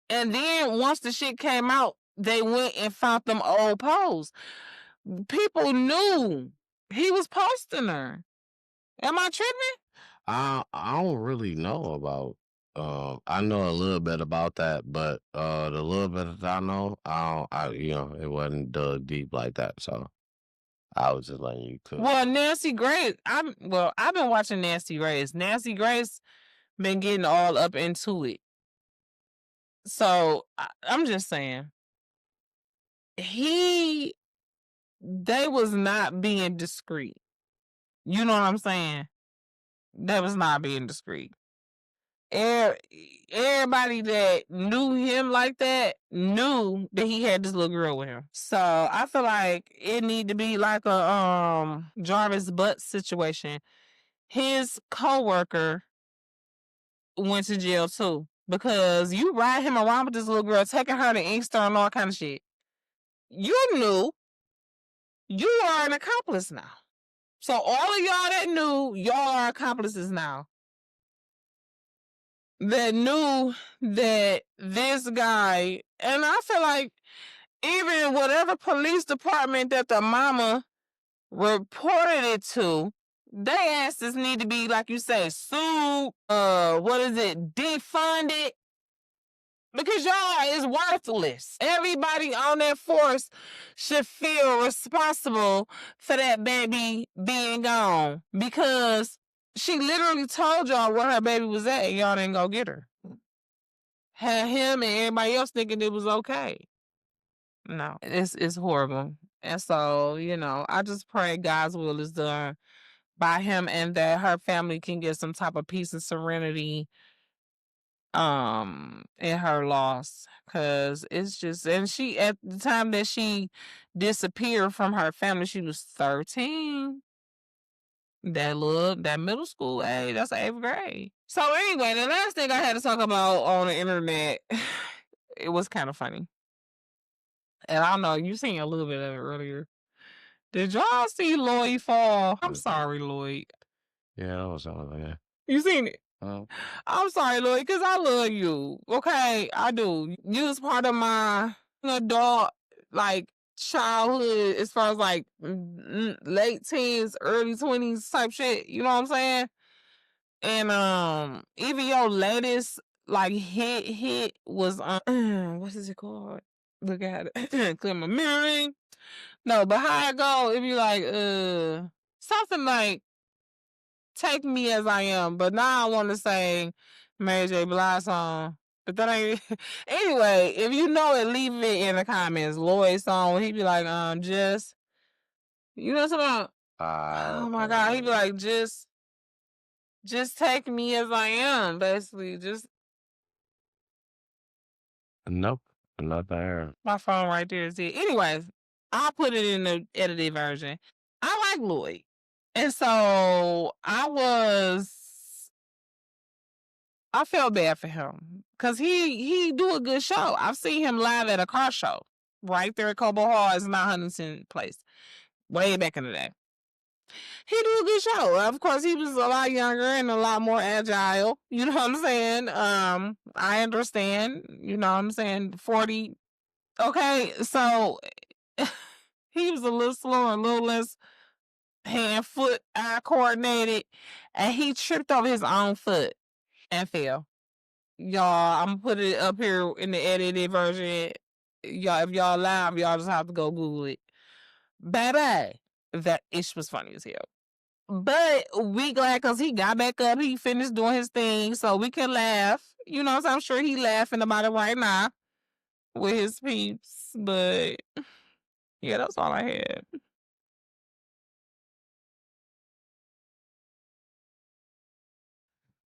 And then once the shit came out, they went and found them old posts. People knew he was posting her. Am I tripping? I don't really know about. I know a little bit about that, but the little bit that I know, it wasn't dug deep like that. So I was just letting you cook. Well, Nancy Grace, I've been watching Nancy Grace. Nancy Grace been getting all up into it. So I'm just saying, they was not being discreet. You know what I'm saying? They was not being discreet. Everybody that knew him like that knew that he had this little girl with him. So I feel like it need to be like a Jarvis Butt situation. His coworker went to jail too because you ride him around with this little girl, taking her to Inkster and all kind of shit. You knew. You are an accomplice now. So all of y'all that knew, y'all are accomplices now. That knew that this guy, and I feel like even whatever police department that the mama reported it to, they asses need to be, like you say, sued, defunded, because y'all is worthless. Everybody on that force should feel responsible for that baby being gone, because she literally told y'all where her baby was at and y'all didn't go get her. Had him and everybody else thinking it was okay. No, it's horrible. And so, I just pray God's will is done by him and that her family can get some type of peace and serenity in her loss, because it's just, and she, at the time that she disappeared from her family, she was 13. That middle school age, that's 8th grade. So anyway, the last thing I had to talk about on the internet, it was kind of funny, and I don't know, you seen a little bit of it earlier. Did y'all see Lloyd fall? I'm sorry, Lloyd. Yeah, that was something like that. You seen it? I'm sorry, Lloyd, because I love you. Okay, I do. You was part of my adult, like, childhood, as far as like late teens, early 20s type shit. You know what I'm saying? And even your latest like hit was what is it called? Look at it. Clear my mirroring. No, but how it go? It be like something like Take Me As I Am, but now I want to say Mary J. Blige song. But that ain't. Anyway, if you know it, leave it in the comments. Lloyd's song, he be like, just, you know what I'm talking about? Oh my God, he be like, just take me as I am, basically. Just. Nope, not there. My phone right there is it. Anyways, I'll put it in the edited version. I like Lloyd. And so I felt bad for him because he do a good show. I've seen him live at a car show right there at Cobo Hall. It's not Huntington Place. Way back in the day. He do a good show. Of course, he was a lot younger and a lot more agile. You know what I'm saying? I understand. You know what I'm saying? 40. Okay, so he was a little slower, a little less hand, foot, eye coordinated, and he tripped over his own foot and fell. Y'all, I'm gonna put it up here in the edited version. Y'all, if y'all live, y'all just have to go Google it. Baby, that ish was funny as hell. But we glad because he got back up. He finished doing his thing, so we can laugh. You know, so I'm sure he laughing about it right now with his peeps. But yeah, that's all I had.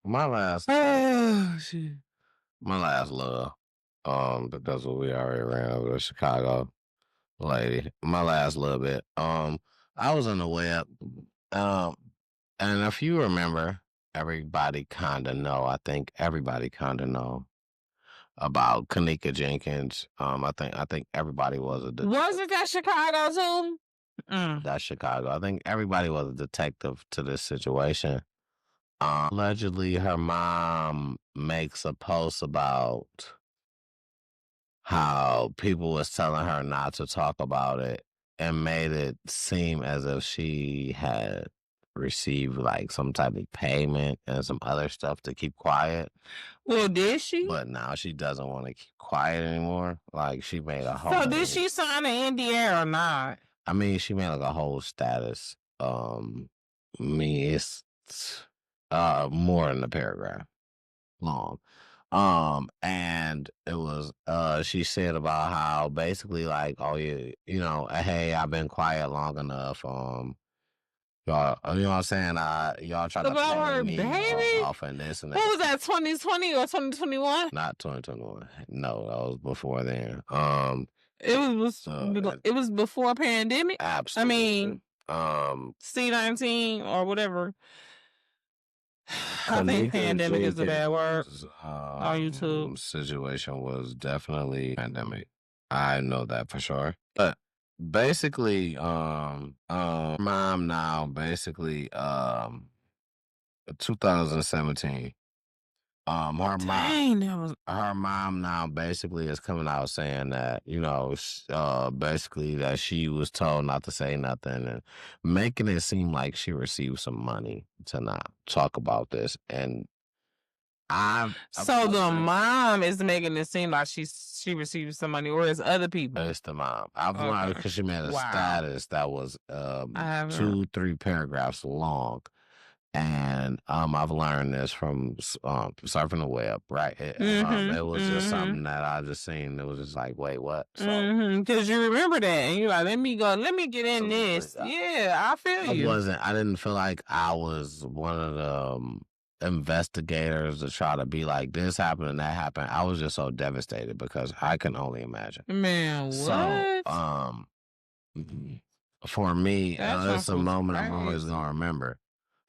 My last Shit. my last love. But that's what we already ran over, the Chicago lady. My last little bit. I was on the way up. And if you remember, everybody kind of know. I think everybody kind of know about Kanika Jenkins. I think everybody was a Wasn't that Chicago too? That's Chicago. I think everybody was a detective to this situation. Allegedly, her mom makes a post about how people was telling her not to talk about it and made it seem as if she had received like some type of payment and some other stuff to keep quiet. Well, did she? But now she doesn't want to keep quiet anymore. Like she made a whole. So did she sign an NDA or not? I mean, she made like a whole status. I mean, it's more in the paragraph long. And it was she said about how basically like, oh yeah, you know, hey, I've been quiet long enough. Y'all, you know what I'm saying? Y'all try to about her baby off and this and that. What was that, 2020 or 2021? Not 2021. No, that was before then. It was before pandemic. Absolutely. I mean, C-19 or whatever. I think pandemic is a bad word on YouTube. Situation was definitely pandemic. I know that for sure. But basically, mom now basically 2017. Her mom now basically is coming out saying that, you know, basically that she was told not to say nothing and making it seem like she received some money to not talk about this. And the mom is making it seem like she received some money, or it's other people? It's the mom. I've learned because she made a status that was 2-3 paragraphs long. And I've learned this from surfing the web, right? It was just something that I just seen. It was just like, wait, what? So, because you remember that, and you're like, let me get in this. Yeah, I feel you. I didn't feel like I was one of the investigators to try to be like, this happened and that happened. I was just so devastated because I can only imagine. Man, what? So, for me, it's a moment I'm always gonna remember.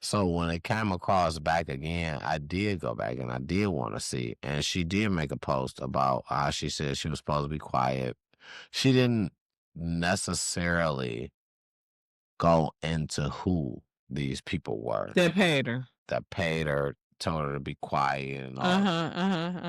So when it came across back again, I did go back and I did want to see. And she did make a post about how she said she was supposed to be quiet. She didn't necessarily go into who these people were. That paid her. Told her to be quiet and all.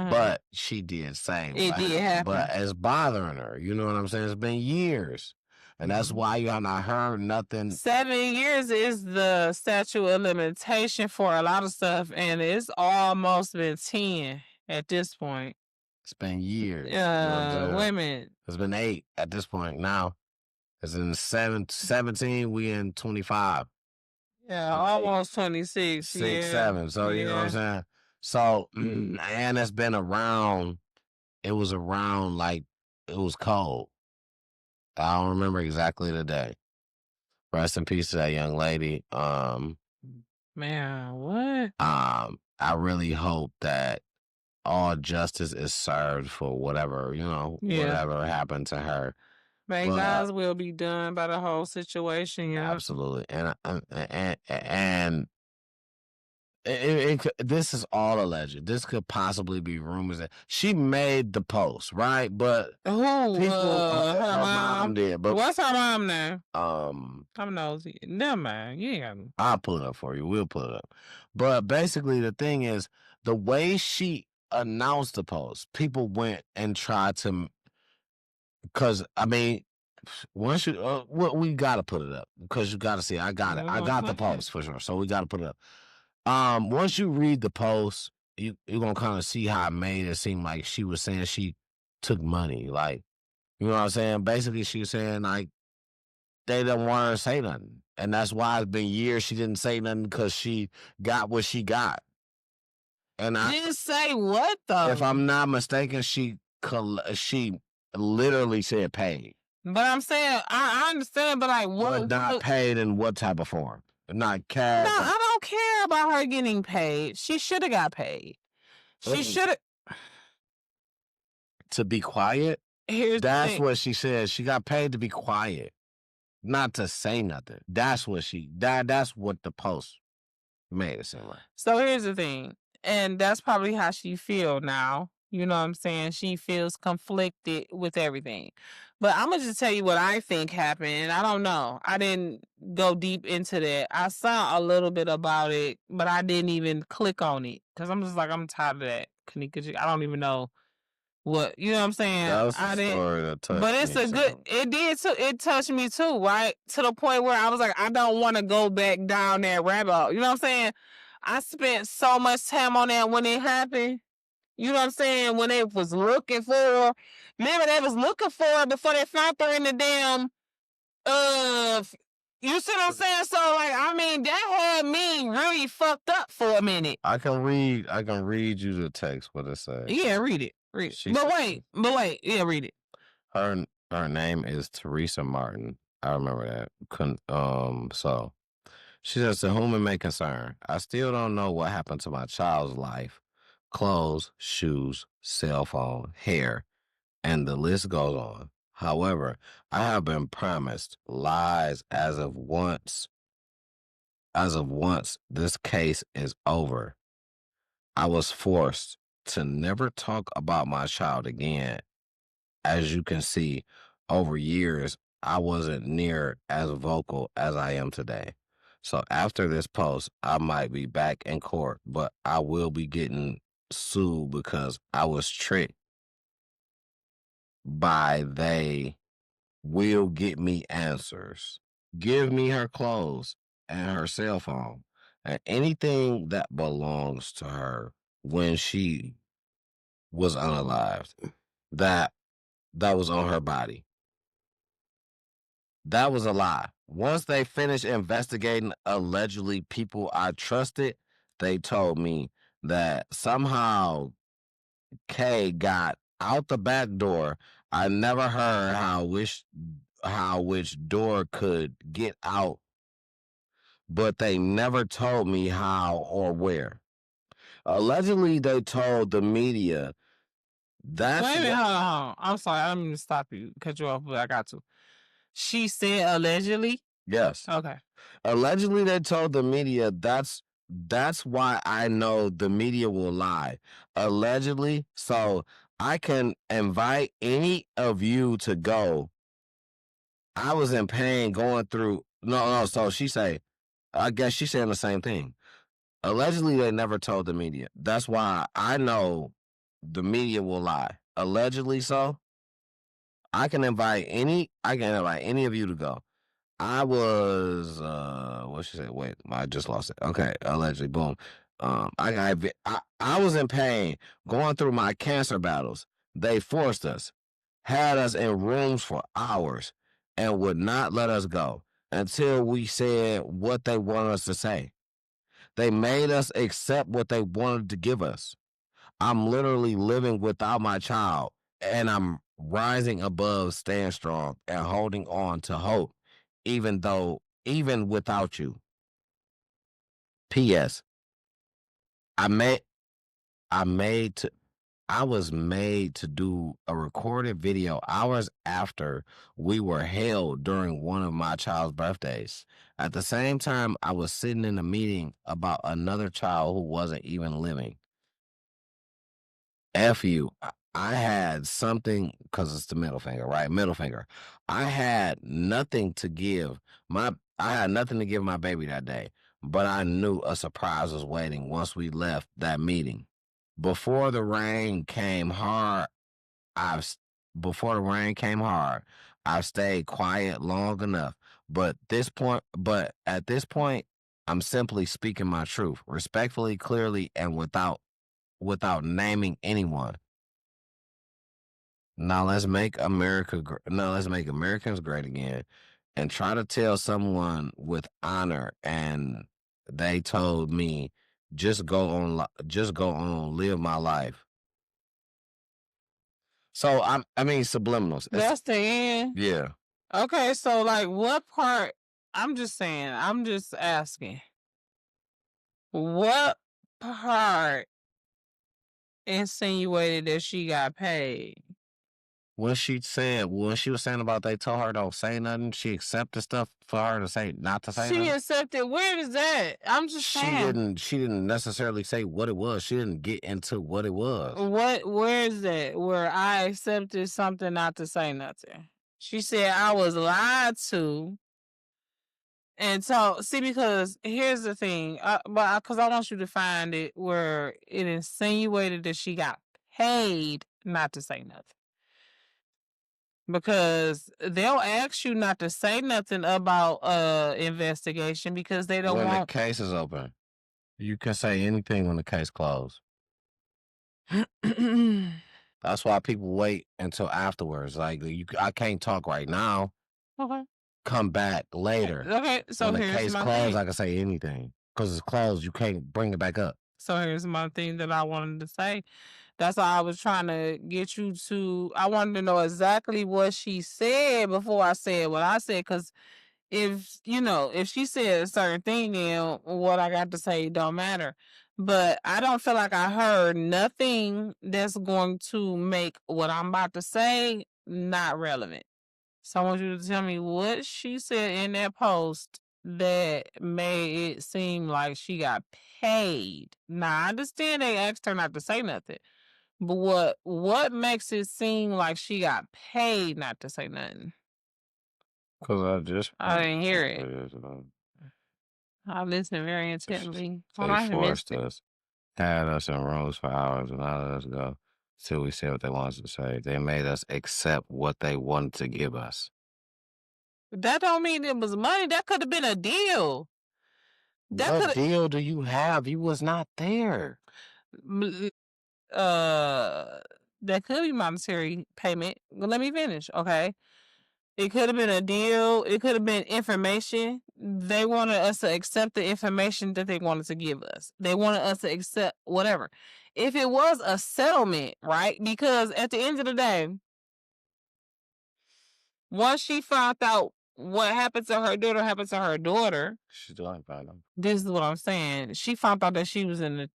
But she did say it did happen. But it's bothering her. You know what I'm saying? It's been years. And that's why you have not heard nothing. 7 years is the statute of limitation for a lot of stuff, and it's almost been 10 at this point. It's been years. Wait a minute. It's been 8 at this point now. It's in 17, we in 25. Yeah, almost 26. 7. So, you know what I'm saying? So, and it's been around, it was around like, it was cold. I don't remember exactly the day. Rest in peace to that young lady. Man, what? I really hope that all justice is served for whatever, you know, whatever happened to her. May God's will be done by the whole situation. Yeah, absolutely. And this is all alleged. This could possibly be rumors that she made the post, right? But her mom did. But what's her mom name? I'm nosy. Never mind. Yeah, I'll pull it up for you. We'll pull it up. But basically, the thing is, the way she announced the post, people went and tried to. Because I mean, once you, we gotta put it up because you gotta see. I got it. I got the post for sure. So we gotta put it up. Once you read the post, you're gonna kind of see how it made it seem like she was saying she took money. Like, you know what I'm saying? Basically, she was saying like they didn't want her to say nothing, and that's why it's been years she didn't say nothing because she got what she got. And I didn't say what though. If I'm not mistaken, she literally said paid. But I'm saying I understand, but like what? But not paid in what type of form? Not cash. No, I don't care about her getting paid. She should have got paid. She should have. To be quiet? That's what she said. She got paid to be quiet. not to say nothing. That's what that's what the post made it seem like. So here's the thing, and that's probably how she feel now. You know what I'm saying? She feels conflicted with everything. But I'm gonna just tell you what I think happened. And I don't know. I didn't go deep into that. I saw a little bit about it, but I didn't even click on it because I'm just like I'm tired of that. Kanika, I don't even know what you know what I'm saying. That was I the didn't. story that touched But it's me a good. too. It did too. It touched me too, right? To the point where I was like, I don't want to go back down that rabbit hole. You know what I'm saying? I spent so much time on that when it happened. You know what I'm saying? When they was looking for her. Remember they was looking for her before they found her in the damn you see what I'm saying? So like I mean that had me really fucked up for a minute. I can read you the text what it says. Yeah, read it. Read it. But wait, yeah, read it. Her name is Teresa Martin. I remember that. So she says, to whom it may concern, I still don't know what happened to my child's life. Clothes, shoes, cell phone, hair, and the list goes on. However, I have been promised lies as of once this case is over. I was forced to never talk about my child again. As you can see, over years, I wasn't near as vocal as I am today. So after this post, I might be back in court, but I will be getting sued because I was tricked by they will get me answers. Give me her clothes and her cell phone and anything that belongs to her when she was unalived. That was on her body. That was a lie. Once they finished investigating allegedly people I trusted, they told me that somehow Kay got out the back door. I never heard how which door could get out, but they never told me how or where. Allegedly, they told the media. That's wait a minute, hold on. I'm sorry, I didn't mean to stop you, cut you off, but I got to. She said allegedly? Yes. Okay. Allegedly, they told the media that's why I know the media will lie. Allegedly, so I can invite any of you to go. I was in pain going through. No. So she say, I guess she's saying the same thing. Allegedly, they never told the media. That's why I know the media will lie. Allegedly, so I can invite any of you to go. I was what she said. Wait, I just lost it. Okay, allegedly, boom. I was in pain going through my cancer battles. They forced us, had us in rooms for hours, and would not let us go until we said what they wanted us to say. They made us accept what they wanted to give us. I'm literally living without my child, and I'm rising above, staying strong, and holding on to hope, even without you. P.S. I was made to do a recorded video hours after we were held during one of my child's birthdays. At the same time, I was sitting in a meeting about another child who wasn't even living. F you. I had something, because it's the middle finger, right? Middle finger. I had nothing to give my baby that day, but I knew a surprise was waiting once we left that meeting. Before the rain came hard, I've stayed quiet long enough. But at this point, I'm simply speaking my truth, respectfully, clearly, and without naming anyone. Now let's make Americans great again, and try to tell someone with honor. And they told me, just go on, live my life. So I mean subliminals. That's the end. Yeah. Okay, so like what part? I'm just saying. I'm just asking. What part insinuated that she got paid? when she was saying about they told her don't say nothing, she accepted stuff for her to say not to say She nothing. accepted. Where is that? I'm just saying. She didn't necessarily say what it was. She didn't get into what it was. Where is that? Where I accepted something not to say nothing. She said I was lied to. And so, see, because here's the thing, because I want you to find it where it insinuated that she got paid not to say nothing. Because they'll ask you not to say nothing about investigation because they don't When want. the case is open, you can say anything when the case closed. That's why people wait until afterwards. Like I can't talk right now. Okay. Come back later. Okay. So when the here's case my closed, thing. I can say anything because it's closed. You can't bring it back up. So here's my thing that I wanted to say. That's why I was trying to get you to. I wanted to know exactly what she said before I said what I said. Because if she said a certain thing, then what I got to say don't matter. But I don't feel like I heard nothing that's going to make what I'm about to say not relevant. So I want you to tell me what she said in that post that made it seem like she got paid. Now I understand they asked her not to say nothing, but what makes it seem like she got paid not to say nothing? Because I didn't hear it. I listened very intently. I missed it. Had us in rooms for hours and not let us go till we said what they wanted to say. They made us accept what they wanted to give us. That don't mean it was money. That could have been a deal. What deal do you have? You was not there. That could be monetary payment. Well, let me finish, okay? It could have been a deal. It could have been information. They wanted us to accept the information that they wanted to give us. They wanted us to accept whatever. If it was a settlement, right? Because at the end of the day, once she found out what happened to her daughter, She still ain't found out. this is what I'm saying. She found out that she was in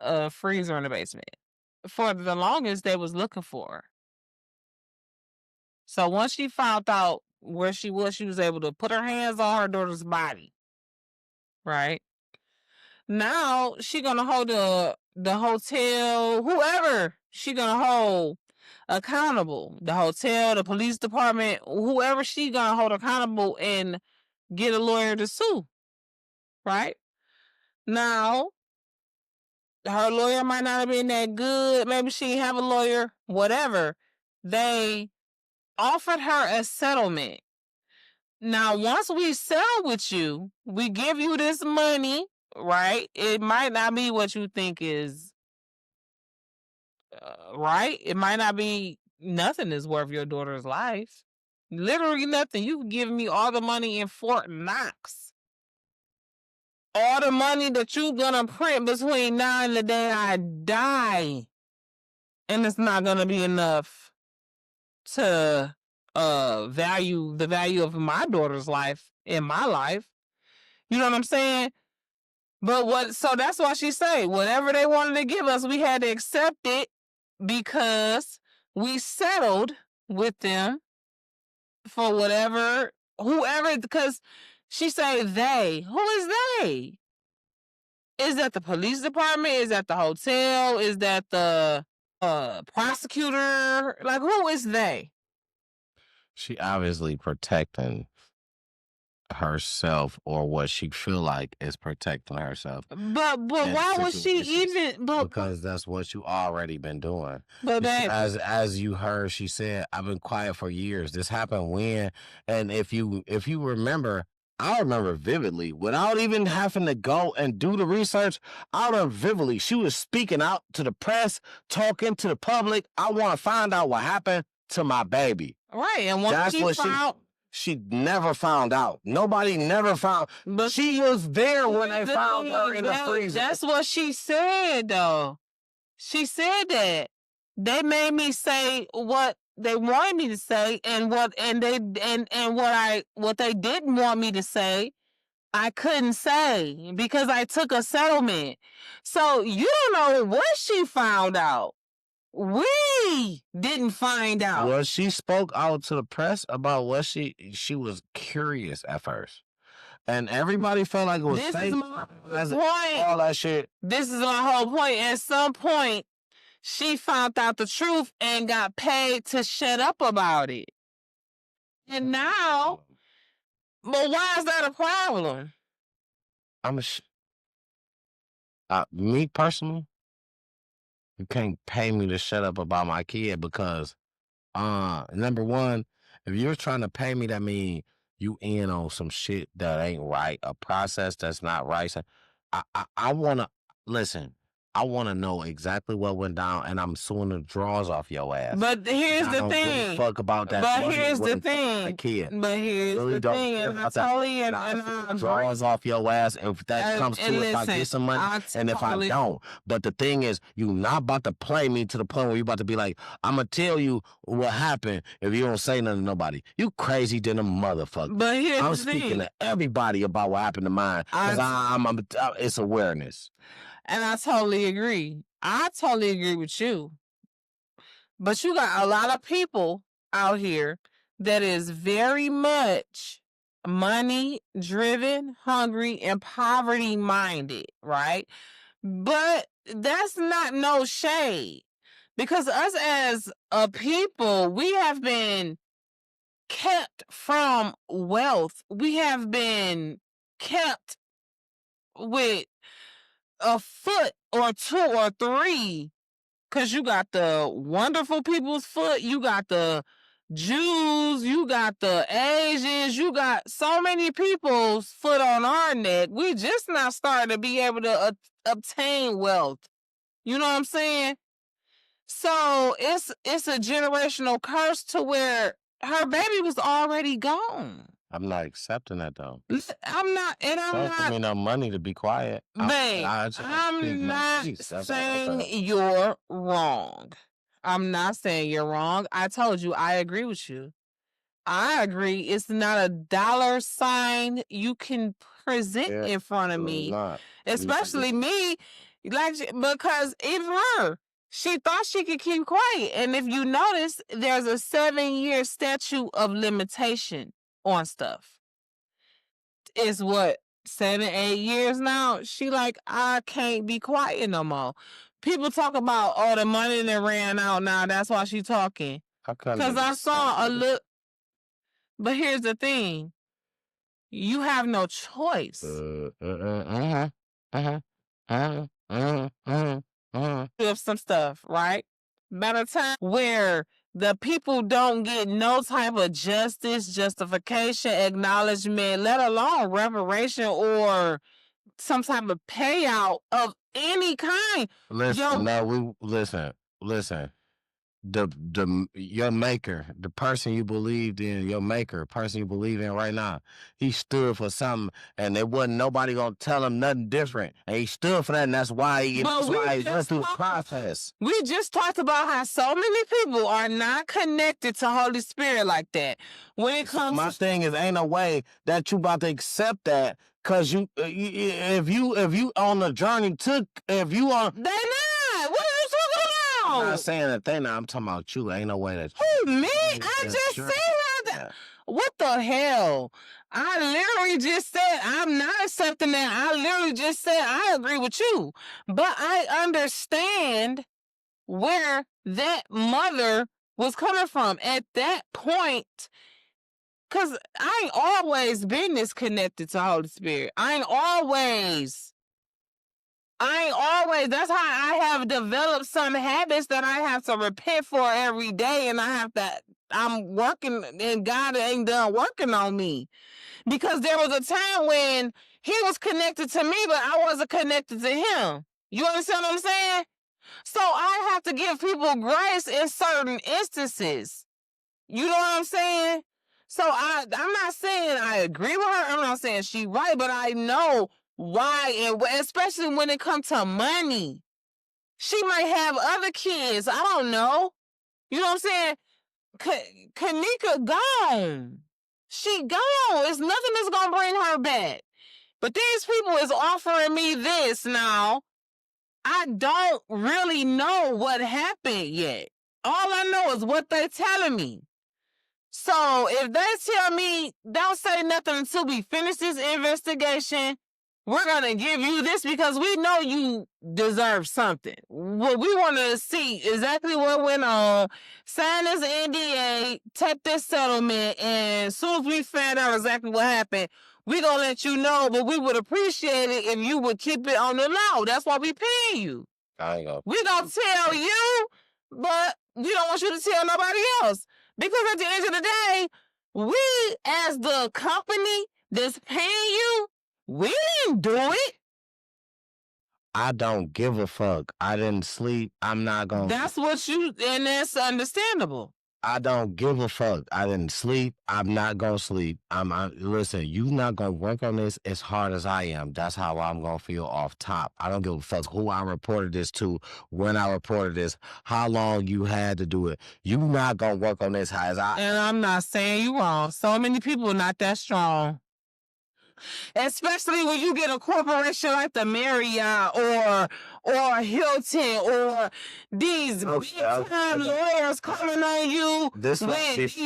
a freezer in the basement. For the longest, they was looking for her. So once she found out where she was able to put her hands on her daughter's body. Right? Now she gonna hold the hotel, whoever she gonna hold accountable. The hotel, the police department, whoever she gonna hold accountable and get a lawyer to sue. Right? Now, her lawyer might not have been that good. Maybe she didn't have a lawyer, whatever. They offered her a settlement. Now, once we sell with you, we give you this money, right? It might not be what you think is right. It might not be, nothing is worth your daughter's life. Literally nothing. You can give me all the money in Fort Knox. All the money that you're gonna print between now and the day I die. And it's not gonna be enough to value the value of my daughter's life in my life. You know what I'm saying? But so that's why she say whatever they wanted to give us, we had to accept it because we settled with them for whoever, because she say they. Who is they? Is that the police department? Is that the hotel? Is that the prosecutor? Like, who is they? She obviously protecting herself or what she feel like is protecting herself. But why would she even? Because that's what you already been doing. But as you heard, she said, "I've been quiet for years. This happened when." And if you remember, I remember vividly, without even having to go and do the research. I remember vividly. She was speaking out to the press, talking to the public. I want to find out what happened to my baby. Right, and once she found. She never found out. Nobody never found. But she was there when they found her in the freezer. That's what she said, though. She said that they made me say what they wanted me to say, and what they didn't want me to say, I couldn't say because I took a settlement. So you don't know what she found out. We didn't find out. Well, she spoke out to the press about what she was curious at first. And everybody felt like it was This fake. is my That's point. all that shit. This is my whole point. At some point, she found out the truth and got paid to shut up about it. And now, but why is that a problem? Me personally, you can't pay me to shut up about my kid because, number one, if you're trying to pay me, that means you in on some shit that ain't right, a process that's not right. So I want to listen. I want to know exactly what went down, and I'm suing the draws off your ass. But here's I the don't thing. Give a fuck about that. But money here's the went to my thing. kid. But here's Really the thing. And I totally and I draws off your ass. If that comes to it, if I get some money, and if I don't. But the thing is, you not about to play me to the point where you about to be like, I'm gonna tell you what happened if you don't say nothing to nobody. You crazy than a motherfucker. But here's I'm the speaking thing. to everybody about what happened to mine because it's awareness. And I totally agree. I totally agree with you. But you got a lot of people out here that is very much money driven, hungry, and poverty minded, right? But that's not no shade. Because us as a people, we have been kept from wealth. We have been kept with a foot or two or three, because you got the wonderful people's foot, you got the Jews, you got the Asians, you got so many people's foot on our neck. We just now starting to be able to obtain wealth. You know what I'm saying? So it's a generational curse to where her baby was already gone. I'm not accepting that though. I'm not, and I'm Don't not. give me no money to be quiet. Babe, I'm not saying you're wrong. I'm not saying you're wrong. I told you I agree with you. I agree. It's not a dollar sign you can present in front of me, especially me, like because even her. She thought she could keep quiet. And if you notice, there's a 7-year statute of limitation on stuff. It's what, 7-8 years now? She like, I can't be quiet no more. People talk about, oh, the money that ran out now. That's why she talking. Because I saw a look. But here's the thing. You have no choice. Of some stuff, right? By the time where the people don't get no type of justice, justification, acknowledgement, let alone reparation or some type of payout of any kind. Listen. Your maker, the person you believed in, your maker, person you believe in right now, he stood for something, and there wasn't nobody gonna tell him nothing different, and he stood for that, and that's why he went through the process. We just talked about how so many people are not connected to Holy Spirit like that. When it comes, my thing is, ain't no way that you about to accept that, cause if you on the journey if you on, they not. What are you talking about? I'm not saying that they not. I'm talking about you. Ain't no way that. Who, me? I just said that. Yeah. What the hell? I literally just said I'm not accepting that. I literally just said I agree with you. But I understand where that mother was coming from at that point. Because I ain't always been disconnected to Holy Spirit. I ain't always. That's how I have developed some habits that I have to repent for every day. And I'm working, and God ain't done working on me. Because there was a time when he was connected to me, but I wasn't connected to him. You understand what I'm saying? So I have to give people grace in certain instances. You know what I'm saying? So I'm not saying I agree with her. I'm not saying she right, but I know why, and especially when it comes to money. She might have other kids. I don't know. You know what I'm saying? Kanika gone. She gone. It's nothing that's going to bring her back. But these people is offering me this now. I don't really know what happened yet. All I know is what they're telling me. So if they tell me don't say nothing until we finish this investigation, we're going to give you this because we know you deserve something. Well, we want to see exactly what went on, sign this NDA, take this settlement, and as soon as we find out exactly what happened, we're going to let you know, but we would appreciate it if you would keep it on the low. That's why we paying you. I ain't gonna. We going to tell you, but we don't want you to tell nobody else. Because at the end of the day, we as the company that's paying you, we didn't do it. I don't give a fuck. I didn't sleep. I'm not gonna. That's what you, and that's understandable. I don't give a fuck. I didn't sleep. I'm not gonna sleep. Listen, you not gonna work on this as hard as I am. That's how I'm gonna feel off top. I don't give a fuck who I reported this to, when I reported this, how long you had to do it. You not gonna work on this high as I. And I'm not saying you wrong. So many people are not that strong. Especially when you get a corporation like the Marriott or Hilton or these big-time lawyers coming on you this with this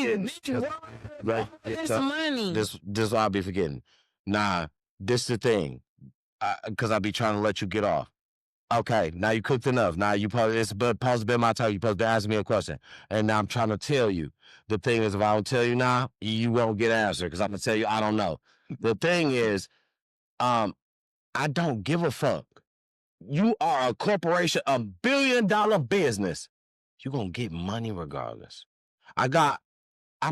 money. This I'll be forgetting. Nah, this the thing. Because I be trying to let you get off. Okay, now you cooked enough. Now you probably, it's supposed to be my turn. You're supposed to ask me a question. And now I'm trying to tell you. The thing is, if I don't tell you now, you won't get an answer because I'm going to tell you I don't know. The thing is, I don't give a fuck. You are a corporation, $1 billion business. You're going to get money regardless. I'm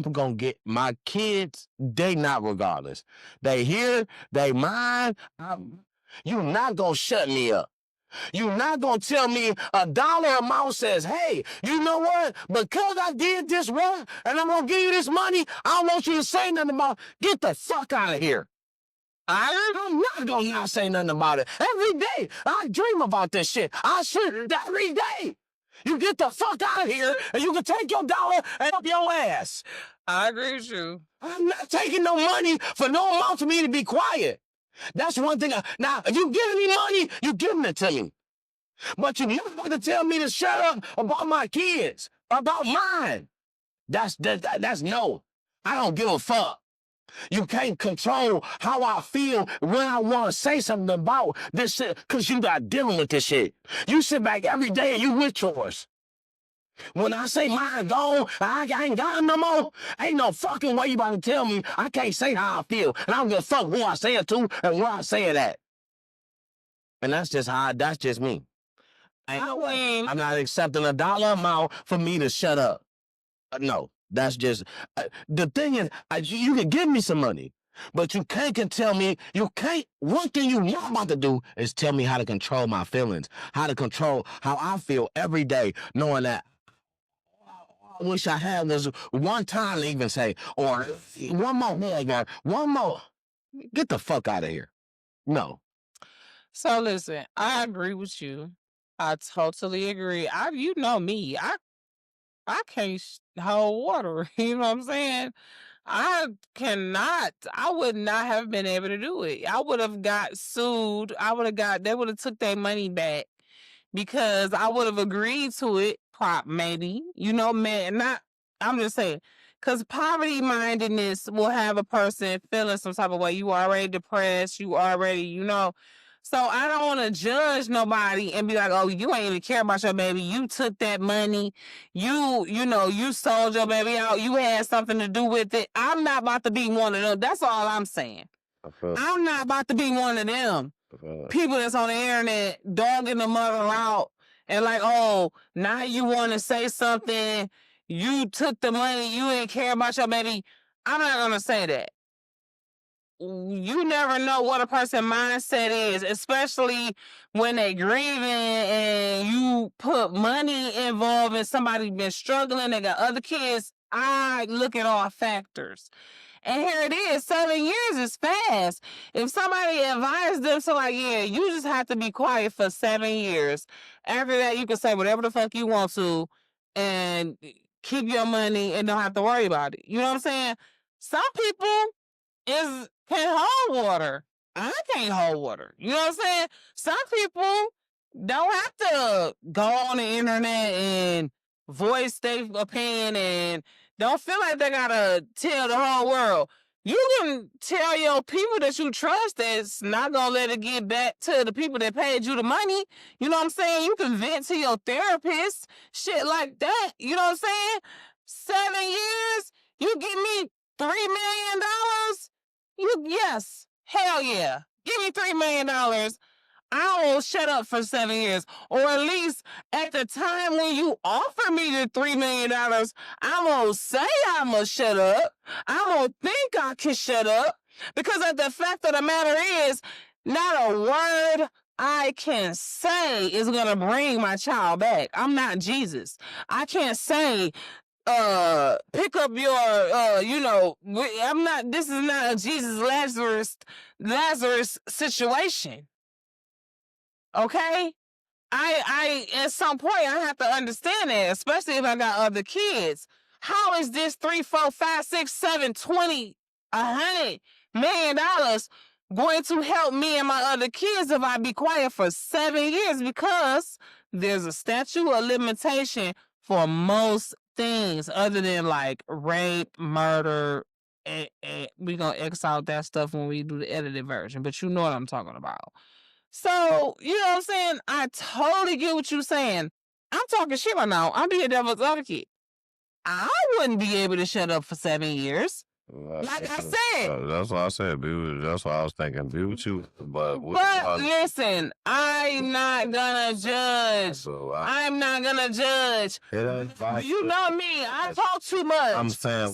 going to get my kids, they not regardless. They here, they mine. You're not going to shut me up. You're not going to tell me a dollar amount says, hey, you know what? Because I did this wrong and I'm going to give you this money, I don't want you to say nothing about it. Get the fuck out of here. I'm not going to not say nothing about it. Every day, I dream about this shit. I should every day. You get the fuck out of here and you can take your dollar and up your ass. I agree with you. I'm not taking no money for no amount for me to be quiet. That's one thing. Now, if you give me money, you giving it to me. But you never want to tell me to shut up about my kids, about mine. That's no. I don't give a fuck. You can't control how I feel when I want to say something about this shit because you not dealing with this shit. You sit back every day and you with yours. When I say mine gone, I ain't got it no more. Ain't no fucking way you about to tell me I can't say how I feel. And I don't give a fuck who I say it to and where I say it at. And that's just me. I'm not accepting a dollar amount for me to shut up. No, that's just, the thing is, you can give me some money, but you can't tell me, one thing you're not about to do is tell me how to control my feelings, how to control how I feel every day, knowing that I wish I had this one time to even say, or one more. Get the fuck out of here. No. So listen, I agree with you. I totally agree. You know me. I can't hold water. You know what I'm saying? I would not have been able to do it. I would have got sued. They would have took their money back because I would have agreed to it, maybe. You know, man, I'm just saying, because poverty mindedness will have a person feeling some type of way. You already depressed. You already, you know. So I don't want to judge nobody and be like, oh, you ain't even care about your baby. You took that money. You sold your baby out. You had something to do with it. I'm not about to be one of them. That's all I'm saying. I'm not about to be one of them. People that's on the internet dogging the mother out and like, oh, now you want to say something. You took the money. You didn't care about your baby. I'm not going to say that. You never know what a person's mindset is, especially when they're grieving and you put money involved and somebody been struggling, they got other kids. I look at all factors. And here it is, 7 years is fast. If somebody advised them to like, yeah, you just have to be quiet for 7 years. After that, you can say whatever the fuck you want to and keep your money and don't have to worry about it. You know what I'm saying? Some people can hold water. I can't hold water. You know what I'm saying? Some people don't have to go on the internet and voice their opinion and don't feel like they gotta tell the whole world. You can tell your people that you trust that's not gonna let it get back to the people that paid you the money. You know what I'm saying? You can vent to your therapist, shit like that. You know what I'm saying? 7 years, you give me $3 million? Yes, hell yeah. Give me $3 million. I will shut up for 7 years. Or at least at the time when you offer me the $3 million, I'm going to say I'm going to shut up. I'm going to think I can shut up. Because the fact of the matter is, not a word I can say is going to bring my child back. I'm not Jesus. I can't say, pick up your, this is not a Jesus Lazarus situation. Okay? I at some point I have to understand that, especially if I got other kids. How is this 3, 4, 5, 6, 7, 20, $100 million going to help me and my other kids if I be quiet for 7 years? Because there's a statute of limitation for most things other than like rape, murder, and we're gonna X out that stuff when we do the edited version, but you know what I'm talking about. So, you know what I'm saying? I totally get what you're saying. I'm talking shit right now. I'm being devil's advocate. I wouldn't be able to shut up for 7 years. Like I said. That's what I said. That's what I was thinking. Be with you. But listen, I'm not gonna judge. So I'm not gonna judge. You know me. I talk too much. I'm saying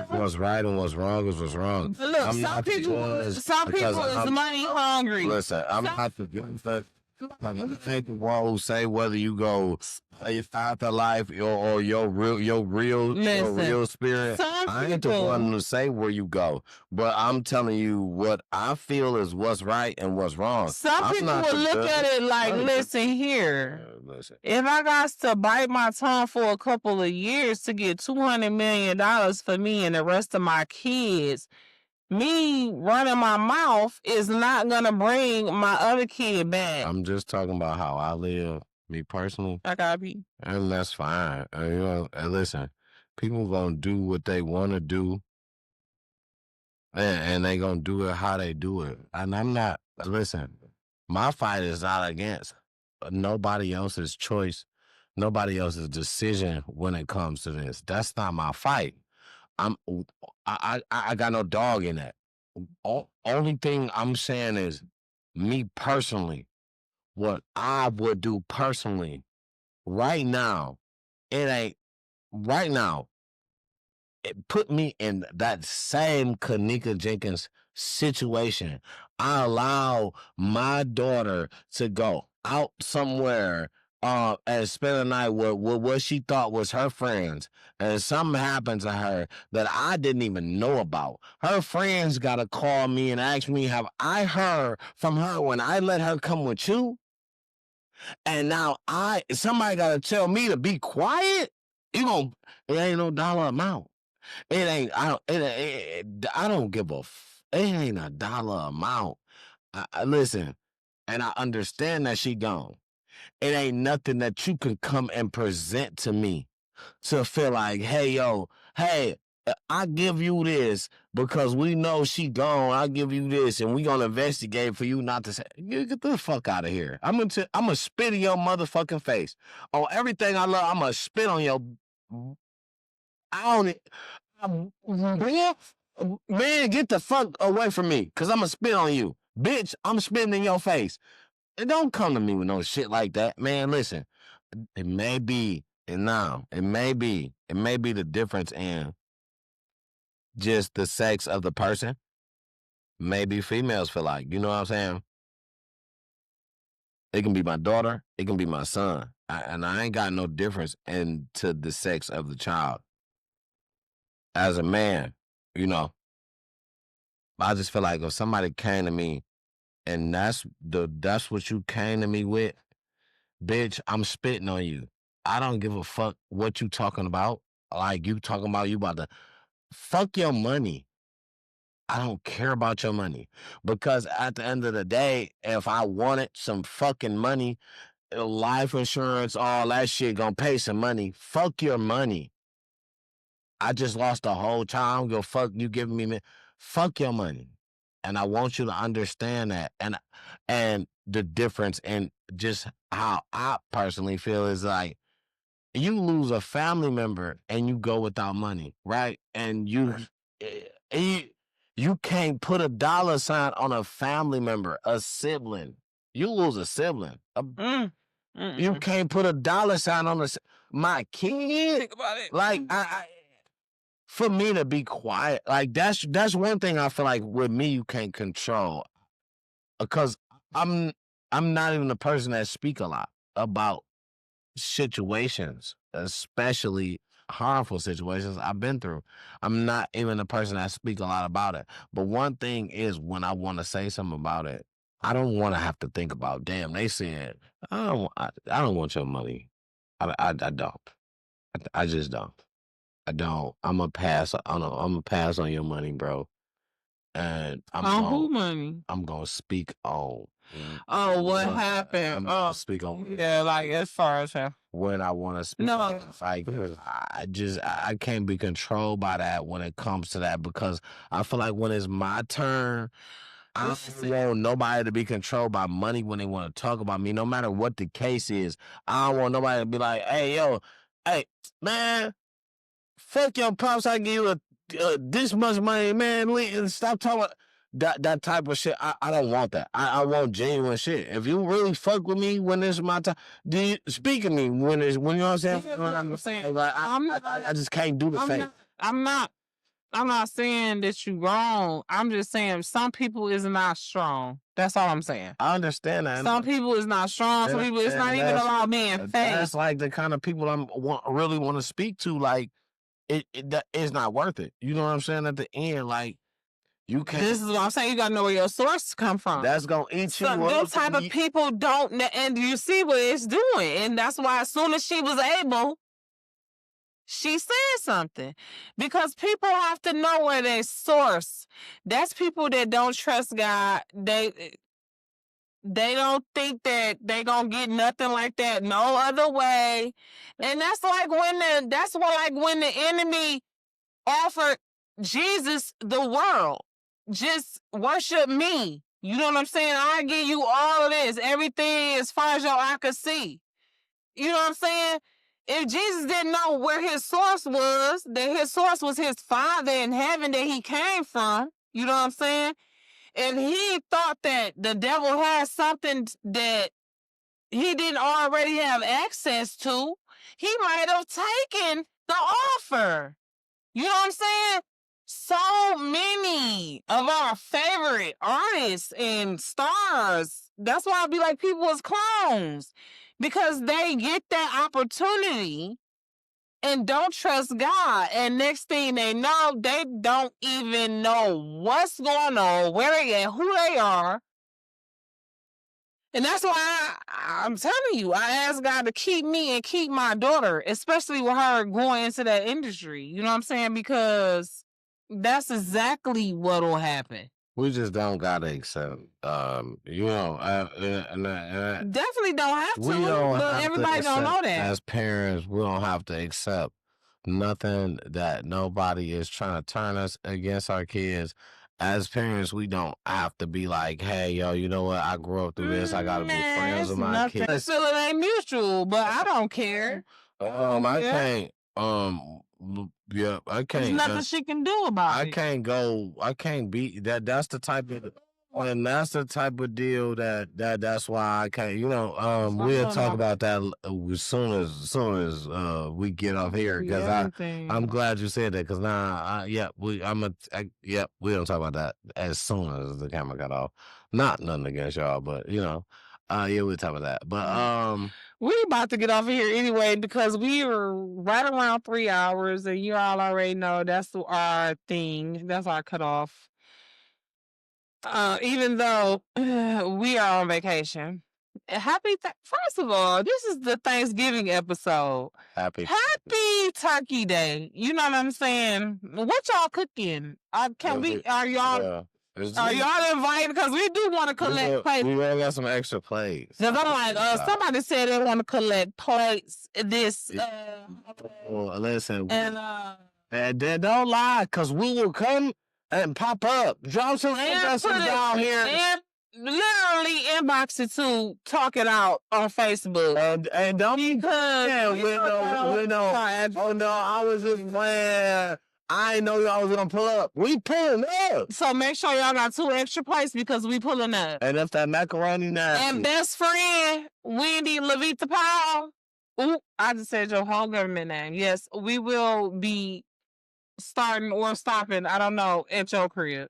what's right and what's wrong is what's wrong. Look, some people is money hungry. Listen, I'm not the ain't the one who say whether you go after life or your real spirit. I ain't the one to say where you go, but I'm telling you what I feel is what's right and what's wrong. Some people will look at it like, listen here. If I got to bite my tongue for a couple of years to get $200 million for me and the rest of my kids, me running my mouth is not gonna bring my other kid back. I'm just talking about how I live, me personally. I gotta be. And that's fine. And listen, people gonna do what they want to do, and they gonna do it how they do it. And I'm not. Listen, my fight is not against nobody else's choice, nobody else's decision when it comes to this. That's not my fight. I got no dog in that. Only thing I'm saying is, me personally, what I would do personally, right now, it put me in that same Kanika Jenkins situation. I allow my daughter to go out somewhere and spend the night with what she thought was her friends, and something happened to her that I didn't even know about. Her friends got to call me and ask me, have I heard from her when I let her come with you? And now somebody got to tell me to be quiet? It ain't no dollar amount. It ain't, I don't give a it ain't a dollar amount. Listen, and I understand that she gone. It ain't nothing that you can come and present to me to feel like, hey, I give you this because we know she gone. I give you this and we gonna investigate for you not to say, get the fuck out of here. I'm gonna spit in your motherfucking face. On everything I love, I'm gonna spit on your... Man, get the fuck away from me, because I'm gonna spit on you. Bitch, I'm spitting in your face. And don't come to me with no shit like that, man. Listen, it may be the difference in just the sex of the person. Maybe females feel like, you know what I'm saying? It can be my daughter, it can be my son, and I ain't got no difference into the sex of the child. As a man, you know, I just feel like if somebody came to me and that's what you came to me with, bitch, I'm spitting on you. I don't give a fuck what you talking about. Like, you talking about you about to fuck your money. I don't care about your money. Because at the end of the day, if I wanted some fucking money, life insurance, all that shit gonna pay some money. Fuck your money. I just lost a whole child. I don't give a fuck you giving me. Fuck your money. And I want you to understand that. And the difference in just how I personally feel is like, you lose a family member and you go without money, right? And you can't put a dollar sign on a family member, a sibling. You lose a sibling. You can't put a dollar sign on my kid. Think about it. Like for me to be quiet, like that's one thing I feel like with me you can't control, because I'm not even a person that speak a lot about situations, especially harmful situations I've been through. I'm not even a person that speak a lot about it. But one thing is, when I want to say something about it, I don't want to have to think about, damn, they said, I don't want your money. I don't. I just don't. I don't. I'm gonna pass. I'm gonna pass on your money, bro. And who money? I'm gonna speak on. Oh, what happened? I'm gonna speak on. Yeah, like as far as him. When I want to speak. No. Like, I can't be controlled by that when it comes to that, because I feel like when it's my turn, I don't want nobody to be controlled by money when they want to talk about me, no matter what the case is. I don't want nobody to be like, hey, man, fuck your pops, I give you this much money, man, stop talking that type of shit. I don't want that. I want genuine shit. If you really fuck with me when it's my time, do you speak to me when you know what I'm saying? You know what I'm saying? Like, I just can't do the fake. I'm not saying that you wrong. I'm just saying some people is not strong. That's all I'm saying. I understand that. Some people is not strong. Some people, it's not even about being fake. That's like the kind of people really want to speak to. Like, it's not worth it. You know what I'm saying? At the end, like, you can't. This is what I'm saying. You gotta know where your source come from. That's gonna eat you up. Those type of people don't, and you see what it's doing. And that's why as soon as she was able, she said something. Because people have to know where their source. That's people that don't trust God. They don't think that they gonna get nothing like that no other way. And that's like when the enemy offered Jesus the world. Just worship me. You know what I'm saying? I give you all of this, everything as far as your eye could see. You know what I'm saying? If Jesus didn't know where his source was, that his source was his Father in heaven that he came from, you know what I'm saying? If he thought that the devil had something that he didn't already have access to, he might have taken the offer. You know what I'm saying? So many of our favorite artists and stars, that's why I be like, people is clones. Because they get that opportunity and don't trust God. And next thing they know, they don't even know what's going on, where they at, who they are. And that's why I'm telling you, I asked God to keep me and keep my daughter, especially with her going into that industry. You know what I'm saying? Because that's exactly what will happen. We just don't gotta accept, definitely don't have to. But everybody don't know that. As parents, we don't have to accept nothing that nobody is trying to turn us against our kids. As parents, we don't have to be like, hey, yo, you know what? I grew up through this. I gotta be friends with my kids. So it ain't mutual, but I don't care. I can't. Yeah, I can't. There's nothing she can do about it. I can't be that. That's the type of deal that's why I can't. You know, we'll talk about that as soon as we get off here, because I'm glad you said that, because we don't talk about that as soon as the camera got off. Nothing against y'all, but we'll talk about that. But we're about to get off of here anyway, because we were right around 3 hours, and you all already know that's our thing. That's our cutoff. Even though we are on vacation, First of all, this is the Thanksgiving episode. Happy Turkey Day. You know what I'm saying? What y'all cooking? Are y'all invited? Because we do want to collect plates. We all got some extra plates. Because I'm like, somebody said they want to collect plates well, listen. And then don't lie, because we will come and pop up. Drop some addresses down here. And literally inbox it to talk it out on Facebook. And don't because oh no, I was just playing. I didn't know y'all was gonna pull up. We pulling up. So make sure y'all got 2 extra plates because we pulling up. And if that macaroni nasty. And best friend, Wendy Levita Powell. Ooh, I just said your whole government name. Yes, we will be starting or stopping, I don't know, at your crib.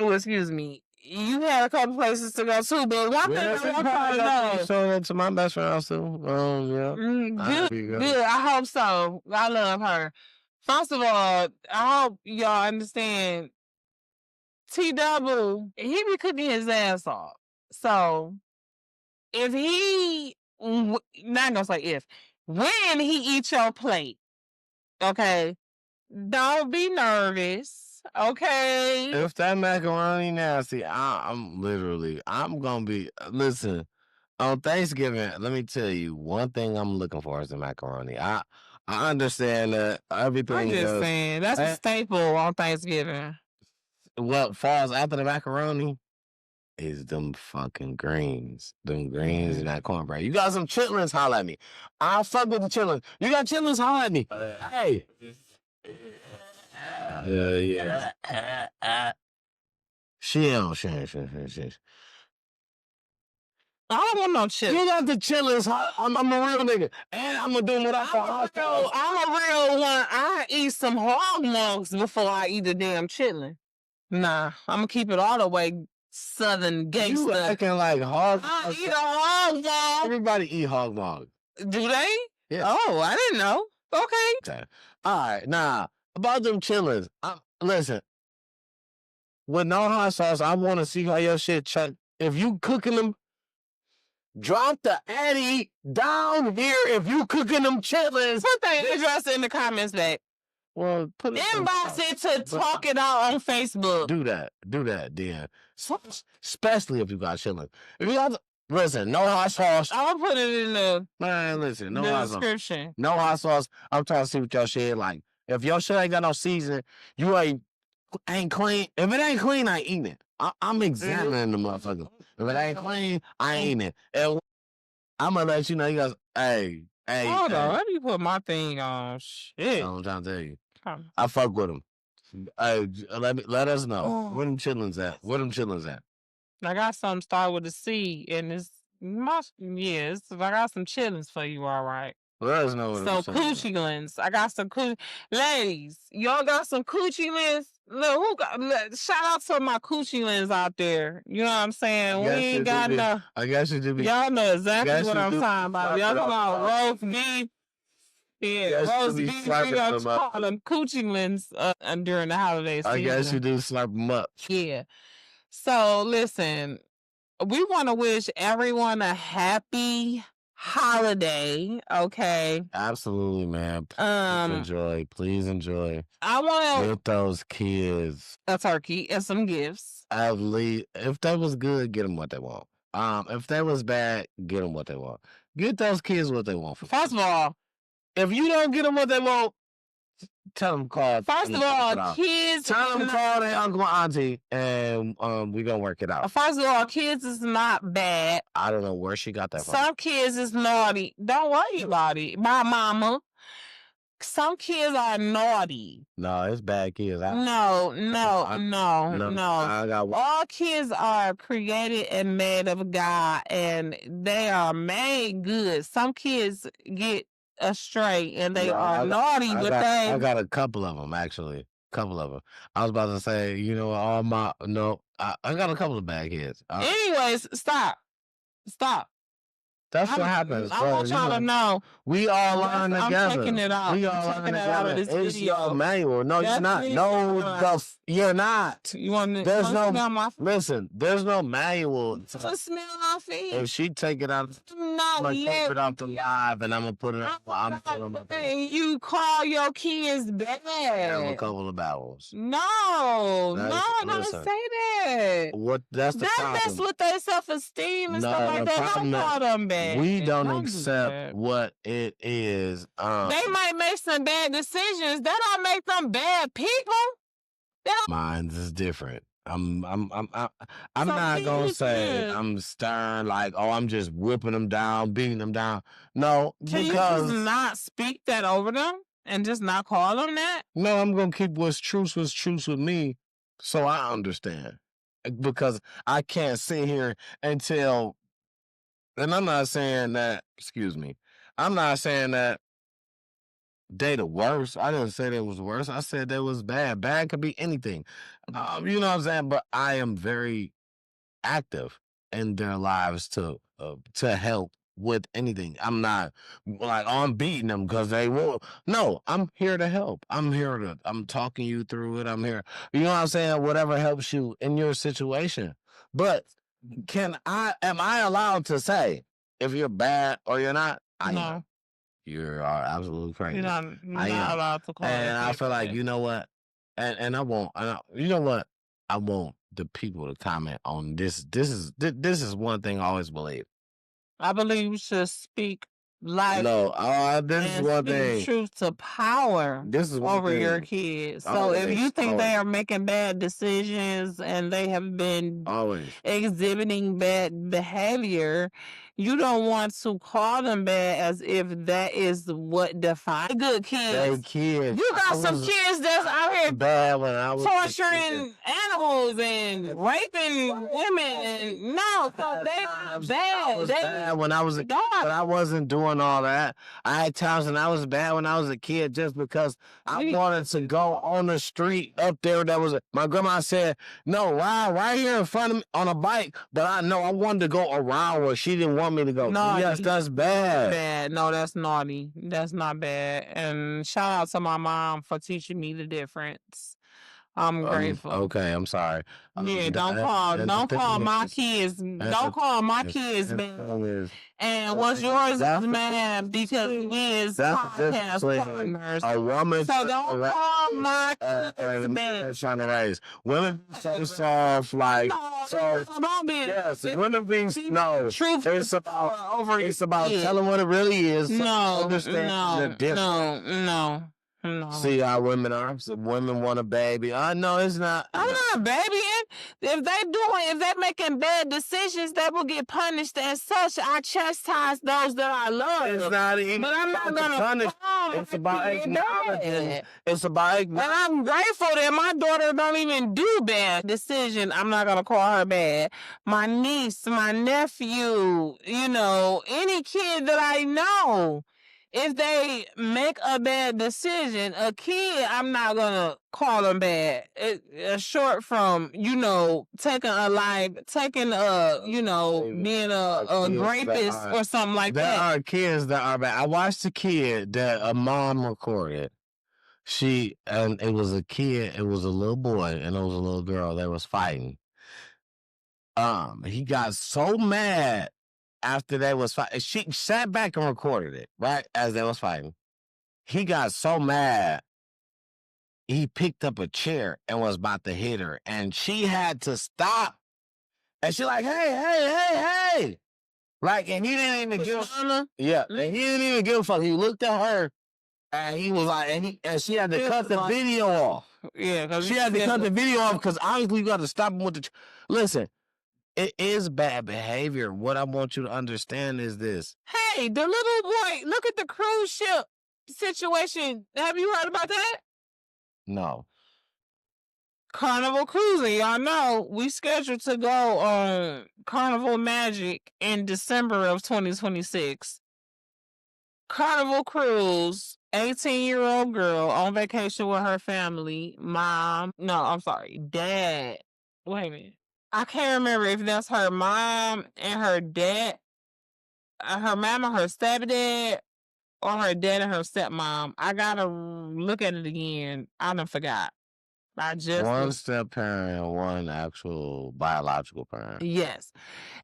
Oh, excuse me. You had a couple places to go too, but one thing I'm trying to know. Showing it to my best friend house too. Yeah. Good. I hope so. I love her. First of all, I hope y'all understand. T-Double, he be cooking his ass off. So if he, not gonna say if, when he eats your plate, okay, don't be nervous. Okay. If that macaroni nasty, I'm gonna be. Listen, on Thanksgiving, let me tell you one thing I'm looking for is the macaroni. I understand that everything. I'm just saying that's a staple on Thanksgiving. What falls after the macaroni is them fucking greens. Them greens and that cornbread. You got some chitlins? Holla at me. I'll fuck with the chitlins. You got chitlins? Holla at me. Hey. Yeah. She. I don't want no chitlins. You got the chitlins. I'm a real nigga. And I'm going to do what I call I'm a real one. I eat some hog mugs before I eat a damn chitlin. Nah, I'm going to keep it all the way southern gangster. You acting like hog. I eat a hog mug. Everybody eat hog mug. Do they? Yeah. Oh, I didn't know. Okay. All right, nah. About them chitlins. Listen. With no hot sauce, I want to see how your shit chuck. If you cooking them, drop the Addy down here if you cooking them chitlins. Put that address in the comments back. Well, put it inbox it to talk it out on Facebook. Do that, then. Especially if you got chitlins. If you got listen, no hot sauce. I'll put it in the description. Sauce. No hot sauce. I'm trying to see what your shit like. If your shit ain't got no seasoning, you ain't clean. If it ain't clean, I ain't eating it. I'm examining the motherfucker. If it ain't clean, I ain't eating it. And I'm gonna let you know. You guys, hey. Hold on, let me put my thing on. Shit. I'm trying to tell you. I fuck with them. Hey, let us know. Where them chitlins at? I got something start with a C, and I got some chitlins for you, all right. Let us know. So coochie lins. I got some ladies. Y'all got some coochie lins. Look, shout out to my coochie lins out there. You know what I'm saying? We ain't got no. I guess you do. Y'all know exactly what I'm talking about. Y'all talking about roast beef. Yeah, roast beef. We gonna call them coochie lins during the holiday season. I guess you do slurp them up. Yeah. So listen, we want to wish everyone a happy holiday, okay? Absolutely, man. Please enjoy. I want to get those kids a turkey and some gifts. At least, if that was good, get them what they want. If that was bad, get them what they want. Get those kids what they want. First of all, if you don't get them what they want, tell them call. First of all, kids. Tell them call their uncle and auntie, and we gonna work it out. First of all, kids is not bad. I don't know where she got that from. Some kids is naughty. Don't worry about it. My mama. Some kids are naughty. No, it's bad kids. No. I got one. All kids are created and made of God, and they are made good. Some kids get astray and they are naughty, I got a couple of them actually. I was about to say, I got a couple of bad kids. Anyways, stop. That's what happens. I want y'all to know. We all learn together. I'm taking it out. We all learn together. Of this it's video. Your manual. No, you're not. No, you're not. You want to? There's no. Smell my listen, there's no manual. To smell my feet. If she take it out, I'm gonna keep it off the live, and I'm gonna put it up. I'm putting it up. You call your kids bad. Have a couple of battles. No, don't say that. What? That's the problem. That's with their self-esteem and stuff like that. Don't call them bad. We don't accept what it is. They might make some bad decisions. That don't make them bad people. Mine's is different. I'm not gonna say I'm stern, like, oh, I'm just whipping them down, beating them down. No, Can you just not speak that over them and just not call them that? No, I'm gonna keep what's truth with me, so I understand. Because I can't sit here and tell, and I'm not saying that, excuse me, I'm not saying that they the worst. I didn't say they was worse. I said they was bad. Bad could be anything. You know what I'm saying? But I am very active in their lives to help with anything. I'm not like, oh, I'm beating them because they will. No, I'm here to help. I'm talking you through it. I'm here. You know what I'm saying? Whatever helps you in your situation. But am I allowed to say if you're bad or you're not? No. You are absolutely crazy. You're not allowed to call. And I feel like, you know what? And I won't. You know what? I want the people to comment on this. This is one thing I always believe. I believe you should speak life. No, this is one thing. Truth to power. This is one over thing. Your kids. So if you think they are making bad decisions and they have been exhibiting bad behavior, you don't want to call them bad as if that is what defines good kids. Kids. You got some kids that's out here bad when I was torturing animals and raping women, and no, so they are bad. Bad when I was a kid, but I wasn't doing all that. I had times when I was bad when I was a kid just because I wanted to go on the street up there. My grandma said, no, ride right here in front of me on a bike, but I wanted to go around where she didn't want me to go. Naughty. Yes, that's bad. Bad. No, that's naughty. That's not bad. And shout out to my mom for teaching me the difference. I'm grateful. Okay, I'm sorry. Yeah, don't call my kids. Don't call my kids bad. And what's yours is mad because we is podcast partners. A woman. So don't call my kids bad. Trying to raise women so soft, like women being truth. It's about telling what it really is. Understand the difference. No. See how women are. Some women want a baby. No, it's not. I'm not babying. If they're making bad decisions, they will get punished as such. I chastise those that I love. It's not even. But I'm not gonna punish. It's about acknowledging. It's about acknowledging. And I'm grateful that my daughter don't even do bad decision. I'm not gonna call her bad. My niece, my nephew, any kid that I know. If they make a bad decision, a kid, I'm not going to call them bad. It's short from, taking a life, being a rapist or something like that. There are kids that are bad. I watched a kid that a mom recorded. And it was a kid, it was a little boy, and it was a little girl that was fighting. He got so mad after they was fighting. She sat back and recorded it, right, as they was fighting. He got so mad, he picked up a chair and was about to hit her, and she had to stop. And she like, hey. Like, and he didn't even give and he didn't even give a fuck. He looked at her, and he was like, and she had to cut the video off. Yeah, because she had to cut the video off because obviously you got to stop him with the. Listen. It is bad behavior. What I want you to understand is this. Hey, the little boy, look at the cruise ship situation. Have you heard about that? No. Carnival Cruising. Y'all know we scheduled to go on Carnival Magic in December of 2026. Carnival Cruise, 18-year-old girl on vacation with her family. Dad. Wait a minute. I can't remember if that's her mom and her dad. her mama, her stepdad, or her dad and her stepmom. I gotta look at it again. I done forgot. I just one step parent and one actual biological parent. Yes.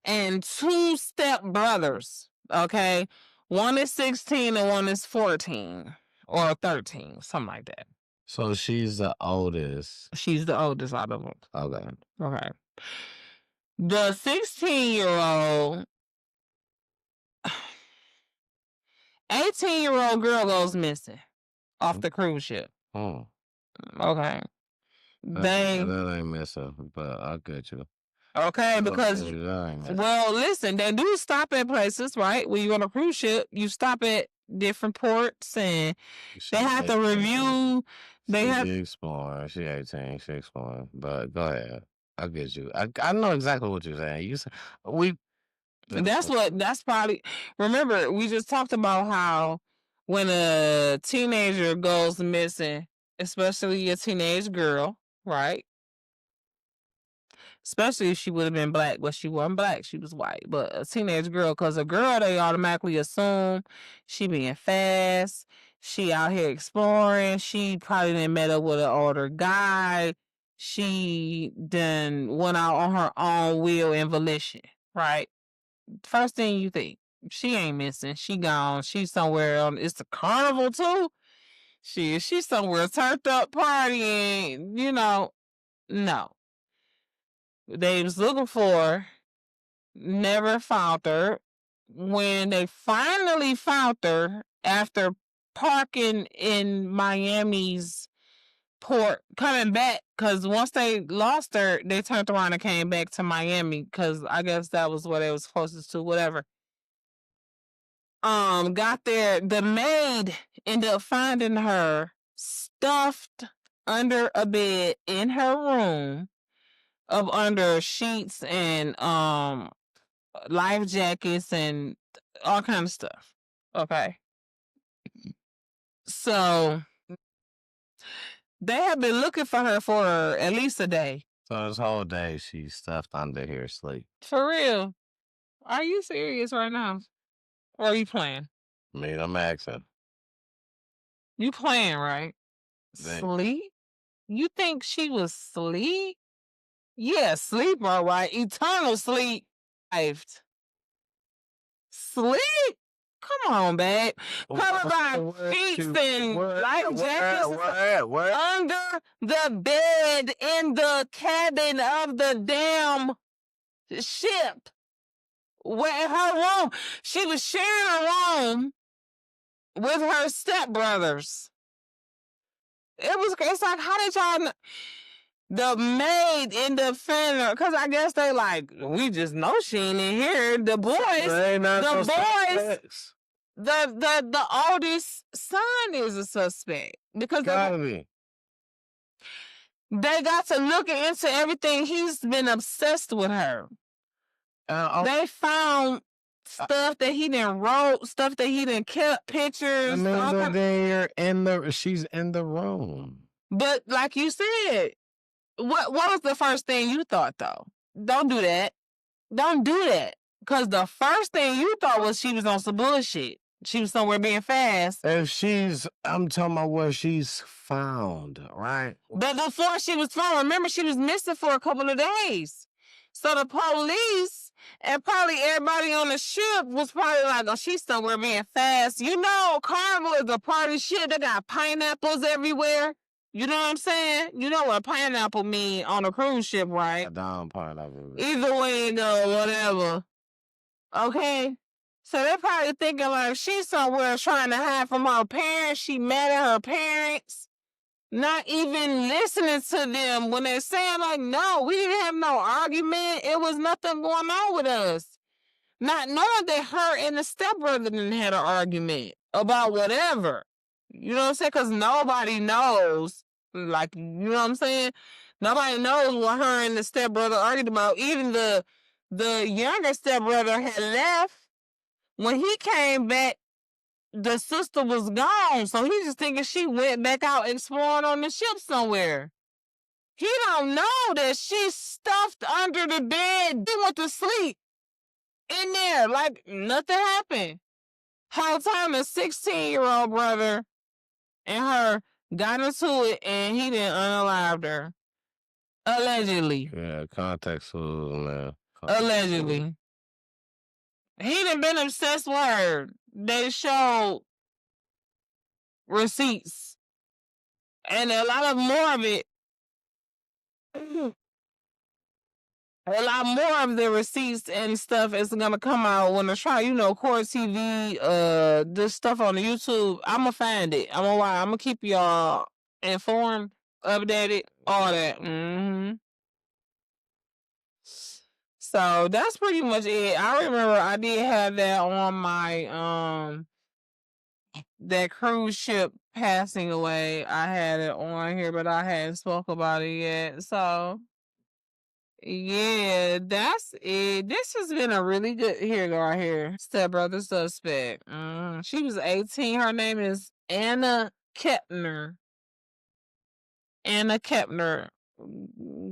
And 2 step brothers. Okay. One is 16 and one is 14 or 13, something like that. So she's the oldest. She's the oldest out of them. Okay. Okay. The 16-year-old, 18-year-old girl goes missing off the cruise ship. Oh. Okay. That ain't missing, but I get you. Okay, because well, listen, they do stop at places, right? When you're on a cruise ship, you stop at different ports, and they have to review. They have exploring. She 18. She exploring. But go ahead. I get you. I know exactly what you're saying. You said That's probably. Remember, we just talked about how when a teenager goes missing, especially a teenage girl, right? Especially if she would have been black, but she wasn't black. She was white. But a teenage girl, because a girl, they automatically assume she being fast. She out here exploring. She probably done met up with an older guy. She done went out on her own will and volition, right? First thing you think, she ain't missing. She gone. She's somewhere on. It's the carnival too. She's somewhere turned up partying. No. They was looking for her, never found her. When they finally found her after parking in Miami's port, coming back, because once they lost her, they turned around and came back to Miami, because I guess that was where they was closest to, whatever. Got there, the maid ended up finding her stuffed under a bed in her room, up under sheets and life jackets and all kind of stuff. Okay. So they have been looking for her for at least a day. So this whole day she's stuffed under here asleep. For real. Are you serious right now? Or are you playing? I mean, I'm asking. You playing, right? Sleep? You think she was asleep? Yeah, sleep, all right. Eternal sleep. Sleep? Come on, babe. Covered by sheets and life jackets under the bed in the cabin of the damn ship. Where her room. She was sharing a room with her stepbrothers. It's like, how did y'all know? The maid ended up finding her, because I guess they like, we just know she ain't in here. The boys, the oldest son is a suspect. Because they got to looking into everything. He's been obsessed with her. They found stuff that he didn't wrote, stuff that he didn't kept, pictures. She's in the room. But like you said, what was the first thing you thought, though? Don't do that. Don't do that. Because the first thing you thought was she was on some bullshit. She was somewhere being fast. I'm talking about where she's found, right? But before she was found, remember, she was missing for a couple of days. So the police and probably everybody on the ship was probably like, oh, she's somewhere being fast. You know, Carnival is a party ship. They got pineapples everywhere. You know what I'm saying? You know what pineapple mean on a cruise ship, right? Down pineapple. Either way you go, whatever. Okay? So they're probably thinking like she's somewhere trying to hide from her parents. She mad at her parents. Not even listening to them when they're saying like, no, we didn't have no argument. It was nothing going on with us. Not knowing that her and the stepbrother didn't had an argument about whatever. You know what I'm saying? Because nobody knows. Like, you know what I'm saying? Nobody knows what her and the stepbrother argued about. Even the younger stepbrother had left. When he came back, the sister was gone. So he's just thinking she went back out exploring on the ship somewhere. He don't know that she's stuffed under the bed. He went to sleep. in there like nothing happened. Whole time a 16-year-old brother and her got into it and he didn't unalived her. Allegedly. Yeah, context clues, man. Allegedly. He done been obsessed with her. They showed receipts. And a lot more of it. A lot more of the receipts and stuff is gonna come out when I try, Court TV, this stuff on the YouTube. I'ma find it. I'm gonna keep y'all informed, updated, all that. So that's pretty much it. I remember I did have that on my that cruise ship passing away. I had it on here, but I hadn't spoke about it yet. So yeah, that's it. This has been a really good right here. Stepbrother suspect. She was 18. Her name is Anna Kepner. Anna Kepner.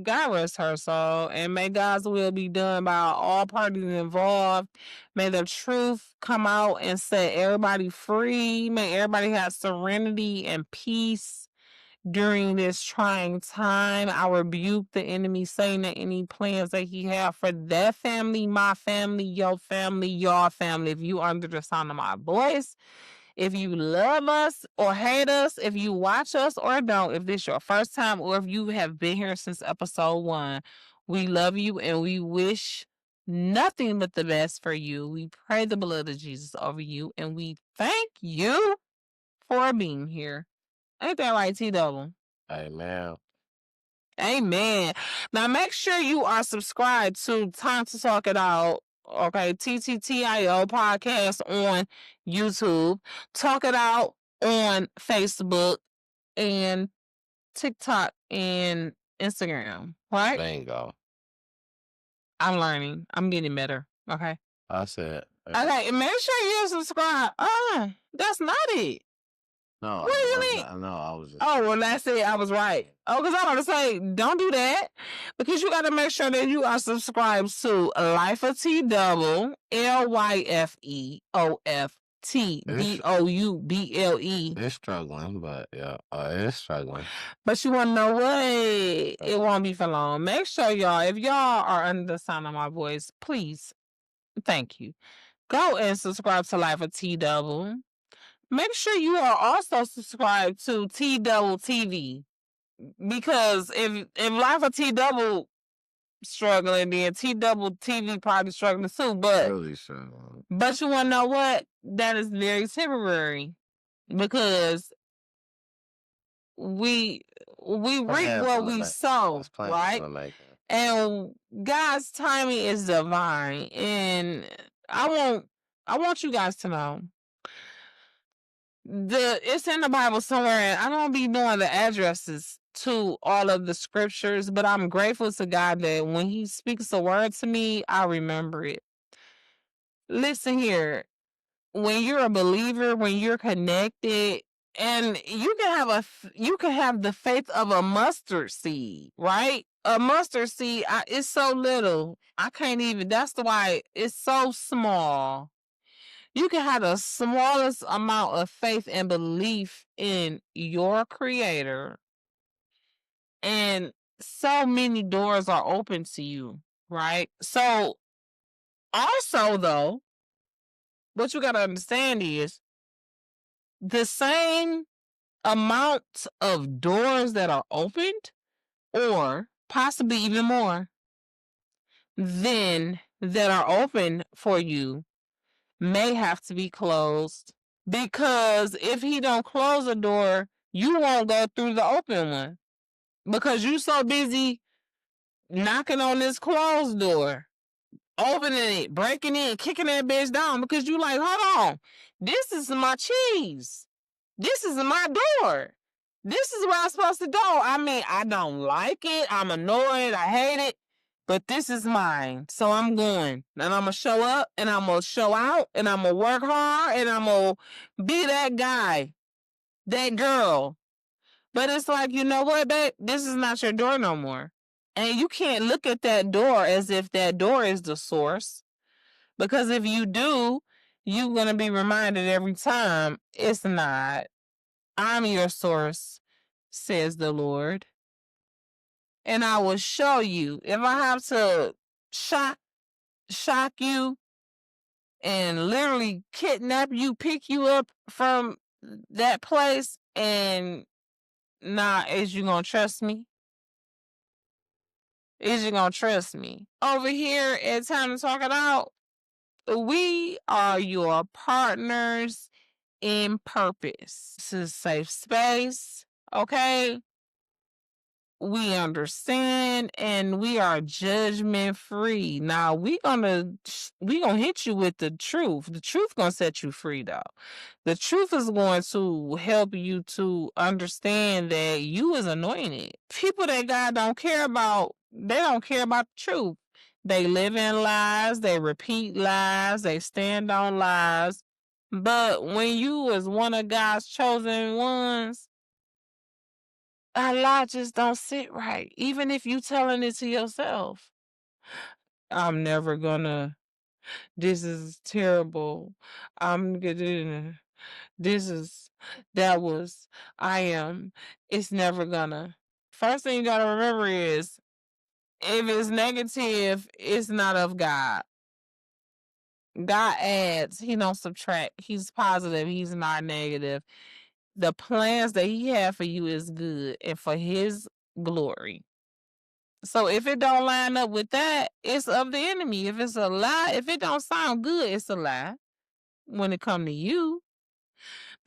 God rest her soul, and may God's will be done by all parties involved. May the truth come out and set everybody free. May everybody have serenity and peace during this trying time. I rebuke the enemy, saying that any plans that he have for that family, my family, your family, your family, if you under the sound of my voice, if you love us or hate us, if you watch us or don't, if this is your first time or if you have been here since episode 1, we love you and we wish nothing but the best for you. We pray the blood of Jesus over you and we thank you for being here. Ain't that right, T-Double? Amen. Amen. Now make sure you are subscribed to Time to Talk It Out. Okay, TTTIO podcast on YouTube. Talk It Out on Facebook and TikTok and Instagram. Right? Bingo. I'm learning. I'm getting better. Okay. I said. Okay, and make sure you subscribe. That's not it. No, what do you mean? No, I was just. Oh, well, that's it. I was right. Oh, because I'm going to say, don't do that. Because you got to make sure that you are subscribed to Life of T Double, LYFEOFTDOUBLE. It's struggling, but yeah, it's struggling. But you want to know what? It won't be for long. Make sure, y'all, if y'all are under the sound of my voice, please, thank you. Go and subscribe to Life of T Double. Make sure you are also subscribed to T Double TV, because if Life of T Double struggling, then T Double TV probably struggling too. But really struggling. But you want to know what? That is very temporary, because we reap what we sow, right? And God's timing is divine, and I want you guys to know. It's in the Bible somewhere, and I don't be knowing the addresses to all of the scriptures, but I'm grateful to God that when he speaks a word to me, I remember it. Listen here, when you're a believer, when you're connected, and you can have the faith of a mustard seed, right? A mustard seed, it's so little. I can't even, that's why it's so small. You can have the smallest amount of faith and belief in your creator, and so many doors are open to you, right? So also, though, what you got to understand is the same amount of doors that are opened, or possibly even more, than that are open for you, may have to be closed, because if he don't close a door, you won't go through the open one, because you so busy knocking on this closed door, opening it, breaking it, kicking that bitch down, because you like, hold on, this is my cheese, this is my door, this is where I'm supposed to go. I mean, I don't like it, I'm annoyed, I hate it, but this is mine, so I'm going. And I'm going to show up, and I'm going to show out, and I'm going to work hard, and I'm going to be that guy, that girl. But it's like, you know what, babe? This is not your door no more. And you can't look at that door as if that door is the source. Because if you do, you're going to be reminded every time, it's not. I'm your source, says the Lord. And I will show you. If I have to shock you and literally kidnap you, pick you up from that place, and is you gonna trust me? Is you gonna trust me? Over here at Time to Talk It Out, we are your partners in purpose. This is a safe space, okay? We understand and we are judgment free. Now we gonna hit you with the truth. The truth gonna set you free though. The truth is going to help you to understand that you is anointed. People that God don't care about, they don't care about the truth. They live in lies, they repeat lies, they stand on lies. But when you is one of God's chosen ones, a lie just don't sit right. Even if you telling it to yourself. I'm never gonna. This is terrible. I'm gonna. This is. That was. I am. It's never gonna. First thing you gotta remember is, if it's negative, it's not of God. God adds. He don't subtract. He's positive. He's not negative. The plans that he had for you is good and for his glory. So if it don't line up with that, it's of the enemy. If it's a lie, if it don't sound good, it's a lie when it come to you.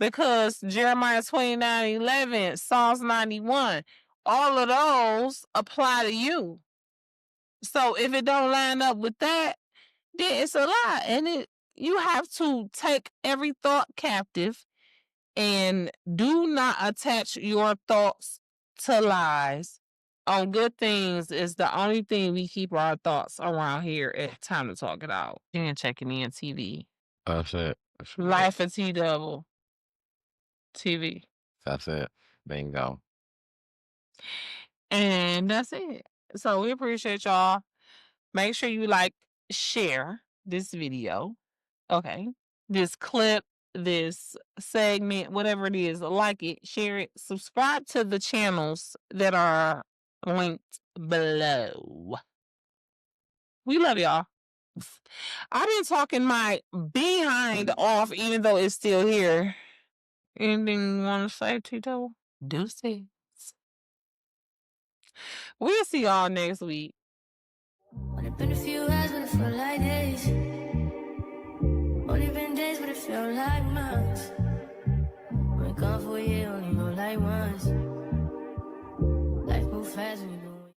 Because Jeremiah 29:11, Psalms 91, all of those apply to you. So if it don't line up with that, then it's a lie. And you have to take every thought captive and do not attach your thoughts to lies. On good things is the only thing we keep our thoughts around here at Time to Talk It Out. And checking in TV. That's it. Life of T Double TV. That's it. Bingo. And that's it. So we appreciate y'all. Make sure you share this video. Okay. This clip, this segment, whatever it is, like it, share it, subscribe to the channels that are linked below. We love y'all. I've been talking my behind off, even though it's still here. Anything you want to say, Tito? Deuces. We'll see y'all next week. Only been a few hours, but it felt like days. Only been days, but it felt like months.